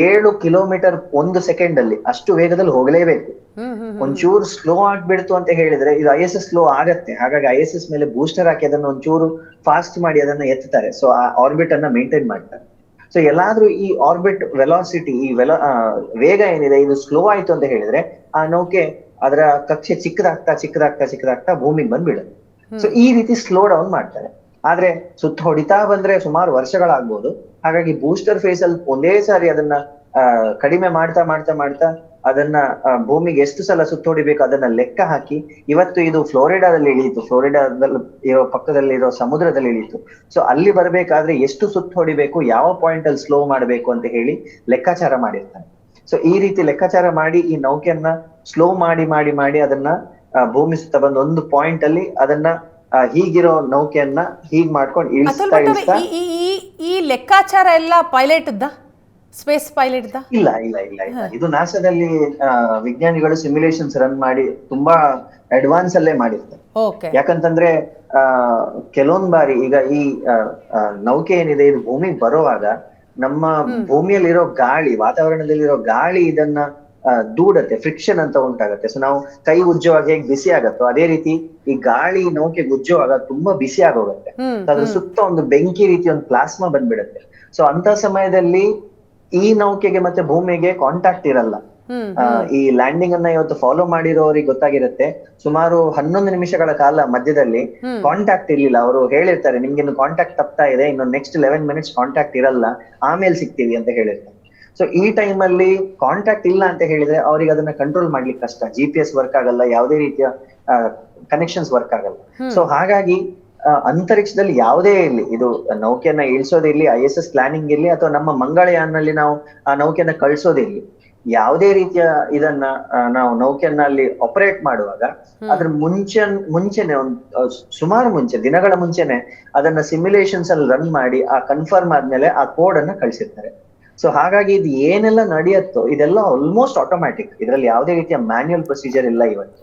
7 ಕಿಲೋಮೀಟರ್ 1 ಸೆಕೆಂಡ್ ಅಲ್ಲಿ ಅಷ್ಟು ವೇಗದಲ್ಲಿ ಹೋಗಲೇಬೇಕು. ಒಂಚೂರು ಸ್ಲೋ ಆಗ್ಬಿಡ್ತು ಅಂತ ಹೇಳಿದ್ರೆ ಇದು ISS ಸ್ಲೋ ಆಗತ್ತೆ. ಹಾಗಾಗಿ ISS ಮೇಲೆ ಬೂಸ್ಟರ್ ಹಾಕಿ ಅದನ್ನ ಒಂಚೂರು ಫಾಸ್ಟ್ ಮಾಡಿ ಅದನ್ನ ಎತ್ತಾರೆ. ಸೊ ಆ ಆರ್ಬಿಟ್ ಅನ್ನ ಮೇಂಟೈನ್ ಮಾಡ್ತಾರೆ. ಸೊ ಎಲ್ಲಾದ್ರೂ ಈ ಆರ್ಬಿಟ್ ವೆಲಾಸಿಟಿ, ಈ ವೇಗ ಏನಿದೆ ಇದು ಸ್ಲೋ ಆಯ್ತು ಅಂತ ಹೇಳಿದ್ರೆ ಆ ನೌಕೆ ಅದರ ಕಕ್ಷೆ ಚಿಕ್ಕದಾಗ್ತಾ ಭೂಮಿಗೆ ಬಂದ್ಬಿಡುತ್ತೆ. ಸೊ ಈ ರೀತಿ ಸ್ಲೋ ಡೌನ್ ಮಾಡ್ತಾರೆ. ಆದ್ರೆ ಸುತ್ತ ಹೊಡಿತಾ ಬಂದ್ರೆ ಸುಮಾರು ವರ್ಷಗಳಾಗ್ಬೋದು. ಹಾಗಾಗಿ ಬೂಸ್ಟರ್ ಫೇಸ್ ಅಲ್ಲಿ ಒಂದೇ ಸಾರಿ ಅದನ್ನ ಕಡಿಮೆ ಮಾಡ್ತಾ ಅದನ್ನ ಭೂಮಿಗೆ ಎಷ್ಟು ಸಲ ಸುತ್ತ ಹೊಡಿಬೇಕು ಅದನ್ನ ಲೆಕ್ಕ ಹಾಕಿ, ಇವತ್ತು ಇದು ಫ್ಲೋರಿಡಾದಲ್ಲಿ ಇಳೀತು, ಫ್ಲೋರಿಡಾದಲ್ಲಿ ಇರೋ ಪಕ್ಕದಲ್ಲಿ ಇರೋ ಸಮುದ್ರದಲ್ಲಿ ಇಳೀತು. ಸೊ ಅಲ್ಲಿ ಬರ್ಬೇಕಾದ್ರೆ ಎಷ್ಟು ಸುತ್ತ ಹೊಡಿಬೇಕು, ಯಾವ ಪಾಯಿಂಟ್ ಅಲ್ಲಿ ಸ್ಲೋ ಮಾಡ್ಬೇಕು ಅಂತ ಹೇಳಿ ಲೆಕ್ಕಾಚಾರ ಮಾಡಿರ್ತಾರೆ. ಸೊ ಈ ರೀತಿ ಲೆಕ್ಕಾಚಾರ ಮಾಡಿ ಈ ನೌಕೆಯನ್ನ ಸ್ಲೋ ಮಾಡಿ ಅದನ್ನ ಭೂಮಿ ಸುತ್ತ ಬಂದ ಒಂದು ಪಾಯಿಂಟ್ ಅಲ್ಲಿ ಅದನ್ನ ಹೀಗಿರೋ ನೌಕೆಯನ್ನ ಹೀಗ್ ಮಾಡ್ಕೊಂಡು ಇಳಿಸ್ತಾ ಈ ಲೆಕ್ಕಾಚಾರ ಎಲ್ಲ ಪೈಲಟ್ ಸ್ಪೇಸ್ ಪೈಲಟ್ ಇಲ್ಲ. ಇದು ನಾಸಾದಲ್ಲಿ ವಿಜ್ಞಾನಿಗಳು ಸಿಮ್ಯುಲೇಷನ್ಸ್ ರನ್ ಮಾಡಿ ತುಂಬಾ ಅಡ್ವಾನ್ಸ್ ಅಲ್ಲೇ ಮಾಡಿರ್ತಾರೆ. ಯಾಕಂತಂದ್ರೆ ಕೆಲವೊಂದ್ ಬಾರಿ ಈಗ ಈ ನೌಕೆ ಏನಿದೆ ಇದು ಭೂಮಿಗೆ ಬರುವಾಗ ನಮ್ಮ ಭೂಮಿಯಲ್ಲಿರೋ ಗಾಳಿ, ವಾತಾವರಣದಲ್ಲಿರೋ ಗಾಳಿ ಇದನ್ನ ದೂಡತ್ತೆ, ಫ್ರಿಕ್ಷನ್ ಅಂತ ಉಂಟಾಗತ್ತೆ. ಸೊ ನಾವು ಕೈ ಉಜ್ಜುವಾಗ ಹೇಗೆ ಬಿಸಿ ಆಗತ್ತೋ ಅದೇ ರೀತಿ ಈ ಗಾಳಿ ನೌಕೆಗೆ ಉಜ್ಜುವಾಗ ತುಂಬಾ ಬಿಸಿ ಆಗೋಗತ್ತೆ. ಅದ್ರ ಸುತ್ತ ಒಂದು ಬೆಂಕಿ ರೀತಿ ಒಂದು ಪ್ಲಾಸ್ಮಾ ಬಂದ್ಬಿಡತ್ತೆ. ಸೊ ಅಂತ ಸಮಯದಲ್ಲಿ ಈ ನೌಕೆಗೆ ಮತ್ತೆ ಭೂಮಿಗೆ ಕಾಂಟ್ಯಾಕ್ಟ್ ಇರಲ್ಲ. ಈ ಲ್ಯಾಂಡಿಂಗ್ ಅನ್ನ ಇವತ್ತು ಫಾಲೋ ಮಾಡಿರೋರಿಗೆ ಗೊತ್ತಾಗಿರುತ್ತೆ, ಸುಮಾರು 11 ನಿಮಿಷಗಳ ಕಾಲ ಮಧ್ಯದಲ್ಲಿ ಕಾಂಟ್ಯಾಕ್ಟ್ ಇರ್ಲಿಲ್ಲ. ಅವರು ಹೇಳಿರ್ತಾರೆ, ನಿಮ್ಗೆ ಇನ್ನು ಕಾಂಟ್ಯಾಕ್ಟ್ ತಪ್ತಾ ಇದೆ, ಇನ್ನು ನೆಕ್ಸ್ಟ್ 11 ಮಿನಿಟ್ಸ್ ಕಾಂಟ್ಯಾಕ್ಟ್ ಇರಲ್ಲ, ಆಮೇಲೆ ಸಿಗ್ತೀವಿ ಅಂತ ಹೇಳಿರ್ತಾರೆ. ಸೊ ಈ ಟೈಮ್ ಅಲ್ಲಿ ಕಾಂಟ್ಯಾಕ್ಟ್ ಇಲ್ಲ ಅಂತ ಹೇಳಿದ್ರೆ ಅವ್ರಿಗೆ ಅದನ್ನ ಕಂಟ್ರೋಲ್ ಮಾಡ್ಲಿಕ್ಕೆ ಕಷ್ಟ. GPS ವರ್ಕ್ ಆಗಲ್ಲ, ಯಾವುದೇ ರೀತಿಯ ಕನೆಕ್ಷನ್ಸ್ ವರ್ಕ್ ಆಗಲ್ಲ. ಸೊ ಹಾಗಾಗಿ ಅಂತರಿಕ್ಷದಲ್ಲಿ ಯಾವುದೇ ಇರ್ಲಿ, ಇದು ನೌಕೆಯನ್ನ ಇಳಿಸೋದಿರ್ಲಿ, ISS ಪ್ಲಾನಿಂಗ್ ಇರ್ಲಿ, ಅಥವಾ ನಮ್ಮ ಮಂಗಳಯಾನಲ್ಲಿ ನಾವು ಆ ನೌಕೆಯನ್ನ ಕಳ್ಸೋದಿರ್ಲಿ, ಯಾವುದೇ ರೀತಿಯ ಇದನ್ನ ನಾವು ನೌಕೆಯನ್ನ ಅಲ್ಲಿ ಆಪರೇಟ್ ಮಾಡುವಾಗ ಅದ್ರ ಮುಂಚೆನೆ ಸುಮಾರು ದಿನಗಳ ಮುಂಚೆನೆ ಅದನ್ನ ಸಿಮ್ಯುಲೇಷನ್ಸ್ ಅಲ್ಲಿ ರನ್ ಮಾಡಿ ಆ ಕನ್ಫರ್ಮ್ ಆದ್ಮೇಲೆ ಆ ಕೋಡ್ ಅನ್ನ ಕಳ್ಸಿರ್ತಾರೆ. ಸೊ ಹಾಗಾಗಿ ಇದು ಏನೆಲ್ಲ ನಡೆಯುತ್ತೋ ಇದೆಲ್ಲ ಆಲ್ಮೋಸ್ಟ್ ಆಟೋಮ್ಯಾಟಿಕ್. ಇದರಲ್ಲಿ ಯಾವುದೇ ರೀತಿಯ ಮ್ಯಾನ್ಯುಯಲ್ ಪ್ರೊಸೀಜರ್ ಇಲ್ಲ. ಇವತ್ತು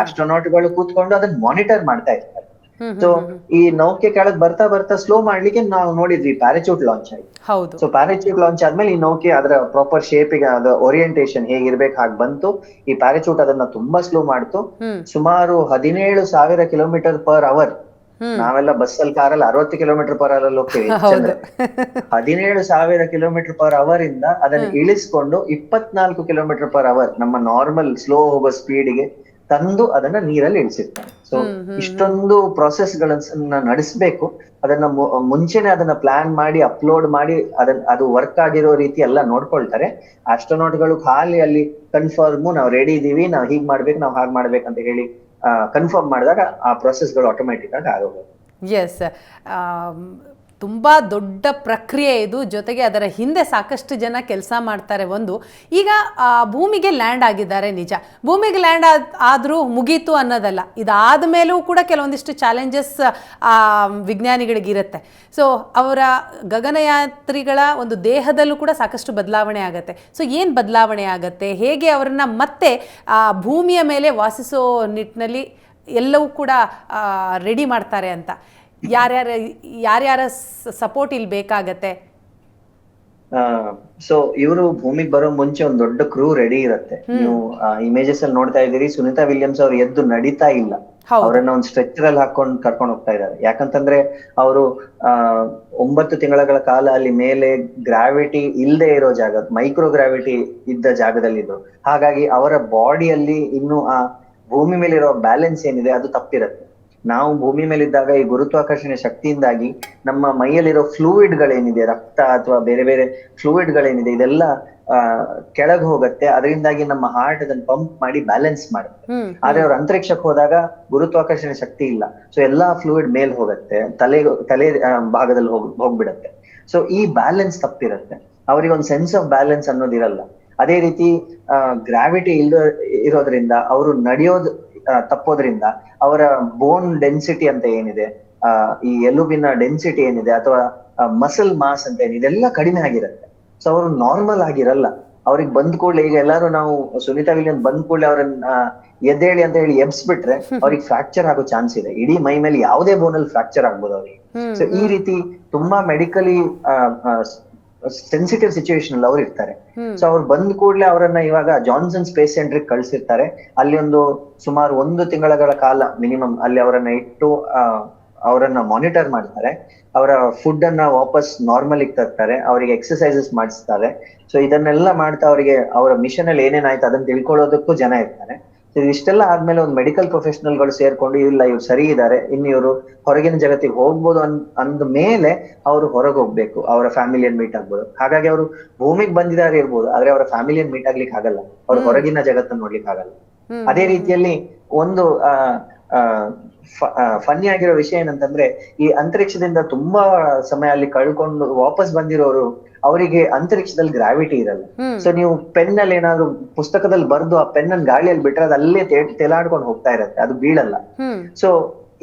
ಆಸ್ಟ್ರೋನಾಟ್ಗಳು ಕೂತ್ಕೊಂಡು ಅದನ್ನ ಮಾನಿಟರ್ ಮಾಡ್ತಾ ಇರ್ತಾರೆ. ಸೊ ಈ ನೌಕೆ ಕೆಳಗ್ ಬರ್ತಾ ಸ್ಲೋ ಮಾಡ್ಲಿಕ್ಕೆ ನಾವು ನೋಡಿದ್ವಿ ಪ್ಯಾರಾಚೂಟ್ ಲಾಂಚ್ ಆಯ್ತು. ಸೊ ಪ್ಯಾರಾಚೂಟ್ ಲಾಂಚ್ ಆದ್ಮೇಲೆ ಈ ನೌಕೆ ಅದರ ಪ್ರಾಪರ್ ಶೇಪಿಗೆ ಅದ ಓರಿಯಂಟೇಶನ್ ಹೇಗಿರ್ಬೇಕು ಹಾಗೆ ಬಂತು. ಈ ಪ್ಯಾರಾಚೂಟ್ ಅದನ್ನ ತುಂಬಾ ಸ್ಲೋ ಮಾಡ್ತು. ಸುಮಾರು 17,000 ಕಿಲೋಮೀಟರ್ ಪರ್ ಅವರ್. ನಾವೆಲ್ಲ ಬಸ್ಸಲ್ಲಿ ಕಾರಲ್ಲಿ 60 ಕಿಲೋಮೀಟರ್ ಪರ್ ಅವರ್ ಅಲ್ಲಿ ಹೋಗ್ತೀವಿ. 17,000 ಕಿಲೋಮೀಟರ್ ಪರ್ ಅವರ್ ಇಂದ ಅದನ್ನ ಇಳಿಸ್ಕೊಂಡು 24 ಕಿಲೋಮೀಟರ್ ಪರ್ ಅವರ್ ನಮ್ಮ ನಾರ್ಮಲ್ ಸ್ಲೋ ಹೋಗೋ ಸ್ಪೀಡ್ಗೆ ತಂದು ಅದನ್ನ ನೀರಲ್ಲಿ ಇಳಿಸಿರ್ತಾರೆ. ಸೊ ಇಷ್ಟೊಂದು ಪ್ರೊಸೆಸ್ ಗಳನ್ನ ನಡೆಸಬೇಕು. ಅದನ್ನ ಮುಂಚೆನೆ ಅದನ್ನ ಪ್ಲಾನ್ ಮಾಡಿ ಅಪ್ಲೋಡ್ ಮಾಡಿ ಅದು ವರ್ಕ್ ಆಗಿರೋ ರೀತಿ ಎಲ್ಲ ನೋಡ್ಕೊಳ್ತಾರೆ. ಆಸ್ಟ್ರೋನಾಟ್ಗಳು ಖಾಲಿ ಅಲ್ಲಿ ಕನ್ಫರ್ಮ್ ನಾವು ರೆಡಿ ಇದೀವಿ, ನಾವು ಹೀಗ್ ಮಾಡ್ಬೇಕು, ನಾವು ಹಾಗೆ ಮಾಡ್ಬೇಕಂತ ಹೇಳಿ ಕನ್ಫರ್ಮ್ ಮಾಡಿದಾಗ ಆ ಪ್ರೊಸೆಸ್ಗಳು ಆಟೋಮ್ಯಾಟಿಕ್ ಆಗಿ ಆಗೋದು. ಎಸ್, ತುಂಬ ದೊಡ್ಡ ಪ್ರಕ್ರಿಯೆ ಇದು. ಜೊತೆಗೆ ಅದರ ಹಿಂದೆ ಸಾಕಷ್ಟು ಜನ ಕೆಲಸ ಮಾಡ್ತಾರೆ. ಈಗ ಭೂಮಿಗೆ ಲ್ಯಾಂಡ್ ಆಗಿದ್ದಾರೆ ನಿಜ, ಭೂಮಿಗೆ ಲ್ಯಾಂಡ್ ಆದರೂ ಮುಗೀತು ಅನ್ನೋದಲ್ಲ, ಇದಾದ ಮೇಲೂ ಕೂಡ ಕೆಲವೊಂದಿಷ್ಟು ಚಾಲೆಂಜಸ್ ವಿಜ್ಞಾನಿಗಳಿಗಿರುತ್ತೆ. ಸೊ ಅವರ ಗಗನಯಾತ್ರಿಗಳ ಒಂದು ದೇಹದಲ್ಲೂ ಕೂಡ ಸಾಕಷ್ಟು ಬದಲಾವಣೆ ಆಗುತ್ತೆ. ಸೊ ಏನು ಬದಲಾವಣೆ ಆಗುತ್ತೆ, ಹೇಗೆ ಅವರನ್ನು ಮತ್ತೆ ಭೂಮಿಯ ಮೇಲೆ ವಾಸಿಸೋ ನಿಟ್ಟಿನಲ್ಲಿ ಎಲ್ಲವೂ ಕೂಡ ರೆಡಿ ಮಾಡ್ತಾರೆ ಅಂತ, ಯಾರ್ಯಾರ ಸಪೋರ್ಟ್ ಇಲ್ಲಿ ಬೇಕಾಗತ್ತೆ? ಸೊ ಇವರು ಭೂಮಿಗೆ ಬರೋ ಮುಂಚೆ ಒಂದ್ ದೊಡ್ಡ ಕ್ರೂ ರೆಡಿ ಇರುತ್ತೆ. ನೀವು ಇಮೇಜಸ್ ಅಲ್ಲಿ ನೋಡ್ತಾ ಇದ್ದೀರಿ, ಸುನಿತಾ ವಿಲಿಯಮ್ಸ್ ಅವ್ರು ಎದ್ದು ನಡೀತಾ ಇಲ್ಲ, ಅವರನ್ನ ಒಂದು ಸ್ಟ್ರೆಚರ್ ಅಲ್ಲಿ ಹಾಕೊಂಡು ಕರ್ಕೊಂಡು ಹೋಗ್ತಾ ಇದ್ದಾರೆ. ಯಾಕಂತಂದ್ರೆ ಅವರು 9 ತಿಂಗಳ ಕಾಲ ಅಲ್ಲಿ ಮೇಲೆ ಗ್ರಾವಿಟಿ ಇಲ್ಲದೆ ಇರೋ ಜಾಗ, ಮೈಕ್ರೋ ಗ್ರಾವಿಟಿ ಇದ್ದ ಜಾಗದಲ್ಲಿದ್ರು. ಹಾಗಾಗಿ ಅವರ ಬಾಡಿಯಲ್ಲಿ ಇನ್ನು ಆ ಭೂಮಿ ಮೇಲಿರೋ ಬ್ಯಾಲೆನ್ಸ್ ಏನಿದೆ ಅದು ತಪ್ಪಿರುತ್ತೆ. ನಾವು ಭೂಮಿ ಮೇಲಿದ್ದಾಗ ಈ ಗುರುತ್ವಾಕರ್ಷಣೆ ಶಕ್ತಿಯಿಂದಾಗಿ ನಮ್ಮ ಮೈಯಲ್ಲಿರೋ ಫ್ಲೂಯಿಡ್ ಗಳೇನಿದೆ, ರಕ್ತ ಅಥವಾ ಬೇರೆ ಬೇರೆ ಫ್ಲೂಯಿಡ್ ಗಳೇನಿದೆ, ಇದೆಲ್ಲ ಕೆಳಗೆ ಹೋಗುತ್ತೆ. ಅದರಿಂದಾಗಿ ನಮ್ಮ ಹಾರ್ಟ್ ಅದನ್ನ ಪಂಪ್ ಮಾಡಿ ಬ್ಯಾಲೆನ್ಸ್ ಮಾಡುತ್ತೆ. ಆದ್ರೆ ಅವ್ರ ಅಂತರಿಕ್ಷಕ್ಕೆ ಹೋದಾಗ ಗುರುತ್ವಾಕರ್ಷಣೆ ಶಕ್ತಿ ಇಲ್ಲ, ಸೊ ಎಲ್ಲಾ ಫ್ಲೂಯಿಡ್ ಮೇಲ್ ಹೋಗುತ್ತೆ, ತಲೆ ಭಾಗದಲ್ಲಿ ಹೋಗ್ಬಿಡತ್ತೆ. ಸೊ ಈ ಬ್ಯಾಲೆನ್ಸ್ ತಪ್ಪಿರುತ್ತೆ, ಅವ್ರಿಗೆ ಒಂದು ಸೆನ್ಸ್ ಆಫ್ ಬ್ಯಾಲೆನ್ಸ್ ಅನ್ನೋದಿರಲ್ಲ. ಅದೇ ರೀತಿ ಗ್ರಾವಿಟಿ ಇರೋದ್ರಿಂದ ಅವರು ನಡೆಯೋದು ತಪ್ಪೋದ್ರಿಂದ ಅವರ ಬೋನ್ ಡೆನ್ಸಿಟಿ ಅಂತ ಏನಿದೆ, ಈ ಎಲುಬಿನ ಡೆನ್ಸಿಟಿ ಏನಿದೆ ಅಥವಾ ಮಸಲ್ ಮಾಸ್ ಅಂತ ಏನಿದೆ, ಎಲ್ಲ ಕಡಿಮೆ ಆಗಿರುತ್ತೆ. ಸೊ ಅವರು ನಾರ್ಮಲ್ ಆಗಿರಲ್ಲ. ಅವ್ರಿಗೆ ಬಂದ್ ಕೂಡಲೇ, ಈಗ ಎಲ್ಲಾರು ನಾವು ಸುನಿತಾ ವಿಲಿಯಮ್ಸ್ ಬಂದ್ ಕೂಡಲೇ ಅವ್ರನ್ನ ಎದ್ದೇಳಿ ಅಂತ ಹೇಳಿ ಎಬ್ಸ್ಬಿಟ್ರೆ ಅವ್ರಿಗೆ ಫ್ರಾಕ್ಚರ್ ಆಗೋ ಚಾನ್ಸ್ ಇದೆ. ಇಡೀ ಮೈ ಮೇಲೆ ಯಾವುದೇ ಬೋನಲ್ಲಿ ಫ್ರಾಕ್ಚರ್ ಆಗ್ಬೋದು ಅವ್ರಿಗೆ. ಸೊ ಈ ರೀತಿ ತುಂಬಾ ಮೆಡಿಕಲಿ ಸೆನ್ಸಿಟಿವ್ ಸಿಚುವೇಶನ್ ಅಲ್ಲಿ ಅವ್ರು ಇರ್ತಾರೆ. ಸೊ ಅವ್ರು ಬಂದ್ ಕೂಡಲೇ ಅವರನ್ನ ಇವಾಗ ಜಾನ್ಸನ್ ಸ್ಪೇಸ್ ಸೆಂಟರ್ ಕಳ್ಸಿರ್ತಾರೆ. ಅಲ್ಲಿ ಸುಮಾರು 1 ತಿಂಗಳ ಕಾಲ ಮಿನಿಮಮ್ ಅಲ್ಲಿ ಅವರನ್ನ ಇಟ್ಟು ಅವರನ್ನ ಮಾನಿಟರ್ ಮಾಡ್ತಾರೆ. ಅವರ ಫುಡ್ ಅನ್ನ ವಾಪಸ್ ನಾರ್ಮಲ್ ತರ್ತಾರೆ, ಅವರಿಗೆ ಎಕ್ಸರ್ಸೈಸಸ್ ಮಾಡಿಸ್ತಾರೆ. ಸೊ ಇದನ್ನೆಲ್ಲ ಮಾಡ್ತಾ ಅವರಿಗೆ ಅವರ ಮಿಷನ್ ಅಲ್ಲಿ ಏನೇನಾಯ್ತು ಅದನ್ನ ತಿಳ್ಕೊಳ್ಳೋದಕ್ಕೂ ಜನ ಇರ್ತಾರೆ. ಇಷ್ಟೆಲ್ಲ ಆದ್ಮೇಲೆ ಒಂದು ಮೆಡಿಕಲ್ ಪ್ರೊಫೆಷನಲ್ ಗಳು ಸೇರ್ಕೊಂಡು, ಇಲ್ಲ ಇವ್ರು ಸರಿ ಇದ್ದಾರೆ, ಇನ್ನು ಇವರು ಹೊರಗಿನ ಜಗತ್ತಿಗೆ ಹೋಗ್ಬೋದು ಅಂದ ಮೇಲೆ ಅವರು ಹೊರಗೆ ಹೋಗ್ಬೇಕು, ಅವರ ಫ್ಯಾಮಿಲಿಯನ್ ಮೀಟ್ ಆಗ್ಬೋದು. ಹಾಗಾಗಿ ಅವರು ಭೂಮಿಗೆ ಬಂದಿದ್ದಾರೆ ಇರ್ಬೋದು, ಆದ್ರೆ ಅವರ ಫ್ಯಾಮಿಲಿಯನ್ ಮೀಟ್ ಆಗ್ಲಿಕ್ಕೆ ಆಗಲ್ಲ, ಅವ್ರು ಹೊರಗಿನ ಜಗತ್ತನ್ನು ನೋಡ್ಲಿಕ್ಕೆ ಆಗಲ್ಲ. ಅದೇ ರೀತಿಯಲ್ಲಿ ಒಂದು ಫನ್ನಿ ಆಗಿರೋ ವಿಷಯ ಏನಂತಂದ್ರೆ, ಈ ಅಂತರಿಕ್ಷದಿಂದ ತುಂಬಾ ಸಮಯ ಅಲ್ಲಿ ಕಳ್ಕೊಂಡು ವಾಪಸ್ ಬಂದಿರೋರು, ಅವರಿಗೆ ಅಂತರಿಕ್ಷದಲ್ಲಿ ಗ್ರಾವಿಟಿ ಇರಲ್ಲ. ಸೊ ನೀವು ಪೆನ್ ಅಲ್ಲಿ ಏನಾದ್ರು ಪುಸ್ತಕದಲ್ಲಿ ಬರ್ದು ಆ ಪೆನ್ ಅನ್ನು ಗಾಳಿಯಲ್ಲಿ ಬಿಟ್ರೆ ಅದು ಅಲ್ಲೇ ತೇಲಾಡ್ಕೊಂಡು ಹೋಗ್ತಾ ಇರತ್ತೆ, ಅದು ಬೀಳಲ್ಲ. ಸೊ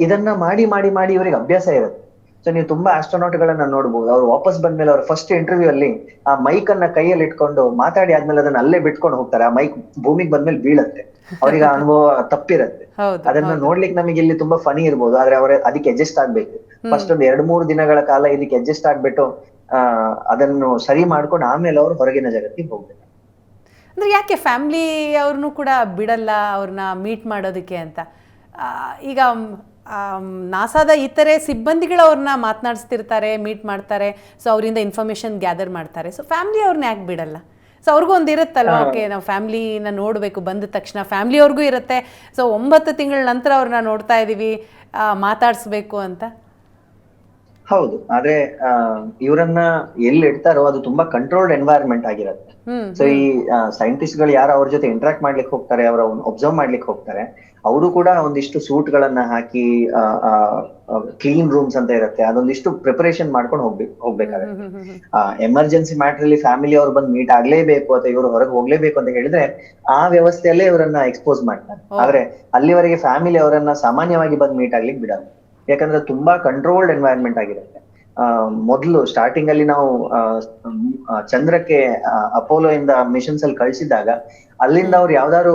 ಇದನ್ನ ಮಾಡಿ ಮಾಡಿ ಮಾಡಿ ಇವರಿಗೆ ಅಭ್ಯಾಸ ಇರುತ್ತೆ. ಸೊ ನೀವು ತುಂಬಾ ಆಸ್ಟ್ರೋನಾಟ್ ಗಳನ್ನ ನೋಡ್ಬೋದು, ಅವ್ರು ವಾಪಸ್ ಬಂದ್ಮೇಲೆ ಅವ್ರ ಫಸ್ಟ್ ಇಂಟರ್ವ್ಯೂ ಅಲ್ಲಿ ಆ ಮೈಕ್ ಅನ್ನ ಕೈಯಲ್ಲಿ ಇಟ್ಕೊಂಡು ಮಾತಾಡಿ ಆದ್ಮೇಲೆ ಅದನ್ನ ಅಲ್ಲೇ ಬಿಟ್ಕೊಂಡು ಹೋಗ್ತಾರೆ. ಆ ಮೈಕ್ ಭೂಮಿಗೆ ಬಂದ್ಮೇಲೆ ಬೀಳತ್ತೆ, ಅವ್ರಿಗೆ ಆ ಅನುಭವ ತಪ್ಪಿರತ್ತೆ. ಅದನ್ನ ನೋಡ್ಲಿಕ್ಕೆ ನಮಗೆ ಇಲ್ಲಿ ತುಂಬಾ ಫನಿ ಇರ್ಬೋದು, ಆದ್ರೆ ಅವ್ರ ಅದಕ್ಕೆ ಅಡ್ಜಸ್ಟ್ ಆಗ್ಬೇಕು. ಫಸ್ಟ್ ಒಂದ್ 2-3 ದಿನಗಳ ಕಾಲ ಇದಕ್ಕೆ ಅಡ್ಜಸ್ಟ್ ಆಗ್ಬಿಟ್ಟು ಅದನ್ನು ಸರಿ ಮಾಡ್ಕೊಂಡು ಆಮೇಲೆ ಅವ್ರು ಹೊರಗಿನ ಜಗತ್ತಿಗೆ ಹೋಗ್ಬೇಕು. ಅಂದ್ರೆ ಯಾಕೆ ಫ್ಯಾಮಿಲಿ ಅವ್ರನ್ನೂ ಕೂಡ ಬಿಡಲ್ಲ ಅವ್ರನ್ನ ಮೀಟ್ ಮಾಡೋದಕ್ಕೆ ಅಂತ? ಈಗ ನಾಸಾದ ಇತರೆ ಸಿಬ್ಬಂದಿಗಳು ಅವ್ರನ್ನ ಮಾತನಾಡಿಸ್ತಿರ್ತಾರೆ, ಮೀಟ್ ಮಾಡ್ತಾರೆ, ಸೊ ಅವರಿಂದ ಇನ್ಫಾರ್ಮೇಶನ್ ಗ್ಯಾದರ್ ಮಾಡ್ತಾರೆ. ಸೊ ಫ್ಯಾಮಿಲಿ ಅವ್ರನ್ನ ಯಾಕೆ ಬಿಡಲ್ಲ? ಸೊ ಅವ್ರಿಗೂ ಒಂದು ಇರುತ್ತಲ್ವ, ಓಕೆ ನಾವು ಫ್ಯಾಮಿಲಿನ ನೋಡಬೇಕು, ಬಂದ ತಕ್ಷಣ ಫ್ಯಾಮಿಲಿಯವ್ರಿಗೂ ಇರುತ್ತೆ. ಸೊ 9 ತಿಂಗಳ ನಂತರ ಅವ್ರನ್ನ ನೋಡ್ತಾ ಇದೀವಿ, ಮಾತಾಡಿಸ್ಬೇಕು ಅಂತ. ಹೌದು, ಆದ್ರೆ ಇವರನ್ನ ಎಲ್ಲಿ ಇಡ್ತಾರೋ ಅದು ತುಂಬಾ ಕಂಟ್ರೋಲ್ಡ್ ಎನ್ವೈರನ್ಮೆಂಟ್ ಆಗಿರುತ್ತೆ. ಸೊ ಈ ಸೈಂಟಿಸ್ಟ್ ಗಳು ಯಾರು ಅವ್ರ ಜೊತೆ ಇಂಟ್ರಾಕ್ಟ್ ಮಾಡ್ಲಿಕ್ಕೆ ಹೋಗ್ತಾರೆ, ಅವರ ಒಬ್ಸರ್ವ್ ಮಾಡ್ಲಿಕ್ಕೆ ಹೋಗ್ತಾರೆ, ಅವರು ಕೂಡ ಒಂದಿಷ್ಟು ಸೂಟ್ ಗಳನ್ನ ಹಾಕಿ, ಕ್ಲೀನ್ ರೂಮ್ಸ್ ಅಂತ ಇರುತ್ತೆ, ಅದೊಂದಿಷ್ಟು ಪ್ರಿಪರೇಷನ್ ಮಾಡ್ಕೊಂಡು ಹೋಗ್ಬೇಕಾಗುತ್ತೆ. ಎಮರ್ಜೆನ್ಸಿ ಮ್ಯಾಟರ್ ಅಲ್ಲಿ ಫ್ಯಾಮಿಲಿ ಅವ್ರು ಬಂದು ಮೀಟ್ ಆಗ್ಲೇಬೇಕು ಅಥವಾ ಇವರು ಹೊರಗೆ ಹೋಗ್ಲೇಬೇಕು ಅಂತ ಹೇಳಿದ್ರೆ ಆ ವ್ಯವಸ್ಥೆಯಲ್ಲೇ ಇವರನ್ನ ಎಕ್ಸ್ಪೋಸ್ ಮಾಡ್ತಾರೆ. ಆದ್ರೆ ಅಲ್ಲಿವರೆಗೆ ಫ್ಯಾಮಿಲಿ ಅವರನ್ನ ಸಾಮಾನ್ಯವಾಗಿ ಬಂದು ಮೀಟ್ ಆಗ್ಲಿಕ್ಕೆ ಬಿಡಲ್ಲ, ಯಾಕಂದ್ರೆ ತುಂಬಾ ಕಂಟ್ರೋಲ್ಡ್ ಎನ್ವೈರನ್ಮೆಂಟ್ ಆಗಿರುತ್ತೆ. ಮೊದಲು ಸ್ಟಾರ್ಟಿಂಗ್ ಅಲ್ಲಿ ನಾವು ಚಂದ್ರಕ್ಕೆ ಅಪೋಲೋ ಇಂದ ಮಿಷನ್ಸ್ ಅಲ್ಲಿ ಕಳಿಸಿದಾಗ ಅಲ್ಲಿಂದ ಅವ್ರು ಯಾವ್ದಾದ್ರು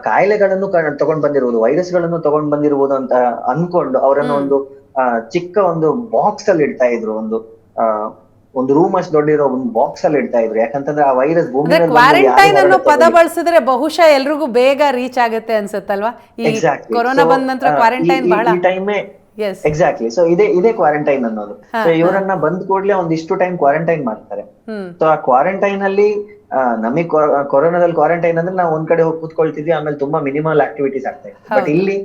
ಕಾಯಿಲೆಗಳನ್ನು ತಗೊಂಡ್ ಬಂದಿರುವುದು, ವೈರಸ್ ಗಳನ್ನು ತಗೊಂಡ್ ಬಂದಿರುವುದು ಅಂತ ಅನ್ಕೊಂಡು ಅವರನ್ನ ಒಂದು ಚಿಕ್ಕ ಒಂದು ಬಾಕ್ಸ್ ಅಲ್ಲಿ ಇಡ್ತಾ ಇದ್ರು, ಒಂದು ರೂಮ್ ಅಷ್ಟು ದೊಡ್ಡಿರೋ ಒಂದು ಬಾಕ್ಸ್ ಅಲ್ಲಿ ಇಡ್ತಾ ಇದ್ರು. ಯಾಕಂತಂದ್ರೆ ಆ ವೈರಸ್ ಭೂಮಿ ಕ್ವಾರಂಟೈನ್ ಅನ್ನೋ ಪದ ಬಳಸಿದ್ರೆ ಬಹುಶಃ ಎಲ್ರಿಗೂ ಬೇಗ ರೀಚ್ ಆಗುತ್ತೆ ಅನ್ಸುತ್ತಲ್ವಾ? ಈ ಕೊರೋನಾ ಬಂದ ನಂತರ ಕ್ವಾರಂಟೈನ್ ಬಹಳ ಟೈಮೇ ಎಕ್ಸಾಕ್ಟ್ಲಿ. ಸೊ ಇದೇ ಕ್ವಾರಂಟೈನ್ ಅನ್ನೋದು. ಸೊ ಇವರನ್ನ ಬಂದ್ ಕೂಡ್ಲೆ ಒಂದಿಷ್ಟು ಟೈಮ್ ಕ್ವಾರಂಟೈನ್ ಮಾಡ್ತಾರೆ. ಸೊ ಆ ಕ್ವಾರಂಟೈನ್ ಅಲ್ಲಿ ನಮಗ್ ಕೊರೋನಾದಲ್ಲಿ ಕ್ವಾರಂಟೈನ್ ಅಂದ್ರೆ ನಾವು ಒಂದ್ ಕಡೆ ಹೋಗಿ ಕೂತ್ಕೊಳ್ತಿದ್ವಿ, ಆಮೇಲೆ ತುಂಬಾ ಮಿನಿಮಲ್ ಆಕ್ಟಿವಿಟೀಸ್ ಆಗ್ತಾ ಇತ್ತು. ಬಟ್ ಇಲ್ಲಿ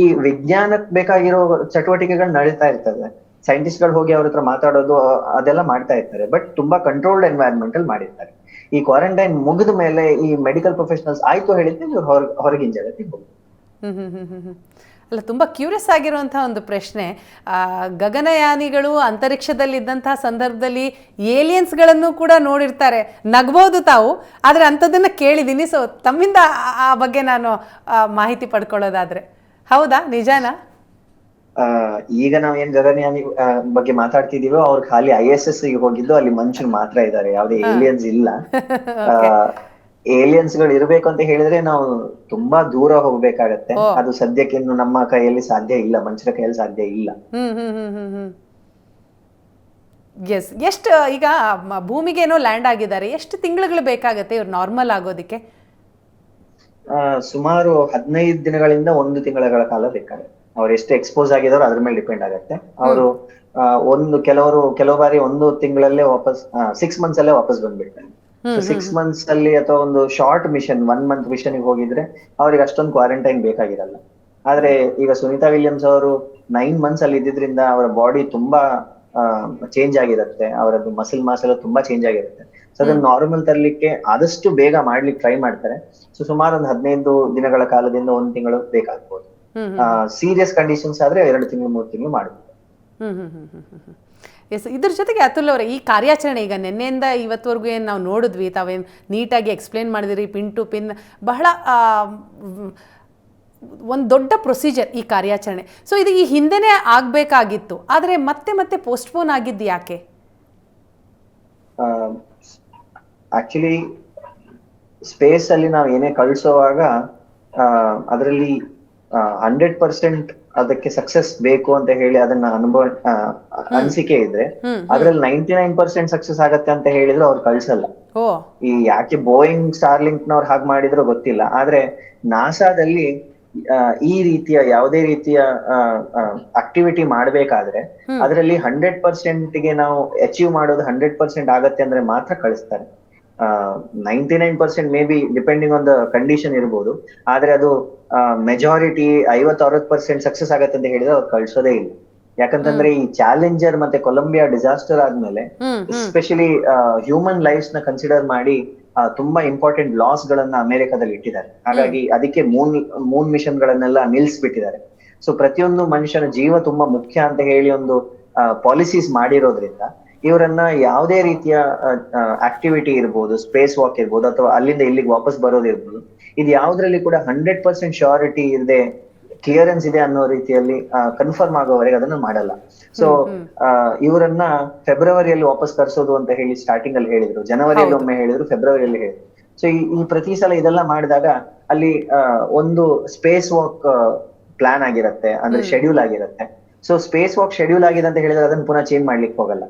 ಈ ವಿಜ್ಞಾನಕ್ಕೆ ಬೇಕಾಗಿರೋ ಚಟುವಟಿಕೆಗಳು ನಡೀತಾ ಇರ್ತದೆ, ಸೈಂಟಿಸ್ಟ್ ಗಳು ಹೋಗಿ ಅವ್ರ ಹತ್ರ ಮಾತಾಡೋದು ಅದೆಲ್ಲ ಮಾಡ್ತಾ ಇರ್ತಾರೆ. ಬಟ್ ತುಂಬಾ ಕಂಟ್ರೋಲ್ಡ್ ಎನ್ವೈರನ್ಮೆಂಟ್ ಅಲ್ಲಿ ಮಾಡಿರ್ತಾರೆ. ಈ ಕ್ವಾರಂಟೈನ್ ಮುಗಿದ ಮೇಲೆ ಈ ಮೆಡಿಕಲ್ ಪ್ರೊಫೆಷನಲ್ಸ್ ಆಯ್ತು ಹೇಳಿದ್ರೆ ಇವ್ರು ಹೊರಗಿನ ಜಗತ್ತಿಗೆ ಹೋಗ್ತಾರೆ. ಅಲ್ಲ, ತುಂಬ ಕ್ಯೂರಿಯಸ್ ಆಗಿರುವಂಥ ಒಂದು ಪ್ರಶ್ನೆ. ಗಗನಯಾನಿಗಳು ಅಂತರಿಕ್ಷದಲ್ಲಿದ್ದಂತಹ ಸಂದರ್ಭದಲ್ಲಿ ಏಲಿಯನ್ಸ್ಗಳನ್ನು ಕೂಡ ನೋಡಿರ್ತಾರೆ, ನಗ್ಬೋದು ತಾವು, ಆದರೆ ಅಂಥದ್ದನ್ನು ಕೇಳಿದ್ದೀನಿ. ಸೊ ತಮ್ಮಿಂದ ಆ ಬಗ್ಗೆ ನಾನು ಮಾಹಿತಿ ಪಡ್ಕೊಳ್ಳೋದಾದರೆ ಹೌದಾ, ನಿಜಾನಾ? ಈಗ ನಾವ್ ಏನ್ ಗಗನಯಾನಿ ಬಗ್ಗೆ ಮಾತಾಡ್ತಿದೀವೋ ಅವ್ರು ಖಾಲಿ ISS ಗೆ ಹೋಗಿದ್ದು, ಅಲ್ಲಿ ಮನುಷ್ಯರು ಮಾತ್ರ ಇದ್ದಾರೆ, ಯಾವ್ದೇ ಏಲಿಯನ್ಸ್ ಇಲ್ಲ. ಏಲಿಯನ್ಸ್ ಗಳು ಇರ್ಬೇಕು ಅಂತ ಹೇಳಿದ್ರೆ ನಾವು ತುಂಬಾ ದೂರ ಹೋಗ್ಬೇಕಾಗತ್ತೆ. ಅದು ಸದ್ಯಕ್ಕೆ ಇನ್ನು ನಮ್ಮ ಕೈಯಲ್ಲಿ ಸಾಧ್ಯ ಇಲ್ಲ, ಮನುಷ್ಯರ ಕೈಯಲ್ಲಿ ಸಾಧ್ಯ ಇಲ್ಲ. ಎಸ್. ಎಷ್ಟು ಈಗ ಭೂಮಿಗೆ ಏನೋ ಲ್ಯಾಂಡ್ ಆಗಿದ್ದಾರೆ, ಎಷ್ಟು ತಿಂಗಳುಗಳು ಬೇಕಾಗತ್ತೆ ಇವ್ರು ನಾರ್ಮಲ್ ಆಗೋದಿಕ್ಕೆ? ಸುಮಾರು 15 ದಿನಗಳಿಂದ 1 ತಿಂಗಳ ಕಾಲ ಬೇಕಾಗುತ್ತೆ. ಅವ್ರು ಎಷ್ಟು ಎಕ್ಸ್ಪೋಸ್ ಆಗಿದಾರೋ ಅದ್ರ ಮೇಲೆ ಡಿಪೆಂಡ್ ಆಗುತ್ತೆ. ಅವರು ಕೆಲವು ಬಾರಿ 1 ತಿಂಗಳಲ್ಲೇ ವಾಪಸ್ 6 ಮಂತ್ಸ್ ಅಲ್ಲೇ ವಾಪಸ್ ಬಂದ್ಬಿಡ್ತಾರೆ. 6 ಮಂತ್ಸ್ ಅಲ್ಲಿ ಅಥವಾ ಒಂದು ಶಾರ್ಟ್ ಮಿಷನ್ 1 ಮಂತ್ ಮಿಷನ್ ಗೆ ಹೋಗಿದ್ರೆ ಅವ್ರಿಗೆ ಅಷ್ಟೊಂದು ಕ್ವಾರಂಟೈನ್ ಬೇಕಾಗಿರಲ್ಲ. ಆದ್ರೆ ಈಗ ಸುನೀತಾ ವಿಲಿಯಮ್ಸ್ ಅವರು 9 ಮಂತ್ಸ್ ಅಲ್ಲಿ ಇದ್ದಿದ್ರಿಂದ ಅವರ ಬಾಡಿ ತುಂಬಾ ಚೇಂಜ್ ಆಗಿರುತ್ತೆ, ಅವರದ್ದು ಮಸಲ್ ಮಾಸ್ ಎಲ್ಲ ತುಂಬಾ ಚೇಂಜ್ ಆಗಿರುತ್ತೆ. ಸೊ ಅದನ್ನ ನಾರ್ಮಲ್ ತರ್ಲಿಕ್ಕೆ ಆದಷ್ಟು ಬೇಗ ಮಾಡ್ಲಿಕ್ಕೆ ಟ್ರೈ ಮಾಡ್ತಾರೆ. ಸೊ ಸುಮಾರು ಒಂದು 15 ದಿನಗಳ ಕಾಲದಿಂದ 1 ತಿಂಗಳು ಬೇಕಾಗ್ಬೋದು. ಸೀರಿಯಸ್ ಕಂಡೀಷನ್ಸ್ ಆದ್ರೆ 2 ತಿಂಗಳು 3 ತಿಂಗಳು ಮಾಡ್ಬೋದು. ಎಸ್. ಇದ್ರ ಜೊತೆಗೆ ಅತುಲ್ ಅವರೇ, ಈ ಕಾರ್ಯಾಚರಣೆ ಈಗ ನಿನ್ನೆಯಿಂದ ಇವತ್ತವರೆಗೂ ಏನು ನಾವು ನೋಡಿದ್ವಿ, ತಾವೇನು ನೀಟಾಗಿ ಎಕ್ಸ್ಪ್ಲೇನ್ ಮಾಡಿದಿರಿ ಪಿನ್ ಟು ಪಿನ್, ಬಹಳ ಒಂದು ದೊಡ್ಡ ಪ್ರೊಸೀಜರ್ ಈ ಕಾರ್ಯಾಚರಣೆ. ಸೊ ಇದು ಈ ಹಿಂದೆನೇ ಆಗಬೇಕಾಗಿತ್ತು, ಆದರೆ ಮತ್ತೆ ಮತ್ತೆ ಪೋಸ್ಟ್ಪೋನ್ ಆಗಿದ್ದು ಯಾಕೆ? ಆಕ್ಚುಲಿ ಸ್ಪೇಸ್ ಅಲ್ಲಿ ನಾವು ಏನೇ ಕಳಿಸೋವಾಗ ಅದರಲ್ಲಿ 100% ಅದಕ್ಕೆ ಸಕ್ಸಸ್ ಬೇಕು ಅಂತ ಹೇಳಿ ಅದನ್ನ ಅನಿಸಿಕೆ ಇದ್ರೆ ಅದ್ರಲ್ಲಿ 99% ಸಕ್ಸಸ್ ಆಗತ್ತೆ ಅಂತ ಹೇಳಿದ್ರು ಅವ್ರು ಕಳ್ಸಲ್ಲ. ಈ ಯಾಕೆ ಬೋಯಿಂಗ್ ಸ್ಟಾರ್ಲಿಂಕ್ ನವ್ರು ಹಾಗೆ ಮಾಡಿದ್ರು ಗೊತ್ತಿಲ್ಲ. ಆದ್ರೆ ನಾಸಾದಲ್ಲಿ ಈ ರೀತಿಯ ಯಾವುದೇ ರೀತಿಯ ಆಕ್ಟಿವಿಟಿ ಮಾಡ್ಬೇಕಾದ್ರೆ ಅದರಲ್ಲಿ 100% ಗೆ ನಾವು ಅಚೀವ್ ಮಾಡೋದು 100% ಆಗತ್ತೆ ಅಂದ್ರೆ ಮಾತ್ರ ಕಳಿಸ್ತಾರೆ. 99% may be depending on the condition ಇರ್ಬೋದು, ಆದ್ರೆ ಅದು ಮೆಜಾರಿಟಿ 50-60% ಸಕ್ಸಸ್ ಆಗತ್ತೆ ಅಂತ ಹೇಳಿದ್ರೆ ಅವ್ರು ಕಳ್ಸೋದೇ ಇಲ್ಲ. ಯಾಕಂತಂದ್ರೆ ಈ ಚಾಲೆಂಜರ್ ಮತ್ತೆ ಕೊಲಂಬಿಯಾ ಡಿಸಾಸ್ಟರ್ ಆದ್ಮೇಲೆ ಎಸ್ಪೆಷಲಿ ಹ್ಯೂಮನ್ ಲೈಫ್ಸ್ ನ ಕನ್ಸಿಡರ್ ಮಾಡಿ ತುಂಬಾ ಇಂಪಾರ್ಟೆಂಟ್ ಲಾಸ್ ಗಳನ್ನ ಅಮೆರಿಕದಲ್ಲಿ ಇಟ್ಟಿದ್ದಾರೆ. ಹಾಗಾಗಿ ಅದಕ್ಕೆ ಮೂನ್ ಮಿಷನ್ ಗಳನ್ನೆಲ್ಲ ನಿಲ್ಸ್ಬಿಟ್ಟಿದ್ದಾರೆ. ಸೊ ಪ್ರತಿಯೊಂದು ಮನುಷ್ಯನ ಜೀವ ತುಂಬಾ ಮುಖ್ಯ ಅಂತ ಹೇಳಿ ಒಂದು ಪಾಲಿಸೀಸ್ ಮಾಡಿರೋದ್ರಿಂದ ಇವರನ್ನ ಯಾವುದೇ ರೀತಿಯ ಆಕ್ಟಿವಿಟಿ ಇರ್ಬೋದು, ಸ್ಪೇಸ್ ವಾಕ್ ಇರ್ಬೋದು, ಅಥವಾ ಅಲ್ಲಿಂದ ಇಲ್ಲಿಗೆ ವಾಪಸ್ ಬರೋದಿರ್ಬೋದು, ಇದು ಯಾವ್ದ್ರಲ್ಲಿ ಕೂಡ 100% ಶ್ಯೂರಿಟಿ ಇದೆ, ಕ್ಲಿಯರೆನ್ಸ್ ಇದೆ ಅನ್ನೋ ರೀತಿಯಲ್ಲಿ ಕನ್ಫರ್ಮ್ ಆಗೋವರೆಗೆ ಅದನ್ನ ಮಾಡಲ್ಲ. ಸೊ ಇವರನ್ನ ಫೆಬ್ರವರಿಯಲ್ಲಿ ವಾಪಸ್ ಕರ್ಸೋದು ಅಂತ ಹೇಳಿ ಸ್ಟಾರ್ಟಿಂಗ್ ಅಲ್ಲಿ ಹೇಳಿದ್ರು, ಜನವರಿಯಲ್ಲಿ ಒಮ್ಮೆ ಹೇಳಿದ್ರು, ಫೆಬ್ರವರಿಯಲ್ಲಿ ಹೇಳಿದ್ರು. ಸೊ ಈ ಪ್ರತಿ ಸಲ ಇದೆಲ್ಲ ಮಾಡಿದಾಗ ಅಲ್ಲಿ ಒಂದು ಸ್ಪೇಸ್ ವಾಕ್ ಪ್ಲಾನ್ ಆಗಿರತ್ತೆ, ಅಂದ್ರೆ ಶೆಡ್ಯೂಲ್ ಆಗಿರತ್ತೆ. ಸೊ ಸ್ಪೇಸ್ ವಾಕ್ ಶೆಡ್ಯೂಲ್ ಆಗಿದೆ ಅಂತ ಹೇಳಿದ್ರೆ ಅದನ್ನ ಪುನಃ ಚೇಂಜ್ ಮಾಡ್ಲಿಕ್ಕೆ ಹೋಗಲ್ಲ.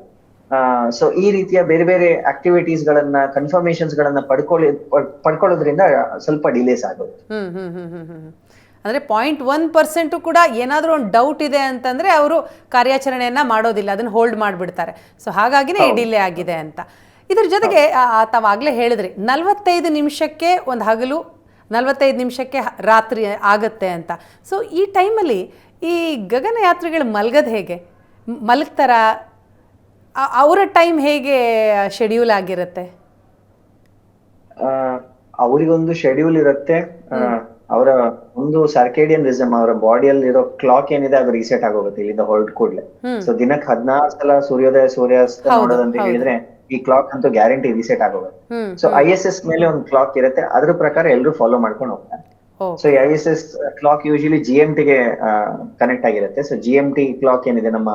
ಸೊ ಈ ರೀತಿಯ ಬೇರೆ ಬೇರೆ ಆಕ್ಟಿವಿಟೀಸ್ ಗಳನ್ನ, ಕನ್ಫರ್ಮೇಶನ್ಸ್ ಗಳನ್ನ ಪಡ್ಕೊಳ್ಳೋದ್ರಿಂದ ಸ್ವಲ್ಪ ಡಿಲೇಸ್ ಆಗೋದು. ಅಂದರೆ 0.1% ಕೂಡ ಏನಾದರೂ ಒಂದು ಡೌಟ್ ಇದೆ ಅಂತಂದರೆ ಅವರು ಕಾರ್ಯಾಚರಣೆಯನ್ನು ಮಾಡೋದಿಲ್ಲ, ಅದನ್ನು ಹೋಲ್ಡ್ ಮಾಡಿಬಿಡ್ತಾರೆ. ಸೊ ಹಾಗಾಗಿನೇ ಡಿಲೇ ಆಗಿದೆ ಅಂತ. ಇದ್ರ ಜೊತೆಗೆ ತಾವಾಗಲೇ ಹೇಳಿದ್ರಿ 45 ನಿಮಿಷಕ್ಕೆ ಒಂದು ಹಗಲು, 45 ನಿಮಿಷಕ್ಕೆ ರಾತ್ರಿ ಆಗತ್ತೆ ಅಂತ. ಸೊ ಈ ಟೈಮಲ್ಲಿ ಈ ಗಗನಯಾತ್ರಿಗಳು ಮಲಗೋದು ಹೇಗೆ? ಮಲಗ್ತಾರ? ಅವರ ಟೈಮ್ ಹೇಗೆ ಶೆಡ್ಯೂಲ್ ಆಗಿರುತ್ತೆ? ಅವರಿಗೊಂದು ಶೆಡ್ಯೂಲ್ ಇರುತ್ತೆ. ಅವರ ಒಂದು ಸರ್ಕೇಡಿಯನ್ ರಿಸಮ್, ಅವರ ಬಾಡಿಯಲ್ಲಿ ಇರೋ ಕ್ಲಾಕ್ ಏನಿದೆ ಅದು ರೀಸೆಟ್ ಆಗೋಗುತ್ತೆ ಇಲ್ಲಿಂದ ಹೊರಟ ಕೂಡಲೇ. ಸೊ ದಿನಕ್ಕೆ 16 ಸಲ ಸೂರ್ಯೋದಯ ಸೂರ್ಯಾಸ್ತ ನೋಡೋದಂತ ಹೇಳಿದ್ರೆ ಈ ಕ್ಲಾಕ್ ಅಂತೂ ಗ್ಯಾರಂಟಿ ರೀಸೆಟ್ ಆಗೋಗುತ್ತೆ. ಸೊ ISS ಮೇಲೆ ಒಂದು ಕ್ಲಾಕ್ ಇರುತ್ತೆ, ಅದ್ರ ಪ್ರಕಾರ ಎಲ್ಲರೂ ಫಾಲೋ ಮಾಡ್ಕೊಂಡು ಹೋಗ್ತಾರೆ. So ISS clock usually GMT ಗೆ ಕನೆಕ್ಟ್ ಆಗಿರುತ್ತೆ. ಸೊ GMT ಕ್ಲಾಕ್ ಏನಿದೆ, ನಮ್ಮ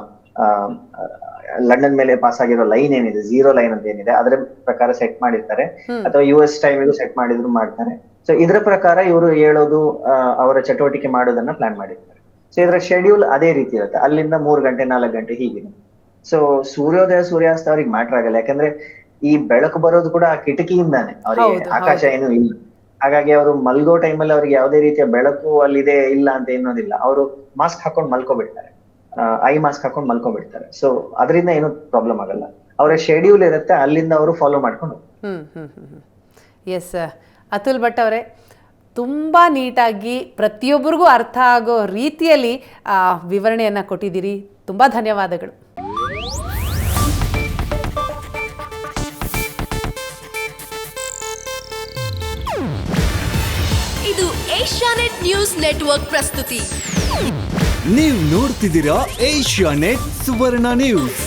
ಲಂಡನ್ ಮೇಲೆ ಪಾಸ್ ಆಗಿರೋ ಲೈನ್ ಏನಿದೆ, 0 ಲೈನ್ ಅಂತ ಏನಿದೆ, ಅದ್ರ ಪ್ರಕಾರ ಸೆಟ್ ಮಾಡಿರ್ತಾರೆ, ಅಥವಾ US ಟೈಮಿಗೂ ಸೆಟ್ ಮಾಡಿದ್ರು ಮಾಡ್ತಾರೆ. ಸೊ ಇದ್ರ ಪ್ರಕಾರ ಇವರು ಹೇಳೋದು, ಅವರ ಚಟುವಟಿಕೆ ಮಾಡೋದನ್ನ ಪ್ಲಾನ್ ಮಾಡಿರ್ತಾರೆ. ಸೊ ಇದ್ರ ಶೆಡ್ಯೂಲ್ ಅದೇ ರೀತಿ ಇರುತ್ತೆ, ಅಲ್ಲಿಂದ 3 ಗಂಟೆ 4 ಗಂಟೆ ಹೀಗಿದೆ. ಸೊ ಸೂರ್ಯೋದಯ ಸೂರ್ಯಾಸ್ತ ಅವ್ರಿಗೆ ಮ್ಯಾಟರ್ ಆಗಲ್ಲ, ಯಾಕಂದ್ರೆ ಈ ಬೆಳಕು ಬರೋದು ಕೂಡ ಆ ಕಿಟಕಿಯಿಂದಾನೆ, ಅವ್ರಿಗೆ ಆಕಾಶ ಏನು ಇಲ್ಲ. ಹಾಗಾಗಿ ಅವರು ಮಲ್ಗೋ ಟೈಮಲ್ಲಿ ಅವ್ರಿಗೆ ಯಾವುದೇ ರೀತಿಯ ಬೆಳಕು ಅಲ್ಲಿದೆ ಇಲ್ಲ ಅಂತ ಏನೋದಿಲ್ಲ. ಅವರು ಮಾಸ್ಕ್ ಹಾಕೊಂಡು ಮಲ್ಕೋಬಿಡ್ತಾರೆ, ಐ ಮಾಸ್ಕ್ ಹಾಕೊಂಡು ಮಲ್ಕೊಂಡ್ಬಿಡ್ತಾರೆ. ಸೊ ಅದರಿಂದ ಏನೂ ಪ್ರಾಬ್ಲಮ್ ಆಗಲ್ಲ. ಅವರ ಶೆಡ್ಯೂಲ್ ಇರುತ್ತೆ, ಅಲ್ಲಿಂದ ಅವರು ಫಾಲೋ ಮಾಡ್ಕೊಂಡು. ಎಸ್. ಅತುಲ್ ಭಟ್ ಅವರೇ, ತುಂಬ ನೀಟಾಗಿ ಪ್ರತಿಯೊಬ್ಬರಿಗೂ ಅರ್ಥ ಆಗೋ ರೀತಿಯಲ್ಲಿ ವಿವರಣೆಯನ್ನು ಕೊಟ್ಟಿದ್ದೀರಿ. ತುಂಬ ಧನ್ಯವಾದಗಳು. ಇದು ಏಷ್ಯಾನೆಟ್ ನ್ಯೂಸ್ ನೆಟ್ವರ್ಕ್ ಪ್ರಸ್ತುತಿ. ನೀವು ನೋಡ್ತಿದ್ದೀರಾ ಏಷ್ಯಾನೆಟ್ ಸುವರ್ಣ ನ್ಯೂಸ್.